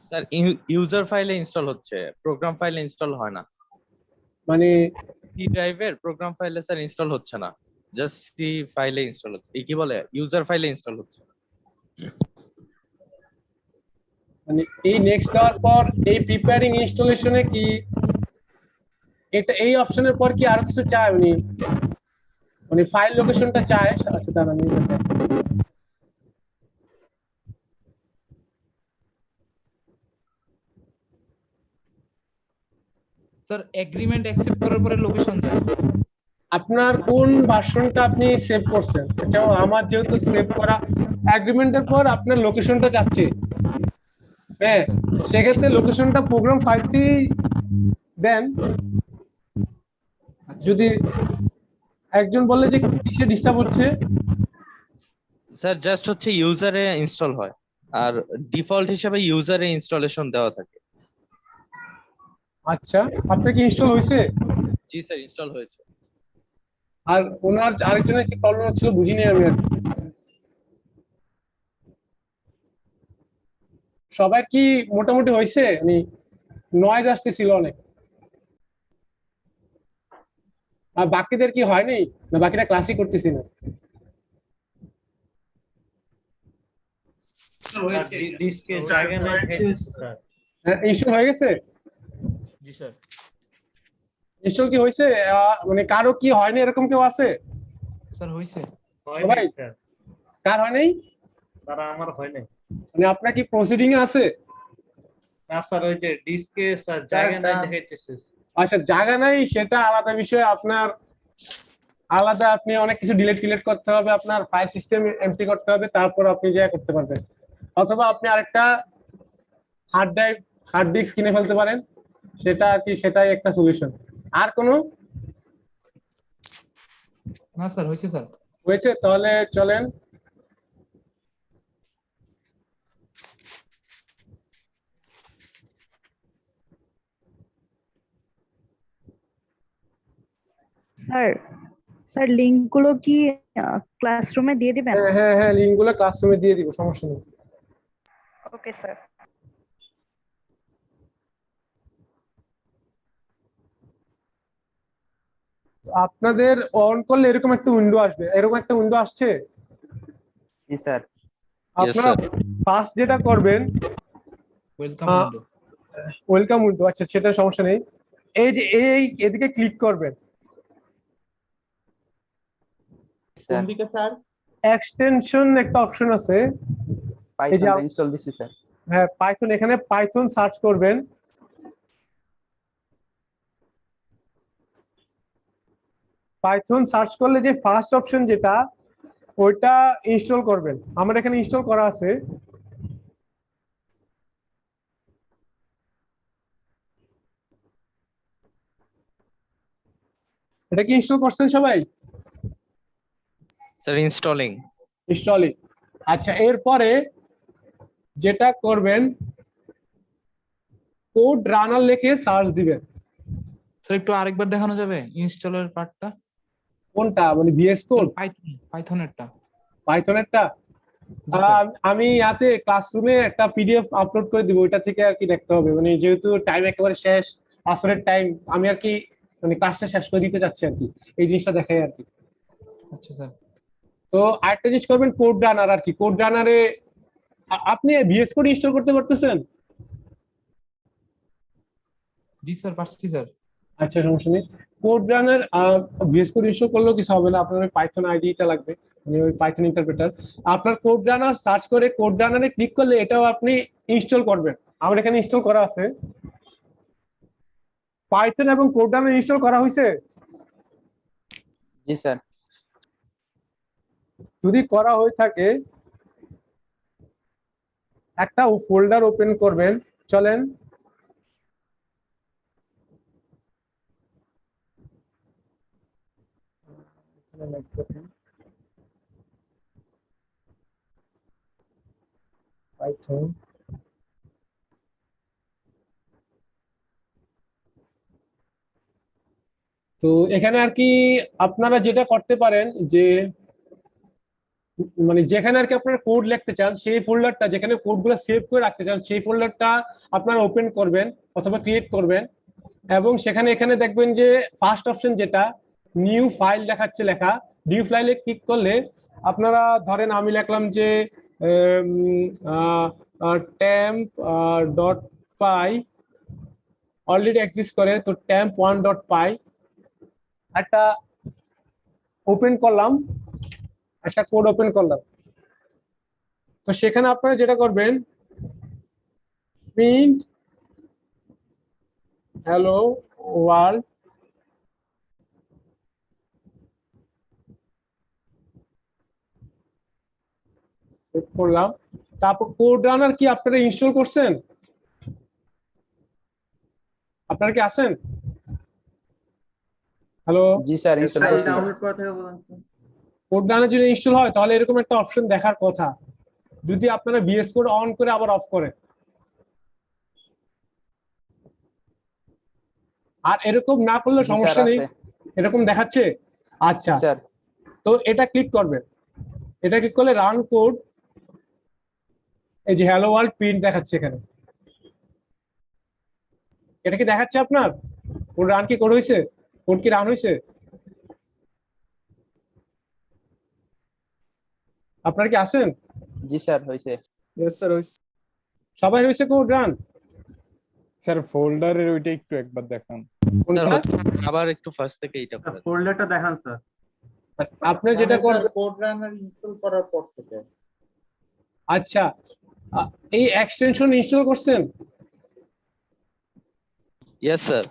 স্যার ইউজার ফাইলে ইনস্টল হচ্ছে, প্রোগ্রাম ফাইলে ইনস্টল হয় না। মানে সি ড্রাইভের প্রোগ্রাম ফাইলে স্যার ইনস্টল হচ্ছে না, জাস্ট সি ফাইলে ইনস্টল হচ্ছে। এই কি বলে ইউজার ফাইলে ইনস্টল হচ্ছে। মানে এই নেক্সট দেওয়ার পর এই প্রিপেয়ারিং ইনস্টলেশনে কি এটা এই অপশনের পর কি আরো কিছু চায় উনি, মানে ফাইল লোকেশনটা চায়? আচ্ছা দাঁড়ান আমি স্যার এগ্রিমেন্ট অ্যাকসেপ্ট করার পরে লোকেশন যায়। আপনার কোন ভার্সনটা আপনি সেভ করছেন? আচ্ছা আমার যেহেতু সেভ করা এগ্রিমেন্টের পর আপনার লোকেশনটা যাচ্ছে, হ্যাঁ সেক্ষেত্রে লোকেশনটা প্রোগ্রাম ফাইলটি দেন। যদি একজন বলে যে কিসে ডিস্টার্ব হচ্ছে, স্যার জাস্ট হচ্ছে ইউজারে ইনস্টল হয়, আর ডিফল্ট হিসেবে ইউজারে ইনস্টলেশন দেওয়া থাকে। আচ্ছা আপনার কি ইনস্টল হয়েছে? জি স্যার ইনস্টল হয়েছে। আর ওনার আরেকজনের কি প্রবলেম হচ্ছিল বুঝিনি আমি আর কি। সবার কি মোটামুটি হয়েছে? মানে নয়েজ আসতেছিল অনেক। আর বাকিদের কি হয়নি? না বাকিরা ক্লাসই করতেছি না? ইনস্টল হয়ে গেছে? জি স্যার। ইনস্টল কি হয়েছে? মানে কারো কি হয়নি এরকম কেউ আছে? স্যার হয়েছে। সবাই? কার হয় নাই? তারা আমার হয় নাই। মানে আপনার কি প্রসিডিং এ আছে? না স্যার ওই যে ডিস্কে স্যার জায়গা নাই দেখাইতেছে। আচ্ছা জায়গা নাই সেটা আলাদা বিষয়। আপনার আলাদা আপনি অনেক কিছু ডিলিট করতে হবে, আপনার ফাইল সিস্টেম এমটি করতে হবে, তারপর আপনি যা করতে পারবেন। অথবা আপনি আরেকটা হার্ড ডিস্ক কিনে ফেলতে পারেন, সেটা আর কি, সেটাই একটা সলিউশন। আর কোনো? না স্যার হয়েছে স্যার। হয়েছে? তাহলে চলেন স্যার লিংক গুলো কি ক্লাসরুমে দিয়ে দিবেন? হ্যাঁ হ্যাঁ হ্যাঁ লিংক গুলো ক্লাসরুমে দিয়ে দিব, সমস্যা নেই। Okay sir. আপনাদের অন করলে এরকম একটা উইন্ডো আসবে, এরকম একটা উইন্ডো আসছে। জি স্যার। আপনারা ফার্স্ট যেটা করবেন ওয়েলকাম উইন্ডো, আচ্ছা সেটা সমস্যা নেই। এই যে এই এদিকে ক্লিক করবেন। কোন দিকে স্যার? এক্সটেনশন একটা অপশন আছে, পাইথন ইনস্টল দিছি স্যার। হ্যাঁ পাইথন, এখানে পাইথন সার্চ করবেন। পাইথন সার্চ করলে যে ফার্স্ট অপশন যেটা ওইটা ইনস্টল করবেন। আমার এখানে ইনস্টল করা আছে। এটা কি ইনস্টল করছেন সবাই? Sir installing. আচ্ছা এরপরে যেটা করবেন কোড রানার লিখে সার্চ দিবেন। স্যার একটু আরেকবার দেখানো যাবে ইনস্টলের পার্টটা? কোনটা? মানে ভিএস কোড? পাইথনেরটা। পাইথনেরটা আমি ইয়াতে ক্লাসরুমে একটা পিডিএফ আপলোড করে দিব, ওইটা থেকে আর কি দেখতে হবে। মানে যেহেতু টাইম একেবারে শেষ, আসরের টাইম, আমি আর কি মানে ক্লাসটা শেষ করে দিতে যাচ্ছি আর কি, এই জিনিসটা দেখাই আর কি। আচ্ছা স্যার। তো আরেকটা জিনিস করবেন কোড রানার আর কি। কোড রানারে আপনি ভিএস কোড ইনস্টল করতে পারতেছেন? জি স্যার পারছি স্যার। আচ্ছা সমস্যা নেই। কোড রানার ভিএস কোড ইনস্টল করলেও কিছু হবে না, আপনার ওই পাইথন আইডিটা লাগবে, মানে ওই পাইথন ইন্টারপ্রেটার। আপনার কোড রানার সার্চ করে কোড রানারে ক্লিক করলে এটাও আপনি ইনস্টল করবেন। আমার এখানে ইনস্টল করা আছে পাইথন এবং কোড রানার ইনস্টল করা হয়েছে। জি স্যার। যদি করা হয়ে থাকে একটা ফোল্ডার ওপেন করবেন, চলেন পাইথন তো এখানে আর কি আপনারা যেটা করতে পারেন যে মানে যেখানে আর কি আপনারা কোড লিখতে চান সেই ফোল্ডারটা, যেখানে কোডগুলো সেভ করে রাখতে চান সেই ফোল্ডারটা আপনারা ওপেন করবেন অথবা ক্রিয়েট করবেন, এবং সেখানে এখানে দেখবেন যে ফার্স্ট অপশন যেটা নিউ ফাইল দেখাচ্ছে লেখা, নিউ ফাইলে ক্লিক করলে আপনারা ধরেন আমি লিখলাম যে temp ডট পাই অলরেডি এক্সিস্ট করে, তো temp1.py একটা ওপেন করলাম, একটা কোড ওপেন করলাম। তো সেখানে আপনারা যেটা করবেন প্রিন্ট হ্যালো ওয়ার্ল্ড করলাম। তারপর কোড রানার কি আপনারা ইনস্টল করছেন? আপনারা কি আছেন? হ্যালো, জি স্যার ইনস্টল করছি। ডাউনলোড করা থেকে বলুন। কোড রানার যদি ইনস্টল হয় তাহলে এরকম একটা অপশন দেখার কথা, যদি আপনারা ভিএস কোড অন করে আবার অফ করেন। আর এরকম না করলে সমস্যা নেই, এরকম দেখাচ্ছে। আচ্ছা স্যার তো এটা ক্লিক করবেন, এটা ক্লিক করলে রান কোড, এই যে হ্যালো ওয়ার্ল্ড প্রিন্ট দেখাচ্ছে এখানে। এটা কি দেখাচ্ছে আপনার কোড রান কি কোড হয়েছে? কোড কি রান হয়েছে? আপনারা কি আছেন? জি স্যার হয়েছে। यस স্যার হয়েছে। সবাই হয়েছে কোড রান? স্যার ফোল্ডারের ওইটা একটু একবার দেখান। আবার একটু ফার্স্ট থেকে এটা করে ফোল্ডারটা দেখান স্যার। আপনি যেটা করবেন কোড রানার ইনস্টল করার পর থেকে। আচ্ছা এই এক্সটেনশন ইনস্টল করছেন? Yes sir.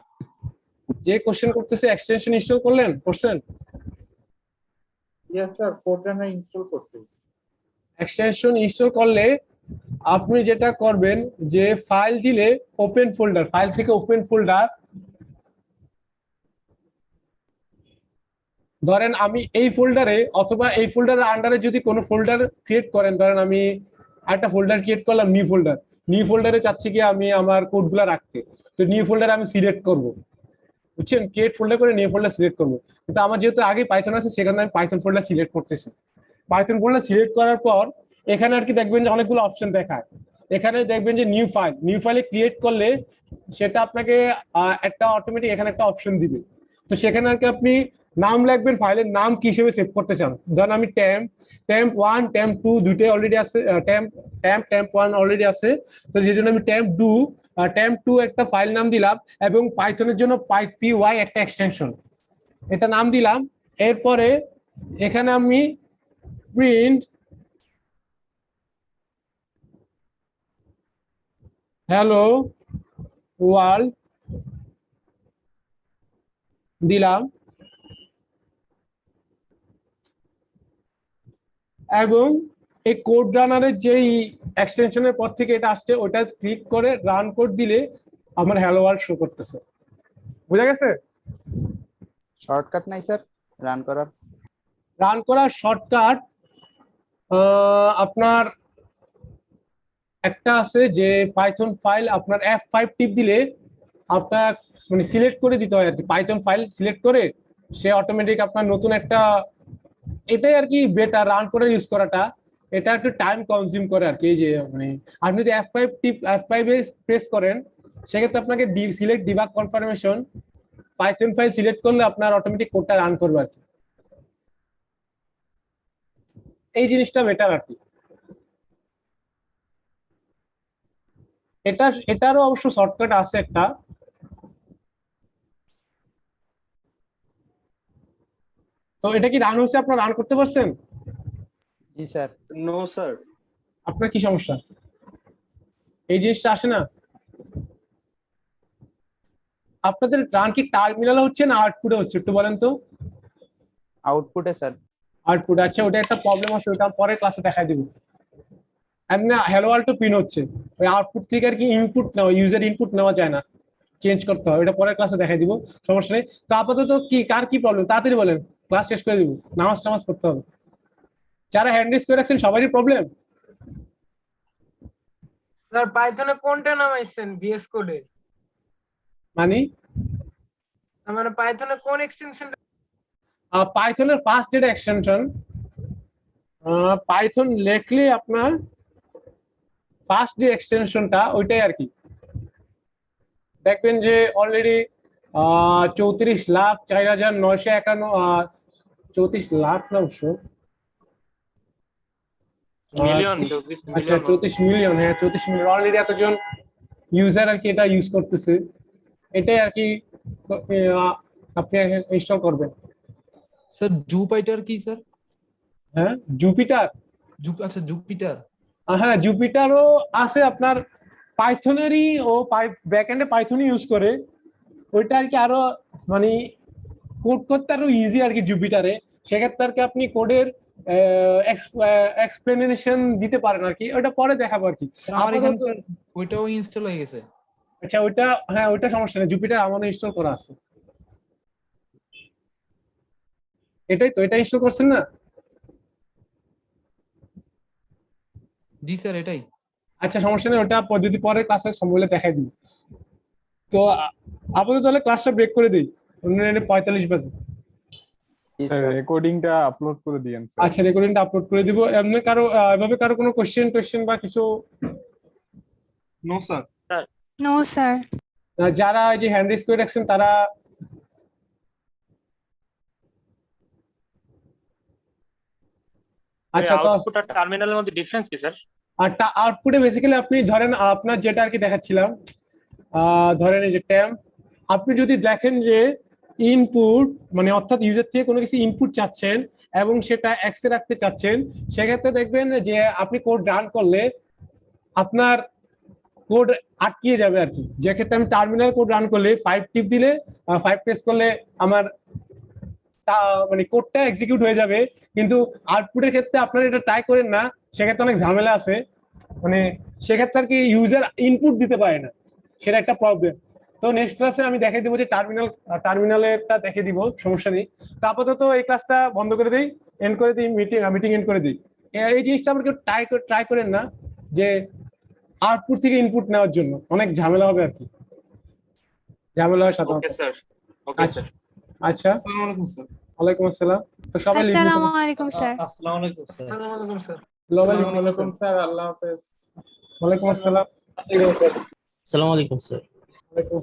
যে কোশ্চেন করতেছে এক্সটেনশন ইনস্টল করছেন? ইয়েস স্যার, কোড রানার ইনস্টল করছি। এক্সটেনশন ইনস্টল করলে আপনি যেটা করবেন যে ফাইল দিলে ওপেন ফোল্ডার, ফাইল থেকে ওপেন ফোল্ডার, ধরেন আমি এই ফোল্ডারে অথবা এই ফোল্ডারের আন্ডারে যদি কোনো ফোল্ডার ক্রিয়েট করেন, ধরেন আমি একটা ফোল্ডার ক্রিয়েট করলাম নিউ ফোল্ডার, নিউ ফোল্ডারে চাচ্ছি কি আমি আমার কোডগুলো রাখতে, তো নিউ ফোল্ডার আমি সিলেক্ট করব, বুঝছেন, ক্রিয়েট ফোল্ডার করে নিউ ফোল্ডার সিলেক্ট করব। কিন্তু আমার যেহেতু আগে পাইথন আছে সেখানে আমি পাইথন ফোল্ডার সিলেক্ট করতেছি। পাইথন ফোল্ডার সিলেক্ট করার পর এখানে আর কি দেখবেন যে অনেকগুলো অপশন দেখায়, এখানে দেখবেন যে নিউ ফাইল, নিউ ফাইলে ক্রিয়েট করলে সেটা আপনাকে একটা অটোমেটিক এখানে একটা অপশন দিবে। তো সেখানে আর কি আপনি নাম লিখবেন, ফাইলের নাম কি হিসেবে সেভ করতে চান। ধরেন আমি temp1 temp2 দুইটাই অলরেডি আছে, temp1 অলরেডি আছে, তো সেই জন্য আমি temp2 একটা ফাইল নাম দিলাম, এবং পাইথনের জন্য py একটা এক্সটেনশন, এটা নাম দিলাম। এরপরে এখানে আমি প্রিন্ট হ্যালো ওয়ার্ল্ড দিলাম, এবং এই কোড রানারের যেই এক্সটেনশনের পর থেকে এটা আসছে ওটা ক্লিক করে রান কোড দিলে আমার হ্যালো ওয়ার্ল্ড শো করতেছে। বুঝা গেছে? শর্টকাট নাই স্যার রান করার? রান করার শর্টকাট আপনার একটা আছে যে পাইথন ফাইল আপনার F5 টিপ দিলে আপনার মানে সিলেক্ট করে দিতে হয় আর কি, পাইথন ফাইল সিলেক্ট করে সে অটোমেটিক আপনার নতুন একটা, এটাই আর কি বেটার রান করে ইউজ করাটা, এটা একটু টাইম কনজিউম করে আর কি। এই যে মানে আপনি যদি F5 এ প্রেস করেন সেক্ষেত্রে আপনাকে select debug confirmation Python file select করলে আপনার অটোমেটিক কোডটা রান করবে আর কি, এই জিনিসটা বেটার আর কি। এটারও অবশ্য শর্টকাট আছে একটা, তো এটা কি রান হয়েছে, আপনার রান করতে পারছেন? জি স্যার। No sir. আপনার কি সমস্যা? এই জিনিসটা আসে না? আপনাদের রান কি টার্মিনালে হচ্ছে না আউটপুটে হচ্ছে একটু বলেন তো? আউটপুটে স্যার। আউটপুট, আচ্ছা ওটা একটা প্রবলেম আছে, ওটা পরের ক্লাসে দেখাই দিব। এমনি হ্যালো ওয়ার্ল্ড টু পিন হচ্ছে, ওই আউটপুট থেকে আর কি ইনপুট নেওয়া, ইউজার ইনপুট নেওয়া যায় না, চেঞ্জ করতে হয়, ওটা পরের ক্লাসে দেখাই দিব, সমস্যা নেই। তো আপাতত কি কার কি প্রবলেম তাড়াতাড়ি বলেন, ক্লাস শেষ করে দিব, নামাজ টামাজ করতে হবে। যারা হ্যান্ড রেজ করে রাখছেন সবারই প্রবলেম। স্যার পাইথনে কোনটা নামাইছেন ভিএস কোডে? মানে মানে পাইথনে কোন এক্সটেনশনটা? পাইথনের ফার্স্ট যেটা এক্সটেনশন, পাইথন লেখলে আপনার ফার্স্ট যে এক্সটেনশনটা ওইটাই আর কি দেখবেন যে অলরেডি 34,04,951, 34 লাখ না অবশ্য, মিলিয়ন, আচ্ছা 34 মিলিয়ন, হ্যাঁ 34 মিলিয়ন অলরেডি এতজন ইউজার আর কি এটা ইউজ করতেছে। এটাই আর কি আপনি ইনস্টল করবেন। স্যার জুপিটার কি স্যার? হ্যাঁ জুপিটার, আচ্ছা জুপিটার, হ্যাঁ জুপিটারও আছে আপনার পাইথনেরই, ও ব্যাকএন্ডে পাইথনই ইউজ করে, ওইটা আর কি আরো মানে কোড করতে আরো ইজি আর কি জুপিটারে। সেক্ষেত্রে আর কি আপনি কোডের এক্সপ্লেনেশন দিতে পারেন আর কি, ওটা পরে দেখাবো আর কি। আমার এখানে ওইটাও ইনস্টল হয়ে গেছে। আচ্ছা ওইটা, হ্যাঁ ওইটা সমস্যা নেই, জুপিটার আমারও ইনস্টল করা আছে। এটাই তো, এটা ইনস্টল করছেন না? জি স্যার এটাই। আচ্ছা সমস্যা নেই, ওটা যদি পরে ক্লাসে সম্বলে দেখাই দিই। তো আপাতত তাহলে ক্লাসটা ব্রেক করে দিই, 45 বাজে। রেকর্ডিংটা আপলোড করে দিয়েন স্যার। আচ্ছা রেকর্ডিংটা আপলোড করে দিব। এমনি কারো এভাবে কারো কোনো কোশ্চেন বা কিছু? No sir. No sir. যারা এই যে হ্যান্ড রেজ করে রাখছেন তারা আচ্ছা, আউটপুট আর টার্মিনালের মধ্যে ডিফারেন্স কি স্যার? আর আউটপুটে বেসিক্যালি আপনি ধরেন আপনার যেটা আর কি দেখাচ্ছিলাম, ধরেন এই যে ট্যাম্প, আপনি যদি দেখেন যে ইনপুট মানে অর্থাৎ ইউজার থেকে কোনো কিছু ইনপুট চাচ্ছেন এবং সেটা এক্সে রাখতে চাচ্ছেন, সেক্ষেত্রে দেখবেন যে আপনি কোড রান করলে আপনার কোড আটকিয়ে যাবে আর কি। যে ক্ষেত্রে আমি টার্মিনাল কোড রান করলে 5 টিপ দিলে 5 প্রেস করলে আমার মানে কোডটা এক্সিকিউট হয়ে যাবে, কিন্তু আউটপুটের ক্ষেত্রে আপনারা এটা ট্রাই করেন না, সেক্ষেত্রে অনেক ঝামেলা আছে, মানে সেক্ষেত্রে আর কি ইউজার ইনপুট দিতে পারে না, সেটা একটা প্রবলেম। তো নেক্সট ক্লাসে আমি দেখাই দিব যে টার্মিনালেরটা দেখে দিব, সমস্যা নেই। তো আপাতত এই ক্লাসটা বন্ধ করে দিই, এন্ড করে দিই, মিটিং এন্ড করে দিই। এই জিনিসটা আমরা কেউ ট্রাই করেন না যে আউটপুট থেকে ইনপুট নেওয়ার জন্য, অনেক ঝামেলা হবে আর কি, ঝামেলা হয় সাধারণত। Okay sir. Okay sir. আচ্ছা আসসালামু আলাইকুম স্যার। ওয়ালাইকুম আসসালাম। তো সবাই আসসালামু আলাইকুম স্যার। আসসালামু আলাইকুম স্যার। আসসালামু আলাইকুম স্যার। ওয়ালাইকুম স্যার, আল্লাহ হাফেজ। ওয়ালাইকুম আসসালাম। আসসালামু আলাইকুম স্যার। ওয়ালাইকুম